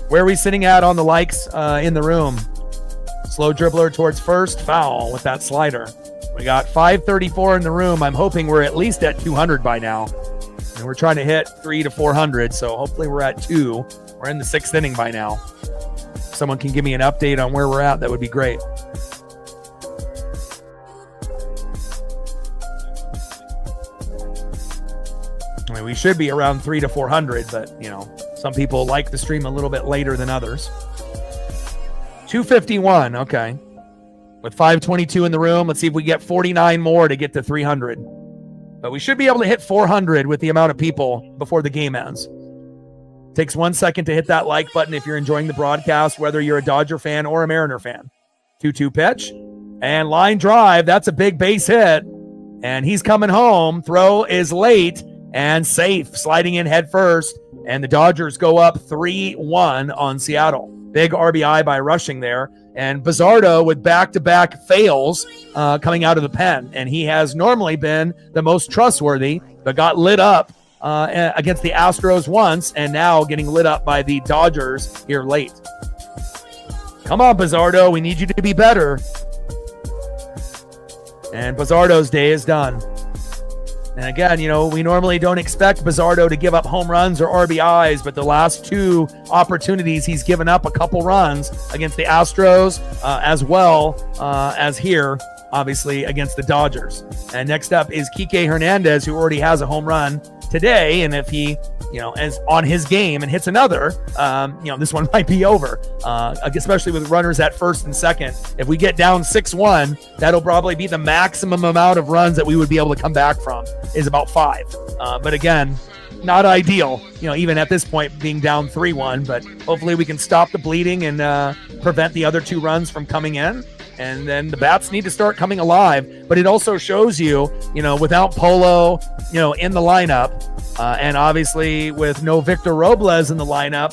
Where are we sitting at on the likes in the room? Slow dribbler towards first, foul with that slider. We got 534 in the room. I'm hoping we're at least at 200 by now. And we're trying to hit 300 to 400, so hopefully we're at 2. We're in the 6th inning by now. If someone can give me an update on where we're at, that would be great. I mean, we should be around 300 to 400, but, you know, some people like the stream a little bit later than others. 251, okay. With 522 in the room, let's see if we get 49 more to get to 300. But we should be able to hit 400 with the amount of people before the game ends. Takes 1 second to hit that like button if you're enjoying the broadcast, whether you're a Dodger fan or a Mariner fan. 2-2 pitch. And line drive. That's a big base hit. And he's coming home. Throw is late and safe. Sliding in head first. And the Dodgers go up 3-1 on Seattle. Big RBI by rushing there. And Bizzardo with back-to-back fails coming out of the pen. And he has normally been the most trustworthy, but got lit up against the Astros once, and now getting lit up by the Dodgers here late. Come on, Bizzardo. We need you to be better. And Bizzardo's day is done. And again, you know, we normally don't expect Bizzardo to give up home runs or RBIs, but the last 2 opportunities, he's given up a couple runs against the Astros, as well as here, obviously, against the Dodgers. And next up is Kike Hernandez, who already has a home run today. And if he, you know, is on his game and hits another, you know, this one might be over, especially with runners at first and second. If we get down 6-1, that'll probably be the maximum amount of runs that we would be able to come back from, is about 5. But again, not ideal, you know, even at this point being down 3-1, but hopefully we can stop the bleeding and prevent the other 2 runs from coming in. And then the bats need to start coming alive. But it also shows you, you know, without Polo, you know, in the lineup, and obviously with no Victor Robles in the lineup,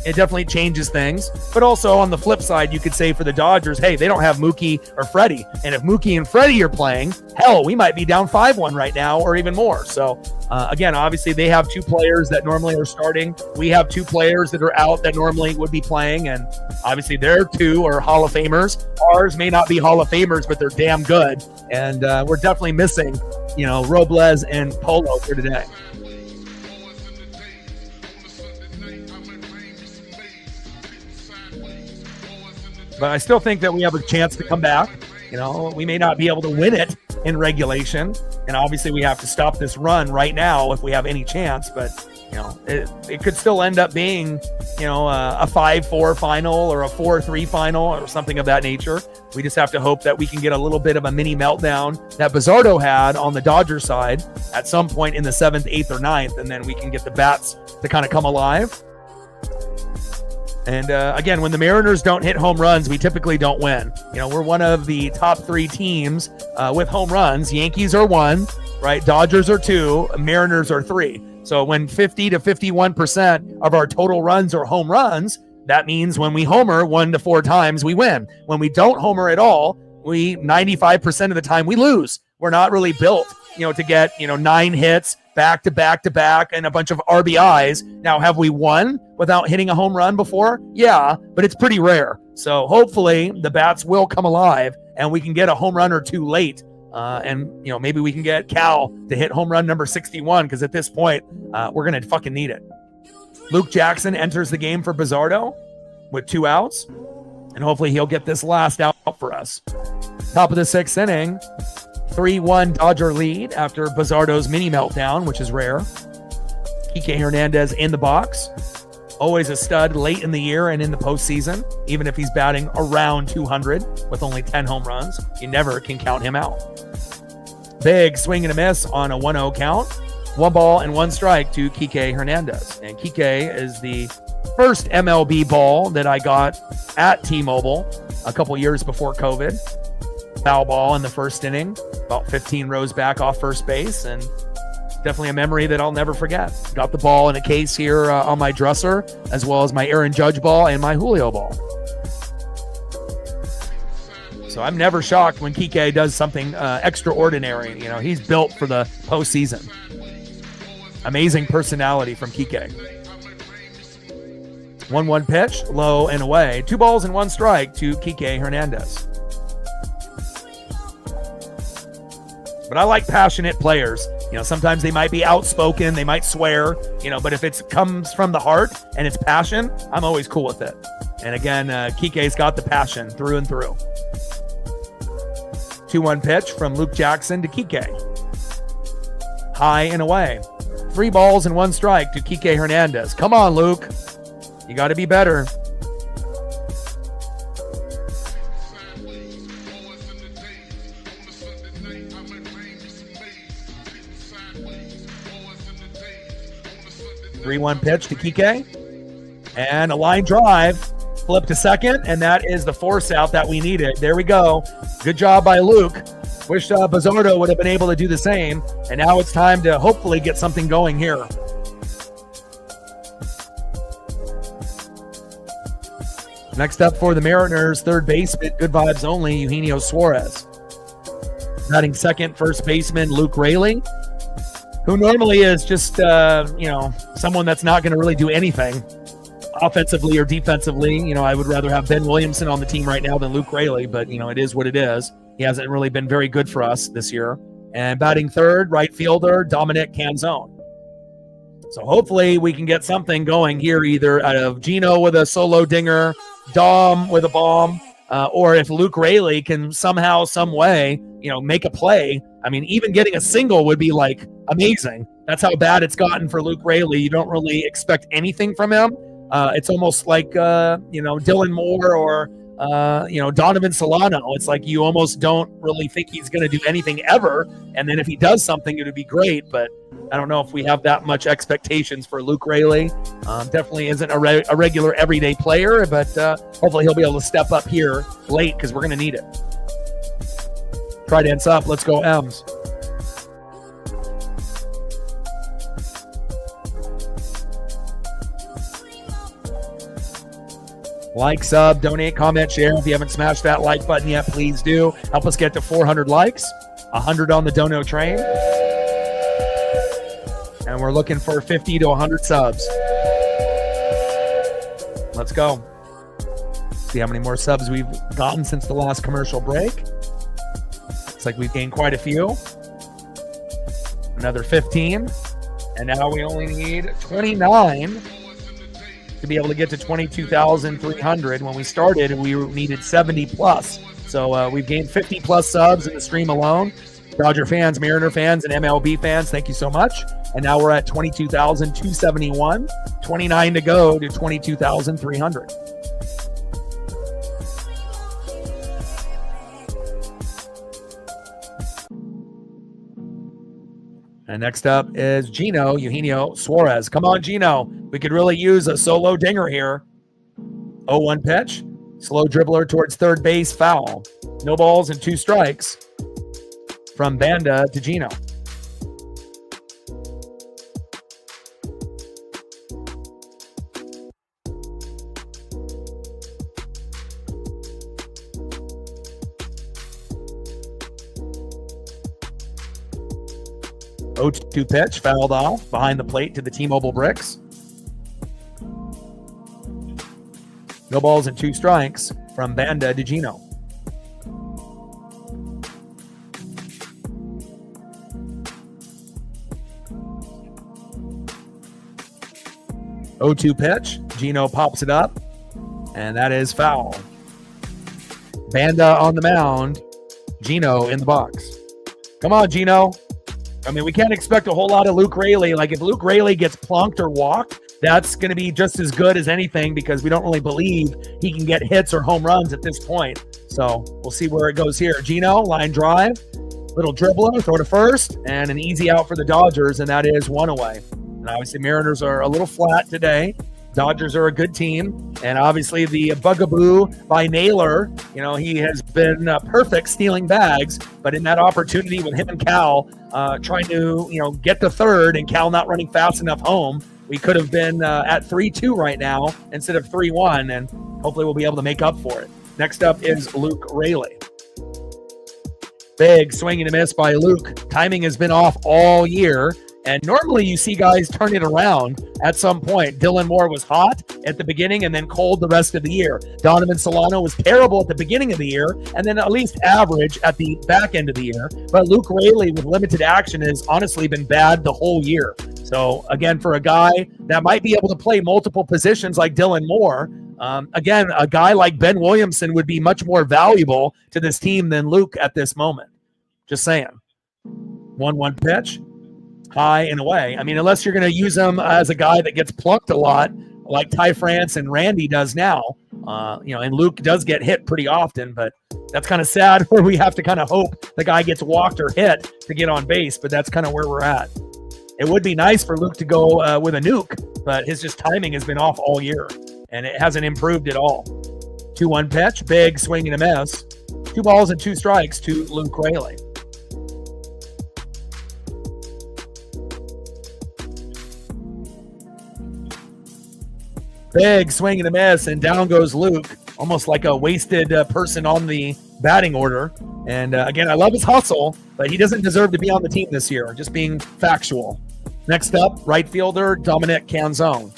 it definitely changes things. But also on the flip side, you could say for the Dodgers, hey, they don't have Mookie or Freddie. And if Mookie and Freddie are playing, hell, we might be down 5-1 right now or even more. So again, obviously they have 2 players that normally are starting. We have 2 players that are out that normally would be playing. And obviously their 2 are Hall of Famers. Ours may not be Hall of Famers, but they're damn good. And we're definitely missing, you know, Robles and Polo here today. But I still think that we have a chance to come back. You know, we may not be able to win it in regulation. And obviously we have to stop this run right now if we have any chance. But, you know, it could still end up being, you know, a 5-4 final or a 4-3 final or something of that nature. We just have to hope that we can get a little bit of a mini meltdown that Bizzardo had on the Dodger side at some point in the 7th, 8th, or 9th. And then we can get the bats to kind of come alive. And again, when the Mariners don't hit home runs, we typically don't win. You know, we're one of the top 3 teams with home runs. Yankees are 1, right? Dodgers are 2, Mariners are 3. So when 50 to 51% of our total runs are home runs, that means when we homer 1 to 4 times, we win. When we don't homer at all, 95% of the time we lose. We're not really built, you know, to get, you know, 9 hits back to back to back and a bunch of RBIs. Now, have we won without hitting a home run before? Yeah, but it's pretty rare. So hopefully the bats will come alive and we can get a home run or 2 late. And, you know, maybe we can get Cal to hit home run number 61, because at this point, we're going to fucking need it. Luke Jackson enters the game for Bizzardo with 2 outs, and hopefully he'll get this last out for us. Top of the 6th inning, 3-1 Dodger lead after Bizzardo's mini meltdown, which is rare. Kike Hernandez in the box. Always a stud late in the year and in the postseason, even if he's batting around 200 with only 10 home runs. You never can count him out. Big swing and a miss on a 1-0 count. 1 ball and 1 strike to Kike Hernandez. And Kike is the first MLB ball that I got at T-Mobile a couple years before COVID. Foul ball in the first inning, about 15 rows back off first base, and definitely a memory that I'll never forget. Got the ball in a case here on my dresser, as well as my Aaron Judge ball and my Julio ball. So I'm never shocked when Kike does something extraordinary. You know, he's built for the postseason. Amazing personality from Kike. 1-1 pitch, low and away. 2 balls and 1 strike to Kike Hernandez. But I like passionate players. You know, sometimes they might be outspoken, they might swear, you know, but if it comes from the heart and it's passion, I'm always cool with it. And again, Kike's got the passion through and through. 2-1 pitch from Luke Jackson to Kike. High and away. 3 balls and 1 strike to Kike Hernandez. Come on, Luke. You got to be better. Three-one pitch to Kike. And a line drive. Flip to second, and that is the force out that we needed. There we go. Good job by Luke. Wish Bizzardo would have been able to do the same. And now it's time to hopefully get something going here. Next up for the Mariners, third baseman, good vibes only, Eugenio Suarez. Batting second, first baseman, Luke Raley, who normally is just, someone that's not going to really do anything offensively or defensively. You know, I would rather have Ben Williamson on the team right now than Luke Raley, but, you know, it is what it is. He hasn't really been very good for us this year. And batting third, right fielder, Dominic Canzone. So hopefully we can get something going here, either out of Gino with a solo dinger, Dom with a bomb, or if Luke Raley can somehow, some way, you know, make a play. I mean, even getting a single would be like amazing. That's how bad it's gotten for Luke Raley. You don't really expect anything from him. It's almost like, Dylan Moore or, Donovan Solano. It's like you almost don't really think he's going to do anything ever. And then if he does something, it would be great. But I don't know if we have that much expectations for Luke Raley. Definitely isn't a regular everyday player, but hopefully he'll be able to step up here late because we're going to need it. Trident's up. Let's go, M's. Like, sub, donate, comment, share. If you haven't smashed that like button yet, please do. Help us get to 400 likes, 100 on the dono train. And we're looking for 50 to 100 subs. Let's go. See how many more subs we've gotten since the last commercial break. Looks like we've gained quite a few. Another 15. And now we only need 29 to be able to get to 22,300. When we started, we needed 70 plus. So we've gained 50 plus subs in the stream alone. Dodger fans, Mariner fans, and MLB fans, thank you so much. And now we're at 22,271. 29 to go to 22,300. And next up is Eugenio Suarez. Come on, Gino. We could really use a solo dinger here. 0-1 pitch. Slow dribbler towards third base, foul. No balls and 2 strikes from Banda to Gino. (0-2) pitch, fouled off behind the plate to the T-Mobile bricks. No balls and 2 strikes from Banda to Gino. (0-2) pitch, Gino pops it up, and that is foul. Banda on the mound, Gino in the box. Come on, Gino. I mean, we can't expect a whole lot of Luke Raley. Like, if Luke Raley gets plunked or walked, that's going to be just as good as anything because we don't really believe he can get hits or home runs at this point. So we'll see where it goes here. Gino, line drive, little dribbler, throw to first, and an easy out for the Dodgers, and that is 1 away. And obviously, Mariners are a little flat today. Dodgers are a good team. And obviously the bugaboo by Naylor, he has been perfect stealing bags. But in that opportunity with him and Cal trying to, get to third and Cal not running fast enough home, we could have been at 3-2 right now instead of 3-1. And hopefully we'll be able to make up for it. Next up is Luke Raley. Big swing and a miss by Luke. Timing has been off all year. And normally you see guys turn it around at some point. Dylan Moore was hot at the beginning and then cold the rest of the year. Donovan Solano was terrible at the beginning of the year and then at least average at the back end of the year. But Luke Raley with limited action has honestly been bad the whole year. So again, for a guy that might be able to play multiple positions like Dylan Moore, again, a guy like Ben Williamson would be much more valuable to this team than Luke at this moment. Just saying. 1-1 pitch. High and away. I mean, unless you're going to use him as a guy that gets plucked a lot, like Ty France and Randy does now, and Luke does get hit pretty often, but that's kind of sad where we have to kind of hope the guy gets walked or hit to get on base, but that's kind of where we're at. It would be nice for Luke to go with a nuke, but his just timing has been off all year, and it hasn't improved at all. 2-1 pitch, big swing and a miss. 2 balls and 2 strikes to Luke Raley. Big swing and a miss, and down goes Luke, almost like a wasted person on the batting order. And again, I love his hustle, but he doesn't deserve to be on the team this year, just being factual. Next up, right fielder Dominic Canzone.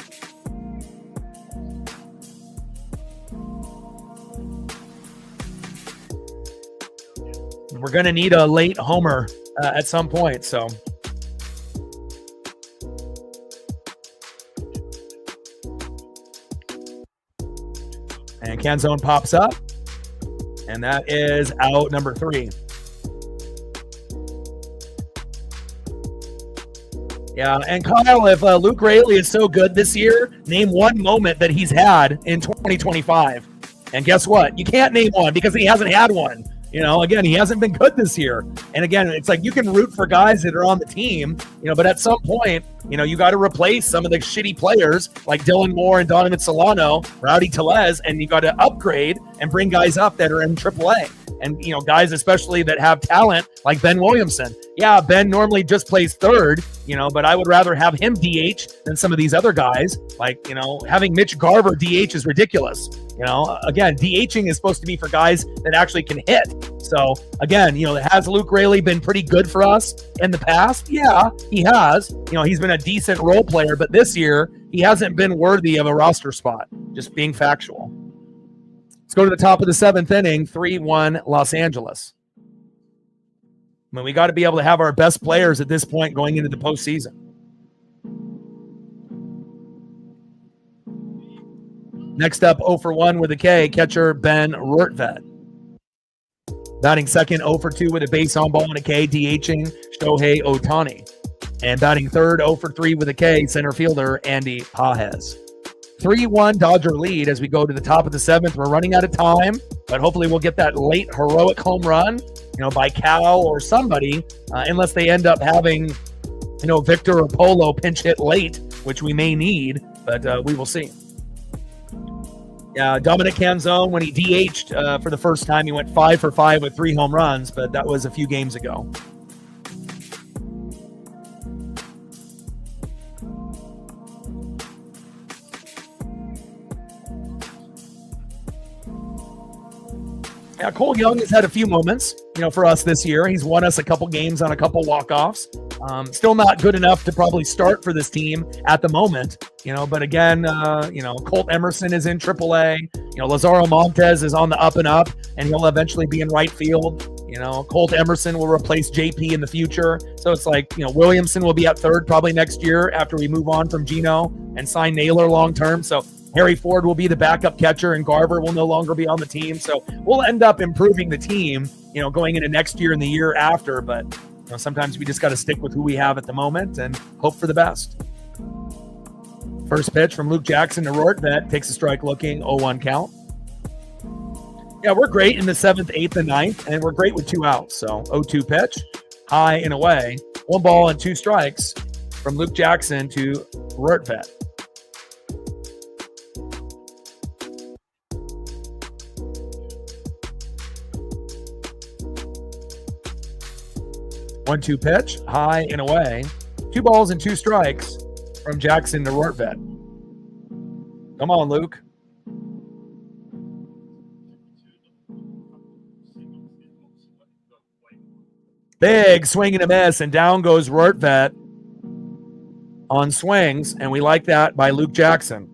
We're going to need a late homer at some point, so... And Canzone pops up, and that is out number 3. Yeah, and Kyle, if Luke Raley is so good this year, name one moment that he's had in 2025. And guess what? You can't name one because he hasn't had one. Again, he hasn't been good this year. And again, it's like you can root for guys that are on the team, but at some point, you got to replace some of the shitty players like Dylan Moore and Donovan Solano, Rowdy Tellez, and you got to upgrade and bring guys up that are in AAA. And, guys especially that have talent like Ben Williamson. Yeah, Ben normally just plays third, but I would rather have him DH than some of these other guys. Like, having Mitch Garver DH is ridiculous. Again, DHing is supposed to be for guys that actually can hit. So, again, has Luke Raley been pretty good for us in the past? Yeah, he has. He's been a decent role player, but this year, he hasn't been worthy of a roster spot, just being factual. Let's go to the top of the 7th inning, 3-1 Los Angeles. I mean, we got to be able to have our best players at this point going into the postseason. Next up, 0 for 1 with a K, catcher Ben Rortvedt. Batting second, 0 for 2 with a base on ball and a K, DHing Shohei Ohtani. And batting third, 0 for 3 with a K, center fielder Andy Pages. 3-1 Dodger lead as we go to the top of the 7th. We're running out of time, but hopefully we'll get that late heroic home run, by Cal or somebody, unless they end up having, Victor or Polo pinch hit late, which we may need, but we will see. Dominic Canzone, when he DH'd for the first time, he went 5 for 5 with 3 home runs, but that was a few games ago. Yeah, Cole Young has had a few moments, for us this year. He's won us a couple games on a couple walk-offs. Still not good enough to probably start for this team at the moment, but again, Colt Emerson is in AAA. Lazaro Montes is on the up and up, and he'll eventually be in right field. Colt Emerson will replace JP in the future. So it's like, Williamson will be at third probably next year after we move on from Gino and sign Naylor long-term. So Harry Ford will be the backup catcher, and Garver will no longer be on the team. So we'll end up improving the team, going into next year and the year after. But sometimes we just got to stick with who we have at the moment and hope for the best. First pitch from Luke Jackson to Rortvedt, takes a strike looking, 0-1 count. Yeah, we're great in the 7th, 8th, and 9th, and we're great with 2 outs. So 0-2 pitch, high and away. 1 ball and 2 strikes from Luke Jackson to Rortvedt. 1-2 pitch, high and away. 2 balls and 2 strikes from Jackson to Rortvedt. Come on, Luke. Big swing and a miss, and down goes Rortvedt on swings, and we like that by Luke Jackson.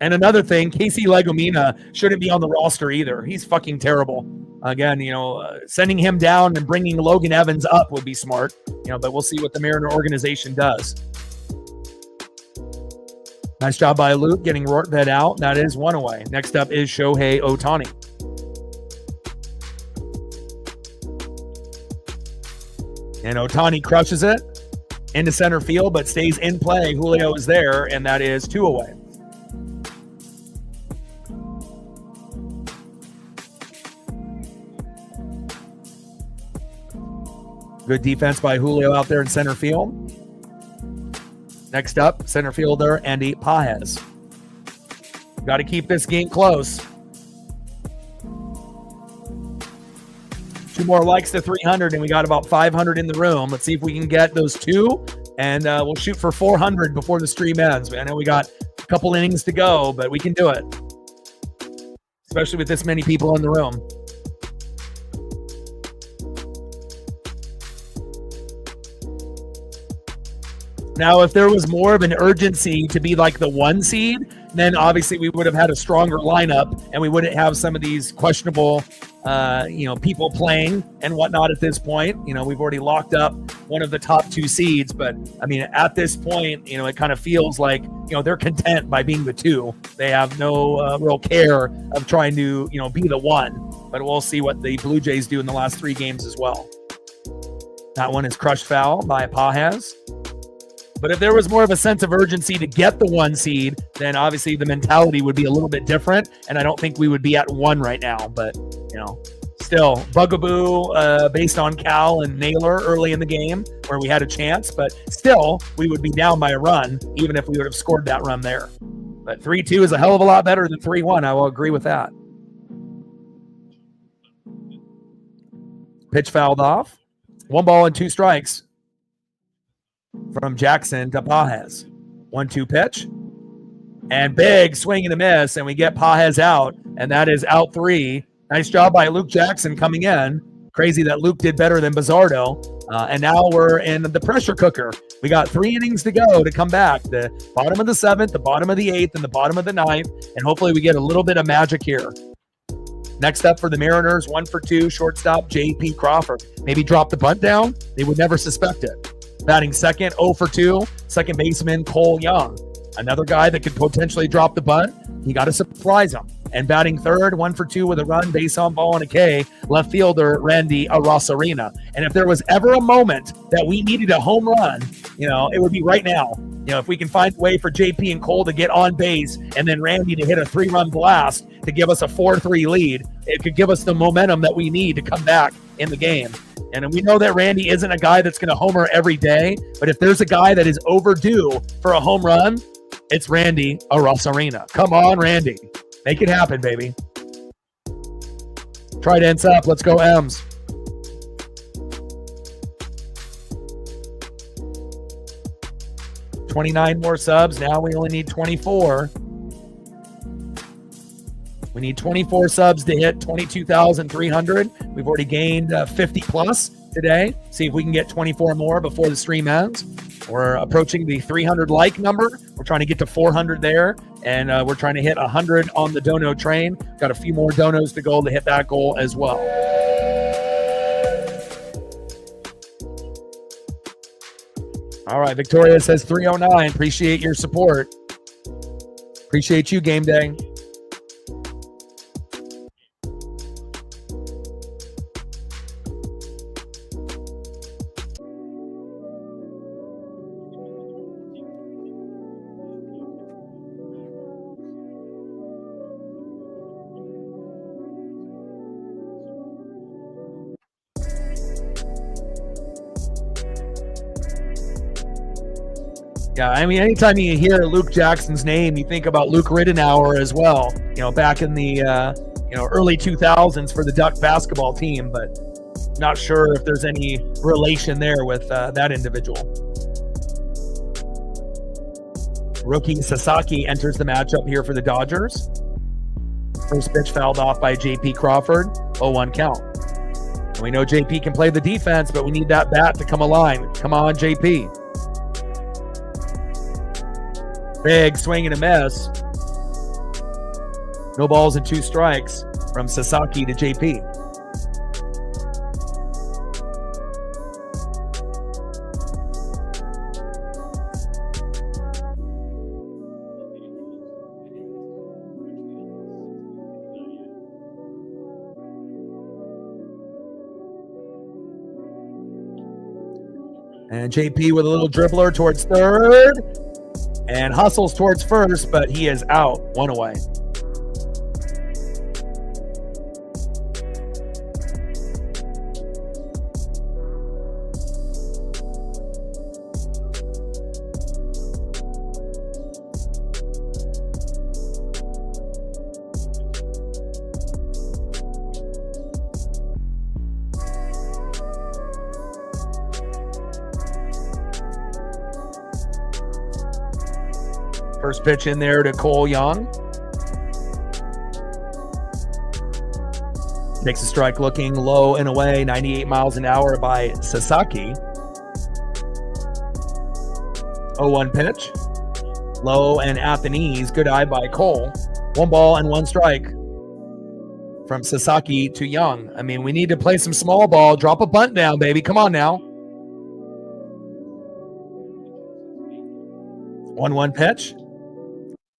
And another thing, Casey Legomina shouldn't be on the roster either. He's fucking terrible. Again, sending him down and bringing Logan Evans up would be smart, but we'll see what the Mariner organization does. Nice job by Luke getting Rortvedt out. That is 1 away. Next up is Shohei Ohtani. And Ohtani crushes it into center field, but stays in play. Julio is there, and that is 2 away. Good defense by Julio out there in center field. Next up, center fielder Andy Pages. Got to keep this game close. 2 more likes to 300, and we got about 500 in the room. Let's see if we can get those 2, and we'll shoot for 400 before the stream ends. I know we got a couple innings to go, but we can do it, especially with this many people in the room. Now, if there was more of an urgency to be like the 1 seed, then obviously we would have had a stronger lineup, and we wouldn't have some of these questionable, people playing and whatnot at this point. We've already locked up one of the top 2 seeds, but I mean, at this point, it kind of feels like, they're content by being the 2. They have no real care of trying to, be the 1, but we'll see what the Blue Jays do in the last 3 games as well. That one is crushed foul by Pages. But if there was more of a sense of urgency to get the 1 seed, then obviously the mentality would be a little bit different, and I don't think we would be at 1 right now. But, still, bugaboo based on Cal and Naylor early in the game where we had a chance, but still, we would be down by a run, even if we would have scored that run there. But 3-2 is a hell of a lot better than 3-1. I will agree with that. Pitch fouled off. 1 ball and 2 strikes. From Jackson to Pages. 1-2 pitch. And big swing and a miss, and we get Pages out, and that is out 3. Nice job by Luke Jackson coming in. Crazy that Luke did better than Bizzardo. And now we're in the pressure cooker. We got 3 innings to go to come back. The bottom of the 7th, the bottom of the 8th, and the bottom of the 9th. And hopefully we get a little bit of magic here. Next up for the Mariners, 1 for 2, shortstop J.P. Crawford. Maybe drop the bunt down. They would never suspect it. Batting second, 0 for 2, second baseman Cole Young. Another guy that could potentially drop the bunt. You got to surprise him. And batting third, 1 for 2 with a run, base on ball and a K, left fielder Randy Arozarena. And if there was ever a moment that we needed a home run, it would be right now. If we can find a way for JP and Cole to get on base and then Randy to hit a 3-run blast to give us a 4-3 lead, it could give us the momentum that we need to come back in the game. And we know that Randy isn't a guy that's going to homer every day, but if there's a guy that is overdue for a home run, it's Randy Arozarena. Come on, Randy. Make it happen, baby. Trident's up. Let's go, M's. $29 more subs. Now we only need 24. We need 24 subs to hit 22,300. We've already gained 50 plus today. See if we can get 24 more before the stream ends. We're approaching the 300 like number. We're trying to get to 400 there, and we're trying to hit 100 on the dono train. Got a few more donos to go to hit that goal as well. All right, Victoria says 309. Appreciate your support. Appreciate you, Game Day. Yeah, I mean, anytime you hear Luke Jackson's name, you think about Luke Riddenauer as well, back in the, early 2000s for the Duck basketball team. But Not sure if there's any relation there with that individual. Rookie Sasaki enters the matchup here for the Dodgers. First pitch fouled off by JP Crawford. 0-1 count. And we know JP can play the defense, but we need that bat to come alive. Come on, JP. Big swing and a miss. No balls and 2 strikes from Sasaki to JP. And JP with a little dribbler towards third and hustles towards first, but he is out. 1 away. First pitch in there to Cole Young. Takes a strike looking low and away, 98 miles an hour by Sasaki. 0-1 pitch. Low and at the knees. Good eye by Cole. 1 ball and 1 strike from Sasaki to Young. I mean, we need to play some small ball. Drop a bunt down, baby. Come on now. 1-1 pitch.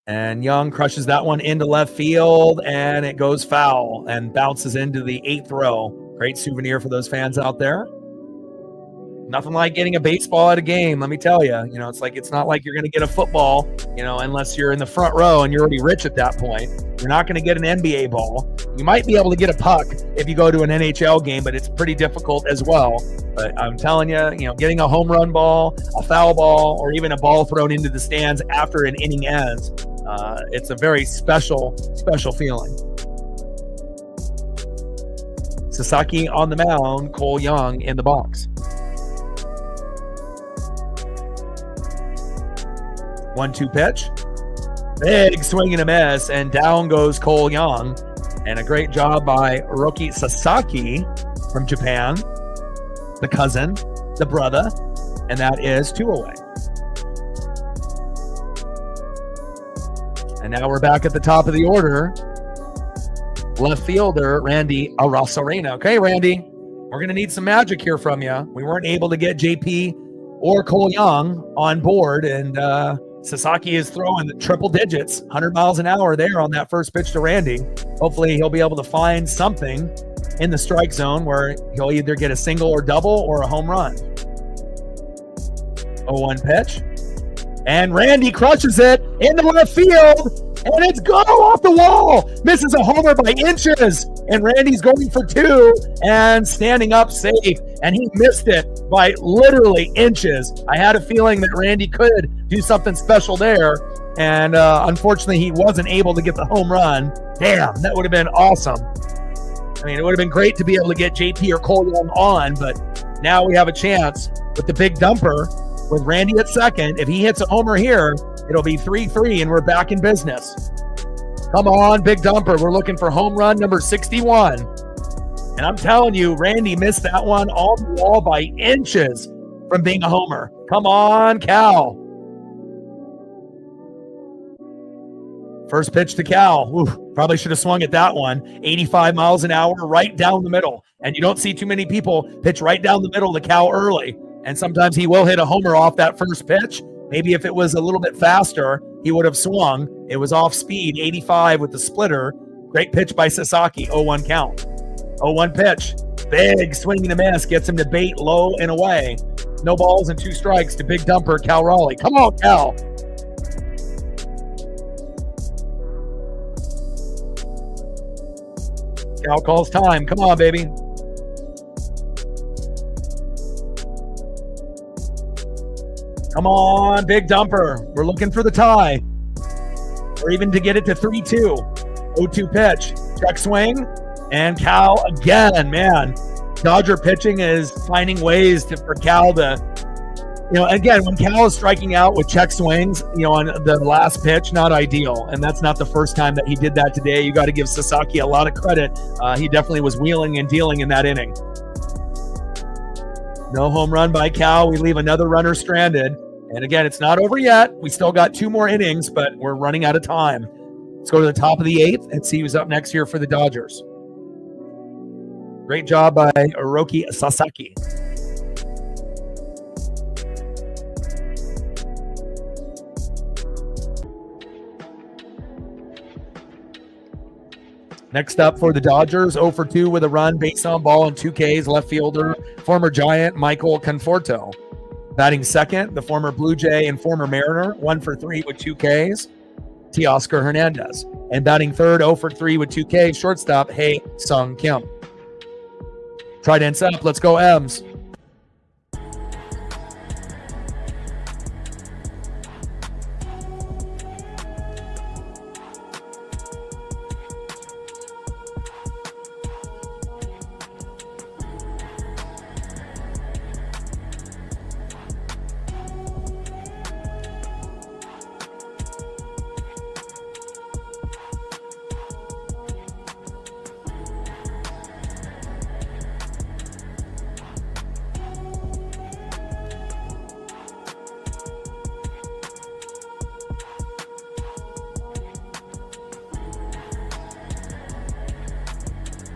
And Young crushes that one into left field, and it goes foul and bounces into the 8th row. Great souvenir for those fans out there. Nothing like getting a baseball at a game, let me tell you. You know, it's not like you're going to get a football, you know, unless you're in the front row and you're already rich at that point. You're not going to get an NBA ball. You might be able to get a puck if you go to an NHL game, but it's pretty difficult as well. But I'm telling you, you know, getting a home run ball, a foul ball, or even a ball thrown into the stands after an inning ends, it's a very special feeling. Sasaki on the mound, Cole Young in the box. 1-2 pitch. Big swing and a miss, and down goes Cole Young. And a great job by rookie Sasaki from Japan, the cousin, the brother, and that is 2 away. And now we're back at the top of the order. Left fielder, Randy Arosarena. Okay, Randy, we're going to need some magic here from you. We weren't able to get JP or Cole Young on board, and Sasaki is throwing the triple digits, 100 miles an hour there on that first pitch to Randy. Hopefully he'll be able to find something in the strike zone where he'll either get a single or double or a home run. 0-1 pitch. And Randy crushes it into left field, and it's go off the wall. Misses a homer by inches, and Randy's going for 2 and standing up safe, and he missed it by literally inches. I had a feeling that Randy could do something special there, and unfortunately he wasn't able to get the home run. Damn, that would have been awesome. I mean, it would have been great to be able to get JP or Cole Young on, but now we have a chance with the big dumper with Randy at second. If he hits a homer here, it'll be 3-3 and we're back in business. Come on, big dumper. We're looking for home run number 61. And I'm telling you, Randy missed that one off the wall by inches from being a homer. Come on, Cal. First pitch to Cal. Ooh, probably should have swung at that one. 85 miles an hour right down the middle. And you don't see too many people pitch right down the middle to Cal early. And sometimes he will hit a homer off that first pitch. Maybe if it was a little bit faster, he would have swung. It was off speed, 85 with the splitter. Great pitch by Sasaki, 0-1 count. 0-1 pitch. Big swing and a miss. Gets him to bait low and away. No balls and 2 strikes to big dumper Cal Raleigh. Come on, Cal. Cal calls time. Come on, baby. Come on, big dumper. We're looking for the tie. Or even to get it to 3-2. 0-2 pitch. Check swing. And Cal again, man. Dodger pitching is finding ways for Cal to, again, when Cal is striking out with check swings, on the last pitch, not ideal. And that's not the first time that he did that today. You got to give Sasaki a lot of credit. He definitely was wheeling and dealing in that inning. No home run by Cal. We leave another runner stranded. And again, it's not over yet. We still got 2 more innings, but we're running out of time. Let's go to the top of the 8th and see who's up next here for the Dodgers. Great job by Hiroki Sasaki. Next up for the Dodgers, 0 for 2 with a run, base on ball and 2 Ks, left fielder, former Giant Michael Conforto. Batting second, the former Blue Jay and former Mariner, 1 for 3 with 2 Ks, Teoscar Hernandez. And batting third, 0 for 3 with 2 Ks, shortstop, Hae Sung Kim. Trident's up, let's go M's.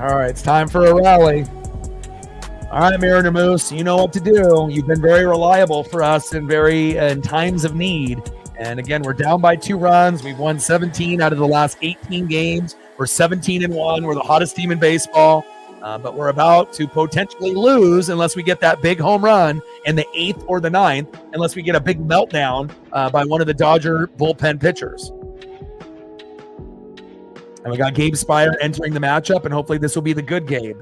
All right, it's time for a rally. All right, Mariner Moose, you know what to do. You've been very reliable for us in times of need. And again, we're down by 2 runs. We've won 17 out of the last 18 games. We're 17-1. We're the hottest team in baseball. But we're about to potentially lose unless we get that big home run in the 8th or the 9th, unless we get a big meltdown by one of the Dodger bullpen pitchers. And we got Gabe Spire entering the matchup, and hopefully this will be the good Gabe.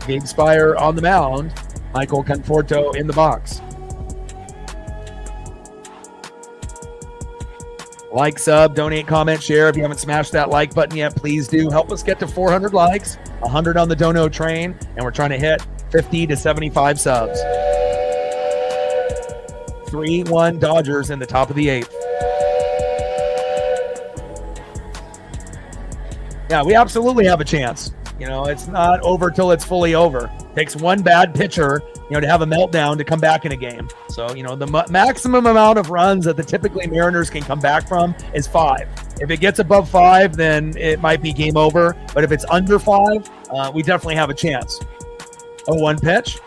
Gabe Spire on the mound. Michael Conforto in the box. Like, sub, donate, comment, share. If you haven't smashed that like button yet, please do. Help us get to 400 likes, 100 on the dono train, and we're trying to hit 50 to 75 subs. 3-1 Dodgers in the top of the 8th. Yeah, we absolutely have a chance. It's not over till it's fully over. Takes one bad pitcher, to have a meltdown to come back in a game. So, the maximum amount of runs that the typically Mariners can come back from is 5. If it gets above 5, then it might be game over. But if it's under 5, we definitely have a chance. 0-1 pitch.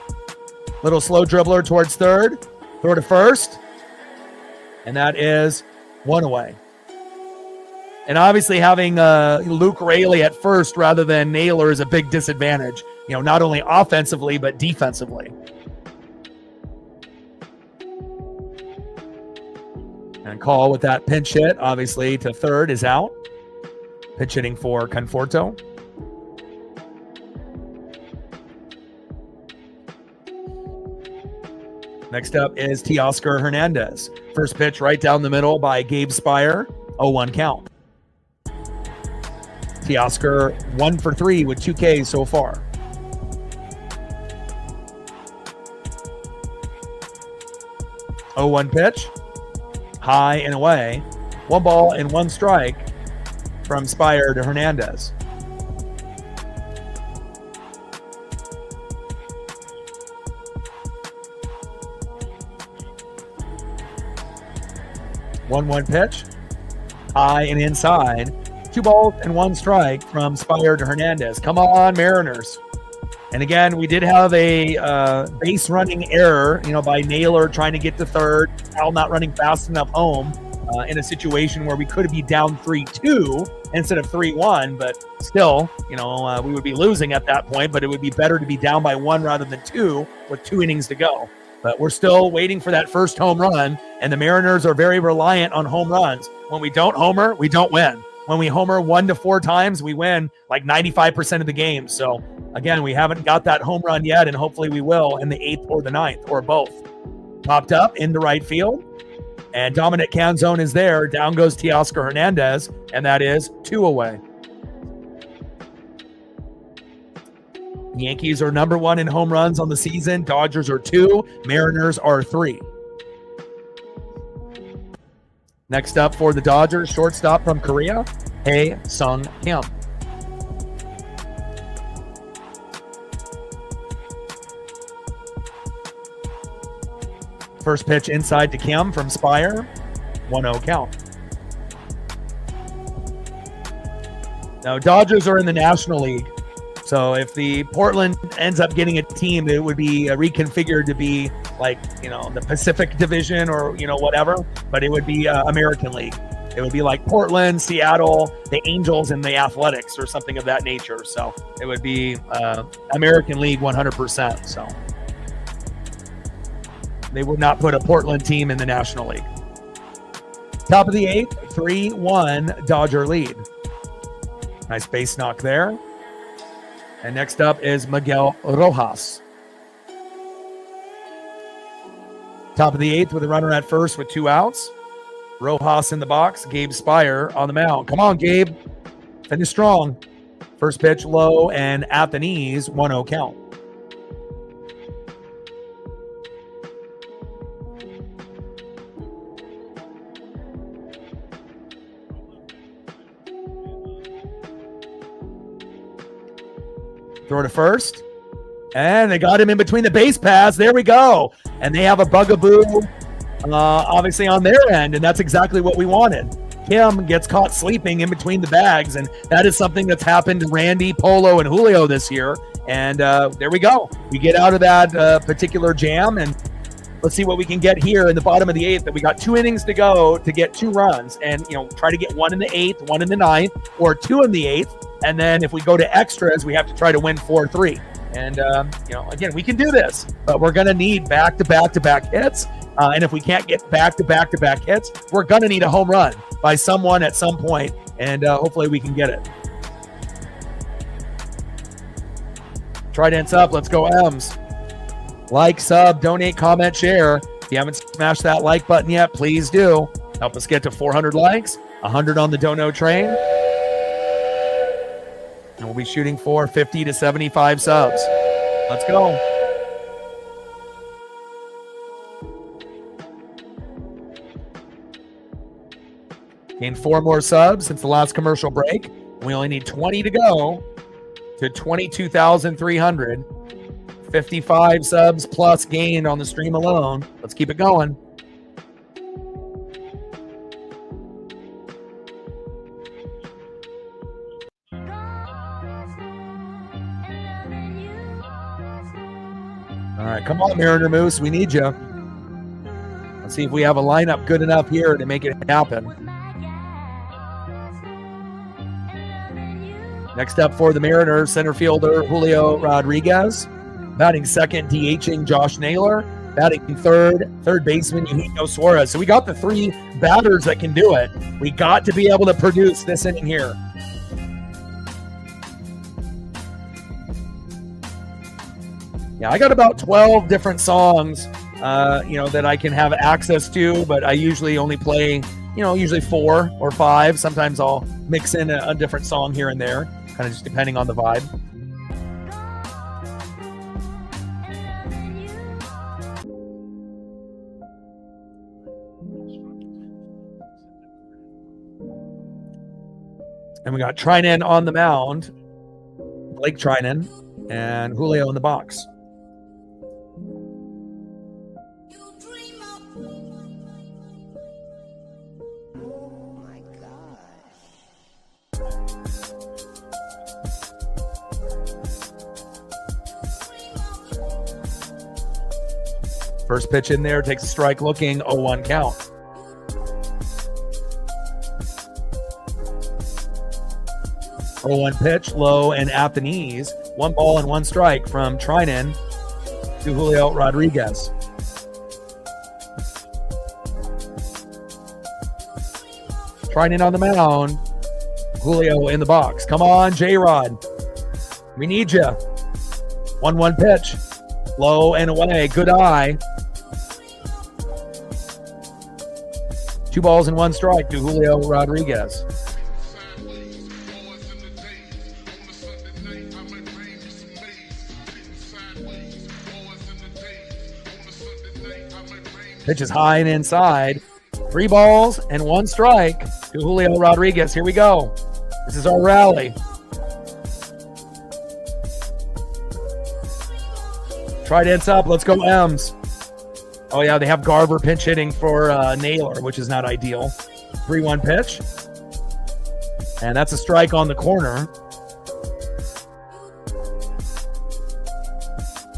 Little slow dribbler towards third. Throw to first. And that is 1 away. And obviously having Luke Raley at first rather than Naylor is a big disadvantage, not only offensively, but defensively. And call with that pinch hit, obviously, to third is out. Pinch hitting for Conforto. Next up is Teoscar Hernandez. First pitch right down the middle by Gabe Spire. 0-1 count. Teoscar 1 for 3 with 2 Ks so far. Oh, 1 pitch. High and away. 1 ball and 1 strike from Spire to Hernandez. One pitch. High and inside. 2 balls and 1 strike from Spire to Hernandez. Come on, Mariners. And again, we did have a base running error, by Naylor trying to get to third, Al not running fast enough home in a situation where we could be down 3-2 instead of 3-1. But still, we would be losing at that point, but it would be better to be down by 1 rather than 2 with 2 innings to go. But we're still waiting for that first home run, and the Mariners are very reliant on home runs. When we don't homer, we don't win. When we homer 1 to 4 times, we win like 95% of the games. So Again, we haven't got that home run yet, and hopefully we will in the 8th or the 9th or both. Popped up in the right field, and Dominic Canzone is there. Down goes Teoscar Hernandez, and that is 2 away. Yankees are number 1 in home runs on the season. Dodgers are 2. Mariners are 3. Next up for the Dodgers, shortstop from Korea, Hae Sung Kim. First pitch inside to Kim from Spire, 1-0 count. Now, Dodgers are in the National League. So if the Portland ends up getting a team, it would be reconfigured to be like, the Pacific Division or, whatever, but it would be American League. It would be like Portland, Seattle, the Angels, and the Athletics or something of that nature. So it would be American League 100%. So they would not put a Portland team in the National League. Top of the 8th, 3-1 Dodger lead. Nice base knock there. And next up is Miguel Rojas. Top of the 8th with a runner at first with 2 outs. Rojas in the box. Gabe Spire on the mound. Come on, Gabe. Finish strong. First pitch low and at the knees. 1-0 count. Throw to first. And they got him in between the base paths. There we go. And they have a bugaboo, obviously, on their end. And that's exactly what we wanted. Kim gets caught sleeping in between the bags. And that is something that's happened to Randy, Polo, and Julio this year. And there we go. We get out of that particular jam. And let's see what we can get here in the bottom of the 8th. That we got 2 innings to go to get 2 runs. And, try to get 1 in the 8th, 1 in the 9th, or 2 in the 8th. And then if we go to extras, we have to try to win 4-3. And, again, we can do this, but we're going to need back-to-back-to-back hits. And if we can't get back-to-back-to-back hits, we're going to need a home run by someone at some point, and hopefully we can get it. Trident's up. Let's go, M's. Like, sub, donate, comment, share. If you haven't smashed that like button yet, please do. Help us get to 400 likes, 100 on the dono train. And we'll be shooting for 50 to 75 subs. Let's go. Gained 4 more subs since the last commercial break. We only need 20 to go to 22,300. 55 subs plus gained on the stream alone. Let's keep it going. All right, come on, Mariner Moose. We need you. Let's see if we have a lineup good enough here to make it happen. Next up for the Mariners, center fielder Julio Rodriguez. Batting second, DHing Josh Naylor. Batting third baseman Eugenio Suarez. So we got the 3 batters that can do it. We got to be able to produce this inning here. Yeah, I got about 12 different songs, that I can have access to, but I usually only play, usually 4 or 5. Sometimes I'll mix in a different song here and there, kind of just depending on the vibe. And we got Trinan on the mound, Blake Trinan, and Julio in the box. First pitch in there, takes a strike looking, 0-1 count. Oh, 0-1 pitch, low and at the knees. 1 ball and 1 strike from Trinan to Julio Rodriguez. Trinan on the mound. Julio in the box. Come on, J-Rod. We need you. 1-1 pitch. Low and away. Good eye. 2 balls and 1 strike to Julio Rodriguez. Pitch is high and inside. 3 balls and 1 strike to Julio Rodriguez. Here we go. This is our rally. Trident's up. Let's go M's. Oh, yeah, they have Garver pinch hitting for Naylor, which is not ideal. 3-1 pitch. And that's a strike on the corner.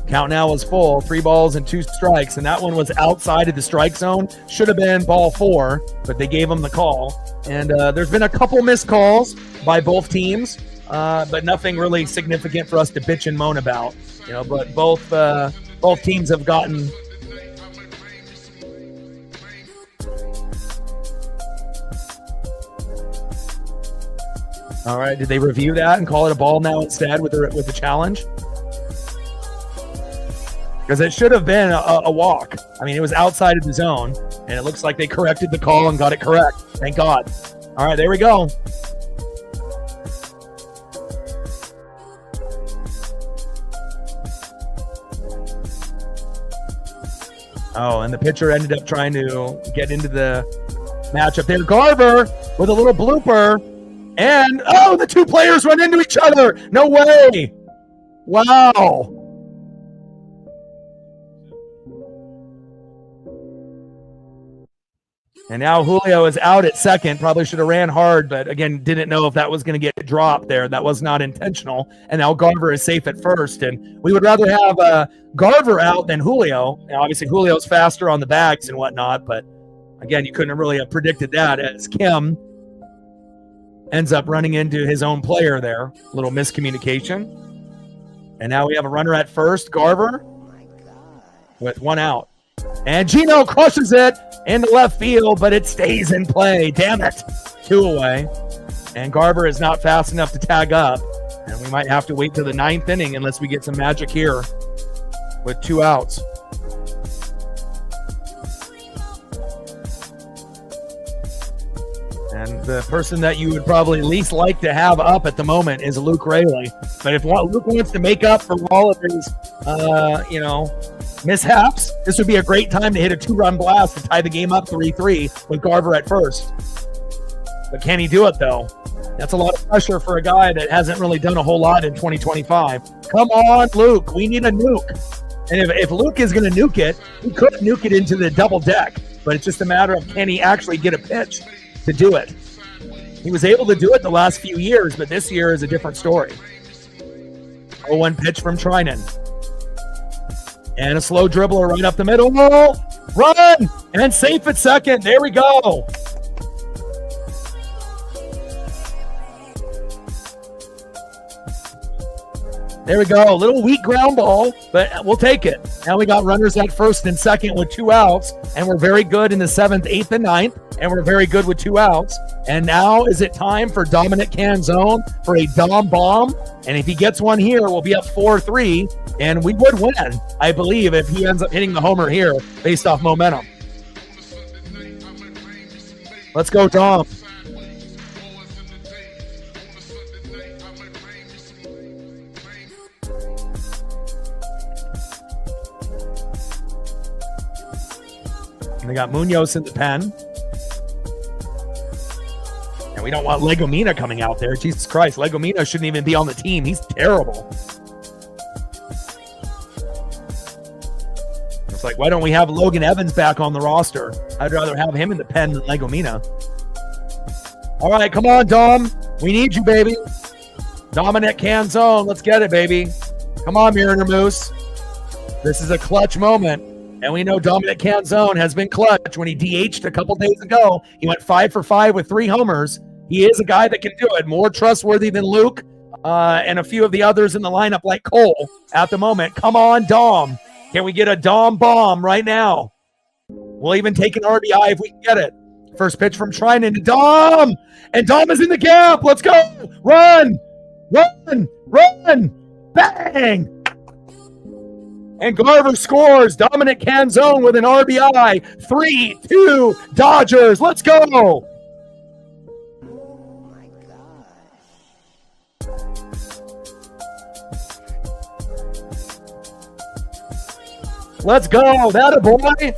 Count now is full. 3 balls and 2 strikes. And that one was outside of the strike zone. Should have been ball 4, but they gave him the call. And there's been a couple missed calls by both teams, but nothing really significant for us to bitch and moan about. You know, but both teams have gotten All right, did they review that and call it a ball now instead with the challenge? Because it should have been a walk. I mean, it was outside of the zone, and it looks like they corrected the call and got it correct. Thank God. All right, there we go. Oh, and the pitcher ended up trying to get into the matchup there. Garver with a little blooper. And, oh, the 2 players run into each other. No way. Wow. And now Julio is out at second. Probably should have ran hard, but again, didn't know if that was going to get dropped there. That was not intentional. And now Garver is safe at first. And we would rather have Garver out than Julio. Now, obviously, Julio's faster on the bags and whatnot, but again, you couldn't really have predicted that as Kim ends up running into his own player there. A little miscommunication. And now we have a runner at first, Garver, with 1 out. And Gino crushes it into left field, but it stays in play. Damn it. 2 away. And Garver is not fast enough to tag up. And we might have to wait till the 9th inning unless we get some magic here with 2 outs. And the person that you would probably least like to have up at the moment is Luke Raley. But if Luke wants to make up for all of his, mishaps, this would be a great time to hit a 2-run blast to tie the game up 3-3 with Garver at first. But can he do it, though? That's a lot of pressure for a guy that hasn't really done a whole lot in 2025. Come on, Luke. We need a nuke. And if Luke is going to nuke it, he could nuke it into the double deck. But it's just a matter of can he actually get a pitch to do it. He was able to do it the last few years, but this year is a different story. 0-1 pitch from Trinan. And a slow dribbler right up the middle. Run! And safe at second. There we go. There we go. A little weak ground ball, but we'll take it. Now we got runners at first and second with 2 outs, and we're very good in the 7th, 8th, and 9th, and we're very good with 2 outs. And now is it time for Dominic Canzone for a Dom bomb? And if he gets one here, we'll be up 4-3, and we would win, I believe, if he ends up hitting the homer here based off momentum. Let's go, Dom. And they got Munoz in the pen. And we don't want Legomina coming out there. Jesus Christ, Legomina shouldn't even be on the team. He's terrible. It's like, why don't we have Logan Evans back on the roster? I'd rather have him in the pen than Legomina. All right, come on, Dom. We need you, baby. Dominic Canzone. Let's get it, baby. Come on, Mariner Moose. This is a clutch moment. And we know Dominic Canzone has been clutch when he DH'd a couple days ago. He went 5 for 5 with 3 homers. He is a guy that can do it. More trustworthy than Luke and a few of the others in the lineup like Cole at the moment. Come on, Dom. Can we get a Dom bomb right now? We'll even take an RBI if we can get it. First pitch from Trinan to Dom. And Dom is in the gap. Let's go. Run. Run. Run. Bang. And Garver scores. Dominic Canzone with an RBI. 3-2 Dodgers. Let's go. Oh my God. Let's go. That a boy.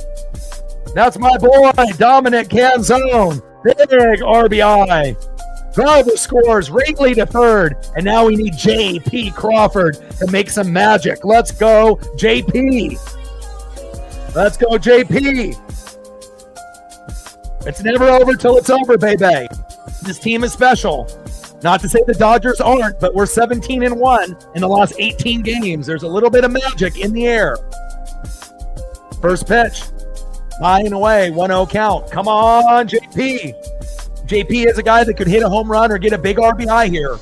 That's my boy, Dominic Canzone. Big RBI. Garver scores. Wrigley to third. And now we need J.P. Crawford to make some magic. Let's go, J.P. Let's go, J.P. It's never over till it's over, baby. This team is special. Not to say the Dodgers aren't, but we're 17-1 in the last 18 games. There's a little bit of magic in the air. First pitch. High and away. 1-0 count. Come on, JP. JP is a guy that could hit a home run or get a big RBI here.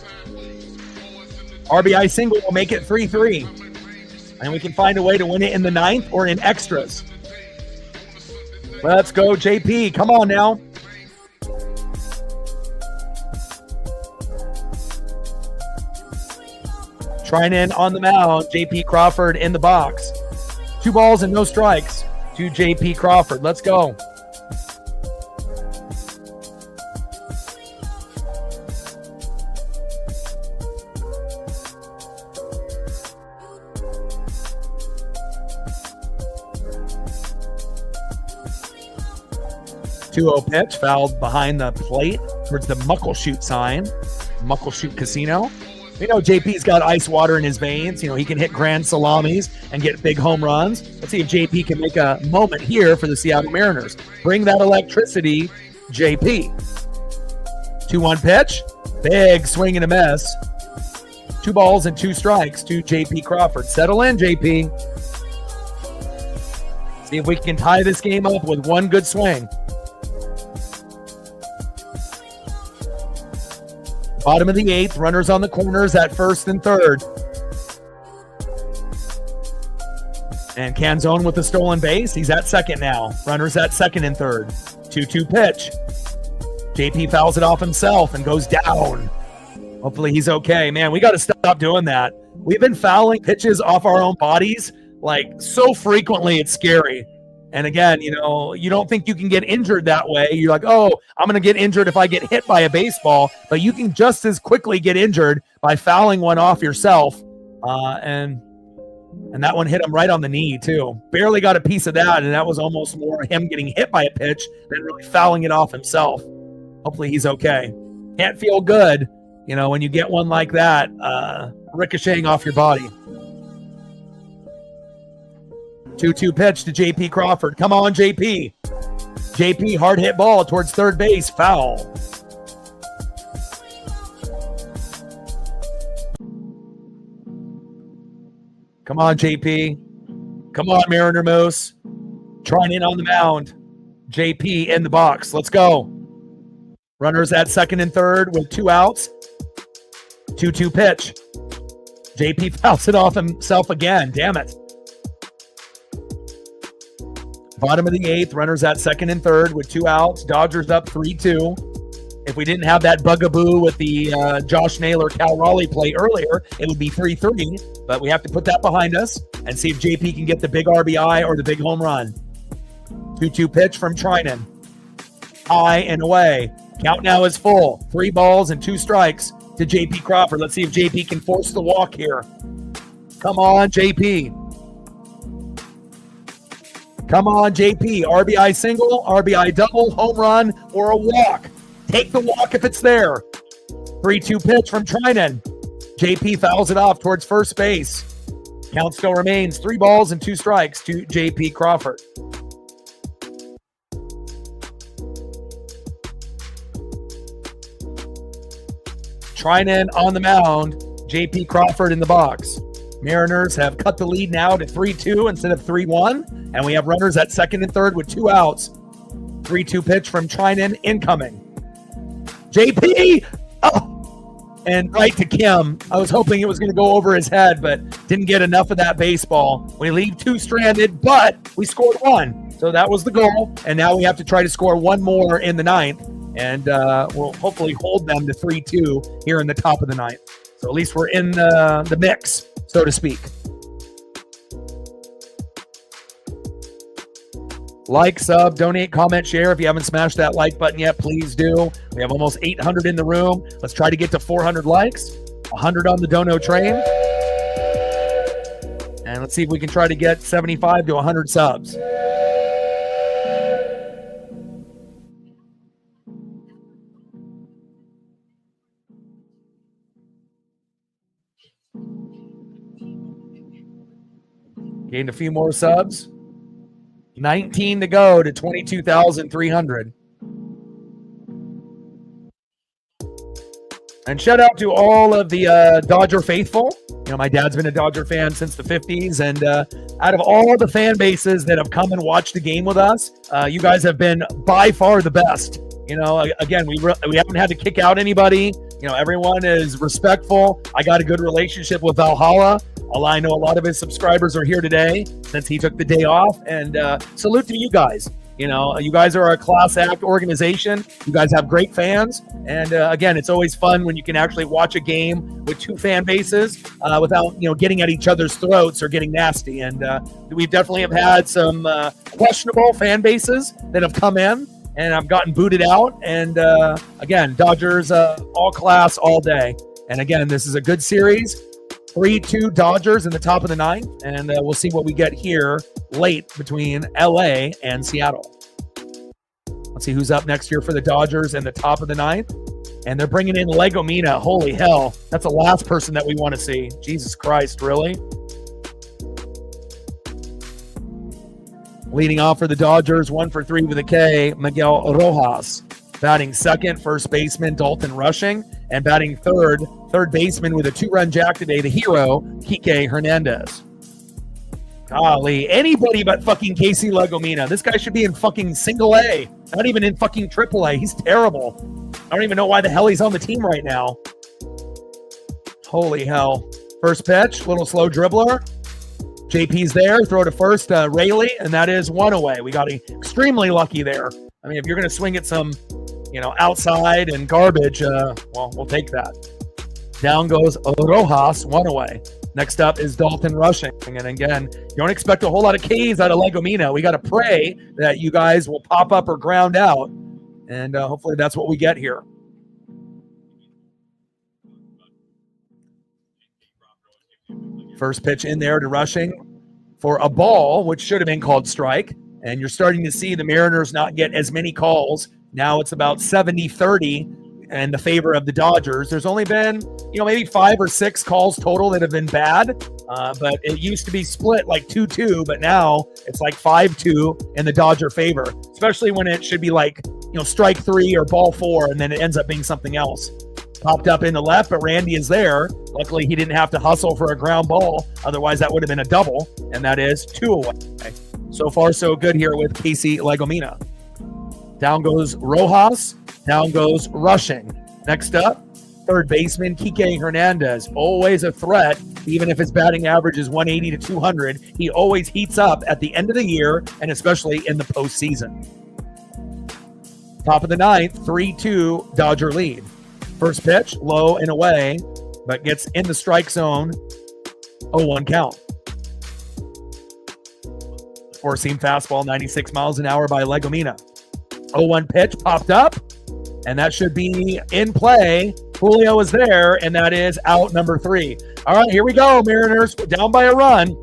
RBI single will make it 3-3. And we can find a way to win it in the ninth or in extras. Let's go, JP. Come on now. Trinan on the mound. JP Crawford in the box. 2 balls and no strikes to JP Crawford. Let's go. Pitch, fouled behind the plate towards the Muckleshoot sign. Muckleshoot Casino. We know JP's got ice water in his veins. You know, he can hit grand salamis and get big home runs. Let's see if JP can make a moment here for the Seattle Mariners. Bring that electricity, JP. 2-1 pitch. Big swing and a miss. 2 balls and 2 strikes to JP Crawford. Settle in, JP. See if we can tie this game up with one good swing. Bottom of the 8th, runners on the corners at first and third. And Canzone with the stolen base. He's at second now. Runners at second and third. 2-2 pitch. JP fouls it off himself and goes down. Hopefully he's okay. Man, we got to stop doing that. We've been fouling pitches off our own bodies like so frequently, it's scary. And again, you know, you don't think you can get injured that way. You're like, oh, I'm going to get injured if I get hit by a baseball. But you can just as quickly get injured by fouling one off yourself. And that one hit him right on the knee, too. Barely got a piece of that, and that was almost more him getting hit by a pitch than really fouling it off himself. Hopefully he's okay. Can't feel good, you know, when you get one like that ricocheting off your body. 2-2 pitch to JP Crawford. Come on, JP. JP, hard hit ball towards third base. Foul. Come on, JP. Come on, Mariner Moose. Trying in on the mound. JP in the box. Let's go. Runners at second and third with 2 outs. 2-2 pitch. JP fouls it off himself again. Damn it. Bottom of the 8th, runners at second and third with 2 outs. Dodgers up 3-2. If we didn't have that bugaboo with the Josh Naylor, Cal Raleigh play earlier, it would be 3-3. But we have to put that behind us and see if JP can get the big RBI or the big home run. 2-2 pitch from Trinan. High and away. Count now is full. 3 balls and 2 strikes to JP Crawford. Let's see if JP can force the walk here. Come on, JP. Come on, JP. RBI single, RBI double, home run, or a walk. Take the walk if it's there. 3-2 pitch from Trinan. JP fouls it off towards first base. Count still remains 3 balls and 2 strikes to JP Crawford. Trinan on the mound. JP Crawford in the box. Mariners have cut the lead now to 3-2 instead of 3-1. And we have runners at second and third with 2 outs. 3-2 pitch from Trinan incoming. JP! Oh! And right to Kim. I was hoping it was going to go over his head, but didn't get enough of that baseball. We leave 2 stranded, but we scored 1. So that was the goal. And now we have to try to score 1 more in the 9th. And we'll hopefully hold them to 3-2 here in the top of the 9th. So at least we're in the mix, so to speak. Like, sub, donate, comment, share. If you haven't smashed that like button yet, please do. We have almost 800 in the room. Let's try to get to 400 likes, 100 on the dono train. And let's see if we can try to get 75 to 100 subs. Gained a few more subs. 19 to go to 22,300. And shout out to all of the Dodger faithful. You know, my dad's been a Dodger fan since the 50s. And out of all the fan bases that have come and watched the game with us, you guys have been by far the best. You know, again, we haven't had to kick out anybody. You know, everyone is respectful. I got a good relationship with Valhalla. I know a lot of his subscribers are here today since he took the day off. And salute to you guys. You know, you guys are a class act organization. You guys have great fans. And again, it's always fun when you can actually watch a game with two fan bases without, you know, getting at each other's throats or getting nasty. And we've definitely have had some questionable fan bases that have come in and have gotten booted out. And again, Dodgers all class all day. And again, this is a good series. 3-2 Dodgers in the top of the ninth, and we'll see what we get here late between LA and Seattle. Let's see who's up next here for the Dodgers in the top of the ninth. And they're bringing in Legomina. Holy hell. That's the last person that we want to see. Jesus Christ, really? Leading off for the Dodgers, 1 for 3 with a K, Miguel Rojas. Batting second, first baseman Dalton Rushing. And batting third baseman with a 2-run jack today, the hero, Kike Hernandez. Golly, anybody but fucking Casey Legomina. This guy should be in fucking single A, not even in fucking triple A. He's terrible. I don't even know why the hell he's on the team right now. Holy hell. First pitch, little slow dribbler. JP's there, throw to first, Rayleigh, and that is 1 away. We got extremely lucky there. I mean, if you're going to swing at some, you know, outside and garbage, well, we'll take that. Down goes Rojas, 1 away. Next up is Dalton Rushing. And again, you don't expect a whole lot of Ks out of Legomina. We got to pray that you guys will pop up or ground out. And hopefully that's what we get here. First pitch in there to Rushing for a ball, which should have been called strike. And you're starting to see the Mariners not get as many calls. Now it's about 70-30 in the favor of the Dodgers. There's only been, you know, maybe 5 or 6 calls total that have been bad. But it used to be split like 2-2, but now it's like 5-2 in the Dodger favor, especially when it should be like, you know, strike 3 or ball 4, and then it ends up being something else. Popped up in the left, but Randy is there. Luckily, he didn't have to hustle for a ground ball. Otherwise, that would have been a double, and that is 2 away. So far, so good here with Casey Legomina. Down goes Rojas. Down goes Rushing. Next up, third baseman Kike Hernandez. Always a threat, even if his batting average is 180 to 200. He always heats up at the end of the year, and especially in the postseason. Top of the ninth, 3-2 Dodger lead. First pitch, low and away, but gets in the strike zone. 0-1 count. Four-seam fastball, 96 miles an hour by Legomina. 0-1 pitch popped up, and that should be in play. Julio is there, and that is out number 3. All right, here we go, Mariners. We're down by a run.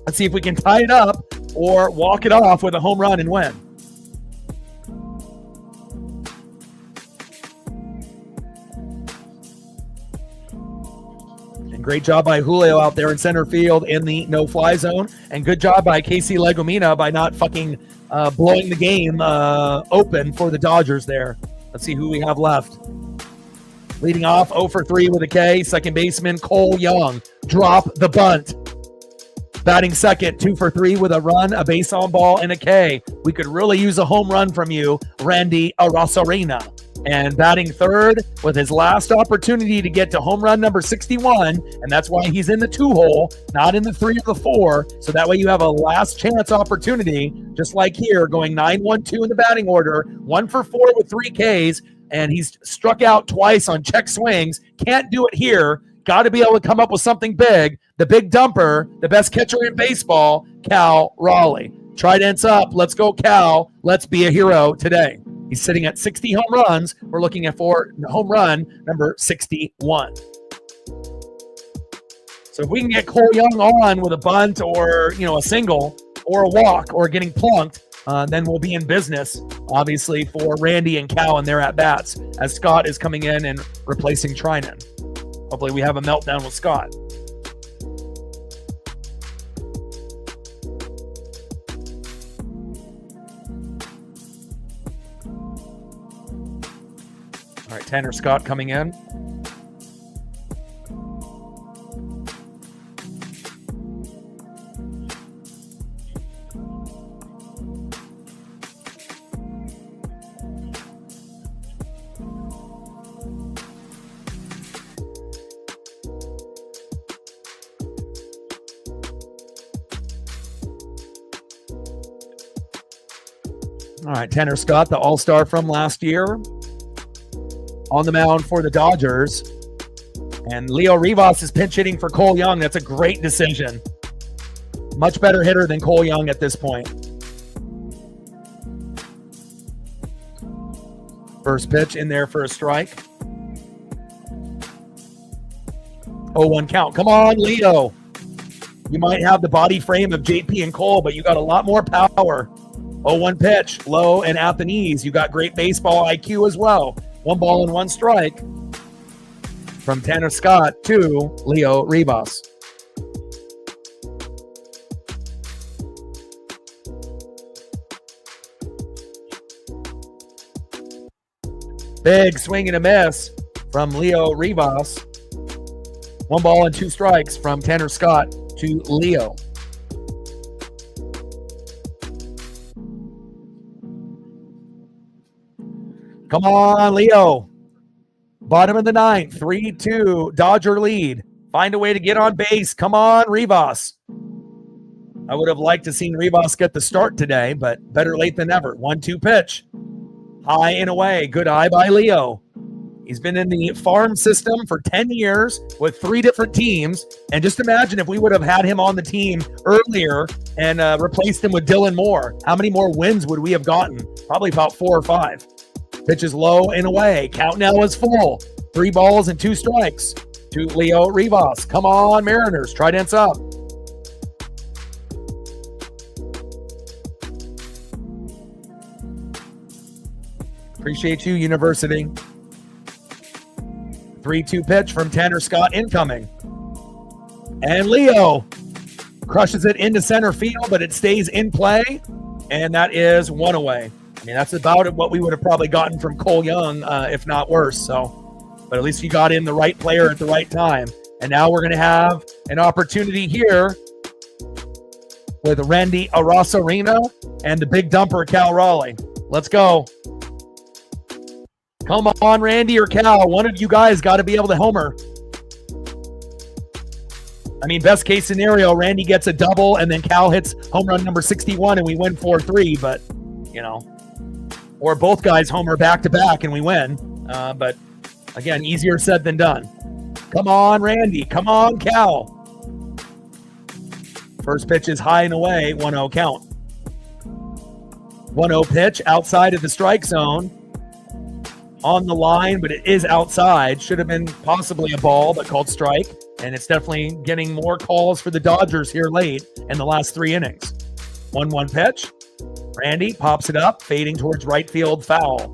Let's see if we can tie it up or walk it off with a home run and win. Great job by Julio out there in center field in the no-fly zone. And good job by Casey Legomina by not fucking blowing the game open for the Dodgers there. Let's see who we have left. Leading off 0 for 3 with a K. Second baseman Cole Young. Drop the bunt. Batting second, 2 for 3 with a run, a base on ball, and a K. We could really use a home run from you, Randy Arozarena. And batting third with his last opportunity to get to home run number 61, and that's why he's in the 2-hole, not in the 3 or the 4, so that way you have a last chance opportunity, just like here, going 9-1-2 in the batting order, 1 for 4 with 3 Ks, and he's struck out twice on check swings. Can't do it here. Got to be able to come up with something big. The big dumper, the best catcher in baseball, Cal Raleigh. Trident's up. Let's go, Cal. Let's be a hero today. He's sitting at 60 home runs. We're looking at for home run number 61. So if we can get Cole Young on with a bunt or, a single or a walk or getting plunked, then we'll be in business, obviously, for Randy and Cal and their at-bats as Scott is coming in and replacing Trinan. Hopefully we have a meltdown with Scott. All right, Tanner Scott coming in. All right, Tanner Scott, the all-star from last year, on the mound for the Dodgers. And Leo Rivas is pinch hitting for Cole Young. That's a great decision. Much better hitter than Cole Young at this point. First pitch in there for a strike. 0-1 count. Come on, Leo. You might have the body frame of JP and Cole, but you got a lot more power. 0-1 pitch, low and at the knees. You got great baseball IQ as well. 1 ball and 1 strike from Tanner Scott to Leo Rivas. Big swing and a miss from Leo Rivas. 1 ball and 2 strikes from Tanner Scott to Leo. Come on, Leo. Bottom of the 9th, 3-2, Dodger lead. Find a way to get on base. Come on, Rivas. I would have liked to seen Rivas get the start today, but better late than never. 1-2 pitch. High and away. Good eye by Leo. He's been in the farm system for 10 years with 3 different teams. And just imagine if we would have had him on the team earlier and replaced him with Dylan Moore. How many more wins would we have gotten? Probably about 4 or 5. Pitches low and away. Count now is full. 3 balls and 2 strikes to Leo Rivas. Come on, Mariners. Trident's up. Appreciate you, University. 3-2 pitch from Tanner Scott incoming. And Leo crushes it into center field, but it stays in play. And that is 1 away. I mean, that's about what we would have probably gotten from Cole Young, if not worse. So, but at least you got in the right player at the right time. And now we're going to have an opportunity here with Randy Arosarena and the big dumper, Cal Raleigh. Let's go. Come on, Randy or Cal. One of you guys got to be able to homer. I mean, best case scenario, Randy gets a double and then Cal hits home run number 61 and we win 4-3. But, or both guys homer back-to-back and we win. But, again, easier said than done. Come on, Randy. Come on, Cal. First pitch is high and away, 1-0 count. 1-0 pitch outside of the strike zone. On the line, but it is outside. Should have been possibly a ball, but called strike. And it's definitely getting more calls for the Dodgers here late in the last 3 innings. 1-1 pitch. Randy pops it up, fading towards right field, foul.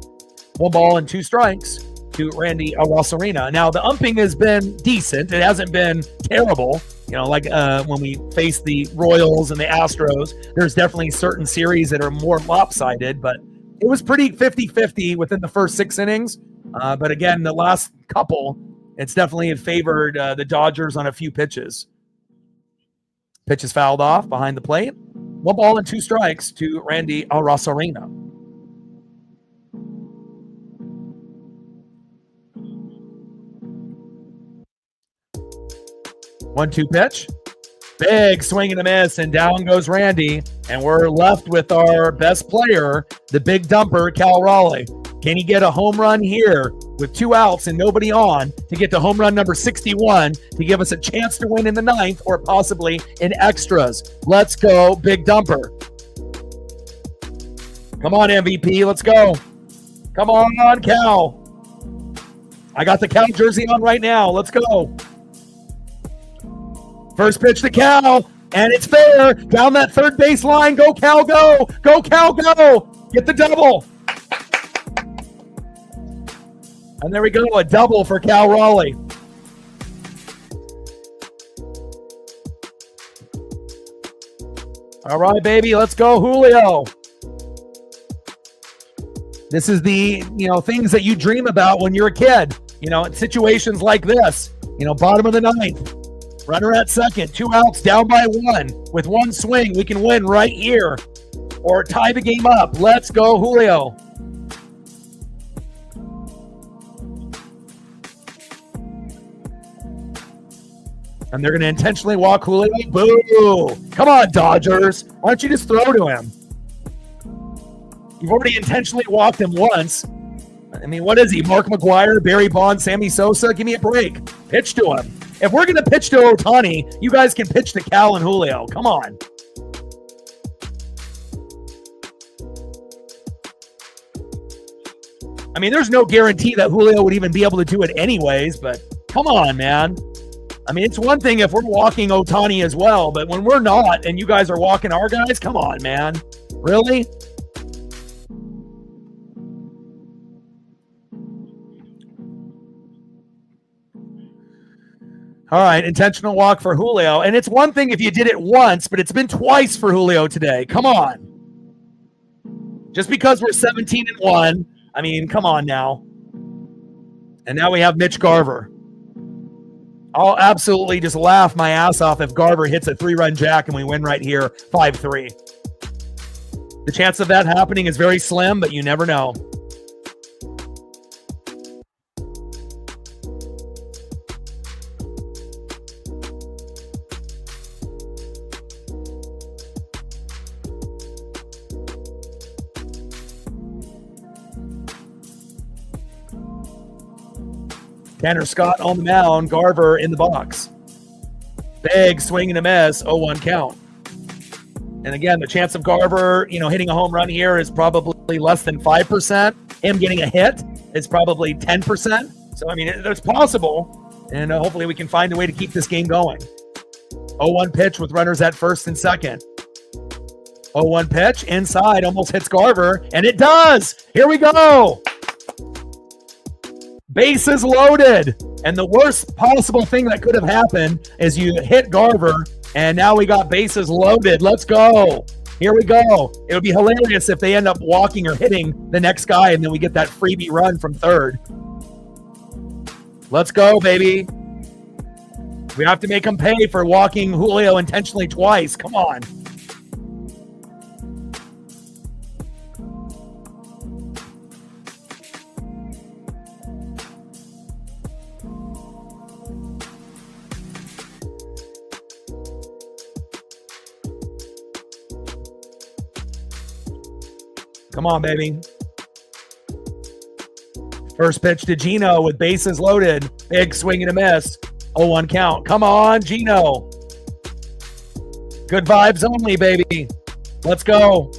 1 ball and 2 strikes to Randy Arosarena. Now, the umping has been decent. It hasn't been terrible. Like when we face the Royals and the Astros, there's definitely certain series that are more lopsided, but it was pretty 50-50 within the first 6 innings. But again, the last couple, it's definitely favored the Dodgers on a few pitches. Pitch is fouled off behind the plate. 1 ball and 2 strikes to Randy Arosarena. 1-2 pitch. Big swing and a miss, and down goes Randy. And we're left with our best player, the big dumper, Cal Raleigh. Can he get a home run here with 2 outs and nobody on to get to home run number 61 to give us a chance to win in the 9th or possibly in extras? Let's go, big dumper. Come on, MVP. Let's go. Come on, Cal. I got the Cal jersey on right now. Let's go. First pitch to Cal, and it's fair. Down that third base line. Go, Cal, go. Go, Cal, go. Get the double. And there we go, a double for Cal Raleigh. All right, baby, let's go, Julio. This is the, things that you dream about when you're a kid. Situations like this. Bottom of the ninth. Runner at second, 2 outs, down by 1. With 1 swing, we can win right here. Or tie the game up. Let's go, Julio. And they're going to intentionally walk Julio. Boo! Come on, Dodgers. Why don't you just throw to him? You've already intentionally walked him once. I mean, what is he? Mark McGwire, Barry Bonds, Sammy Sosa? Give me a break. Pitch to him. If we're going to pitch to Ohtani, you guys can pitch to Cal and Julio. Come on. I mean, there's no guarantee that Julio would even be able to do it anyways, but come on, man. I mean, it's one thing if we're walking Ohtani as well, but when we're not and you guys are walking our guys, come on, man. Really? All right, intentional walk for Julio. And it's one thing if you did it once, but it's been twice for Julio today. Come on. Just because we're 17-1, I mean, come on now. And now we have Mitch Garver. I'll absolutely just laugh my ass off if Garver hits a 3-run jack and we win right here 5-3. The chance of that happening is very slim, but you never know. Tanner Scott on the mound, Garver in the box. Big swing and a miss, 0-1 count. And again, the chance of Garver, hitting a home run here is probably less than 5%. Him getting a hit is probably 10%. So, I mean, it's possible. And hopefully we can find a way to keep this game going. 0-1 pitch with runners at first and second. 0-1 pitch, inside, almost hits Garver. And it does! Here we go! Bases loaded. And the worst possible thing that could have happened is you hit Garver, and now we got bases loaded. Let's go. Here we go. It would be hilarious if they end up walking or hitting the next guy, and then we get that freebie run from third. Let's go, baby. We have to make them pay for walking Julio intentionally twice. Come on. Come on, baby. First pitch to Gino with bases loaded. Big swing and a miss. 0-1 count. Come on, Gino. Good vibes only, baby. Let's go.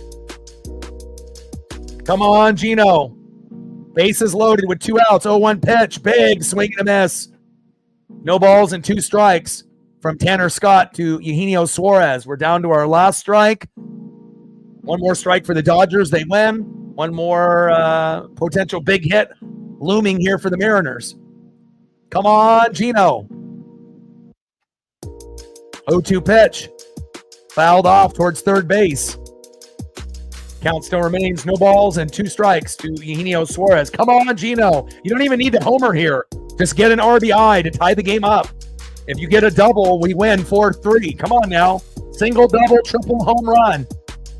Come on, Gino. Bases loaded with 2 outs. 0-1 pitch. Big swing and a miss. No balls and 2 strikes from Tanner Scott to Eugenio Suarez. We're down to our last strike. 1 more strike for the Dodgers. They win. 1 more potential big hit looming here for the Mariners. Come on, Gino. 0-2 pitch. Fouled off towards third base. Count still remains. No balls and 2 strikes to Eugenio Suarez. Come on, Gino. You don't even need to homer here. Just get an RBI to tie the game up. If you get a double, we win 4-3. Come on now. Single, double, triple, home run.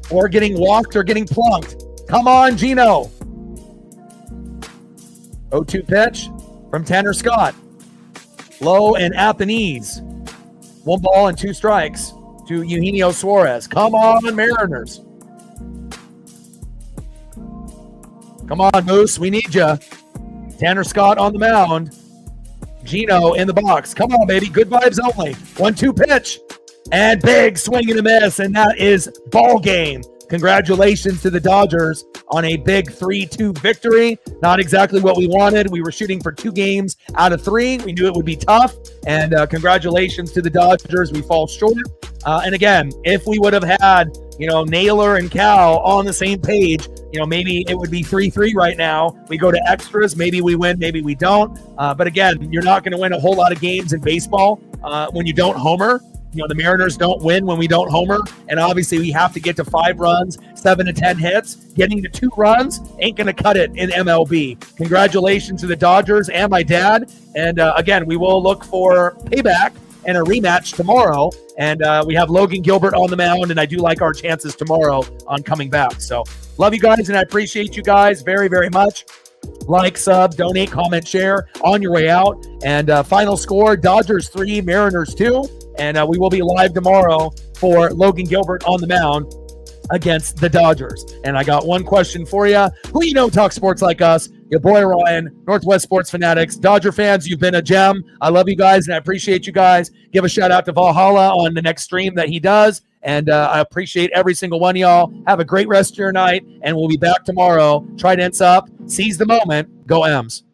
Or getting walked or getting plunked. Come on, Gino. 0-2 pitch from Tanner Scott. Low and at the knees. 1 ball and 2 strikes to Eugenio Suarez. Come on, Mariners. Come on, Moose. We need you. Tanner Scott on the mound. Gino in the box. Come on, baby. Good vibes only. 1-2 pitch. And big swing and a miss, and that is ball game. congratulations to the Dodgers on a big 3-2 victory. Not exactly what we wanted. We were shooting for 2 games out of 3. We knew it would be tough. And congratulations to the Dodgers. We fall short. And again, if we would have had, Naylor and Cal on the same page, maybe it would be 3-3 right now. We go to extras. Maybe we win, maybe we don't. But again, you're not going to win a whole lot of games in baseball when you don't homer. The Mariners don't win when we don't homer. And obviously we have to get to 5 runs, 7 to 10 hits. Getting to 2 runs ain't going to cut it in MLB. Congratulations to the Dodgers and my dad. And again, we will look for payback and a rematch tomorrow. And we have Logan Gilbert on the mound, and I do like our chances tomorrow on coming back. So love you guys, and I appreciate you guys very, very much. Like, sub, donate, comment, share on your way out. And final score, Dodgers 3, Mariners 2. And we will be live tomorrow for Logan Gilbert on the mound against the Dodgers. And I got one question for you. Who talk sports like us? Your boy Ryan, Northwest Sports Fanatics. Dodger fans, you've been a gem. I love you guys, and I appreciate you guys. Give a shout out to Valhalla on the next stream that he does. And I appreciate every single one of y'all. Have a great rest of your night, and we'll be back tomorrow. Tridents up. Seize the moment. Go M's.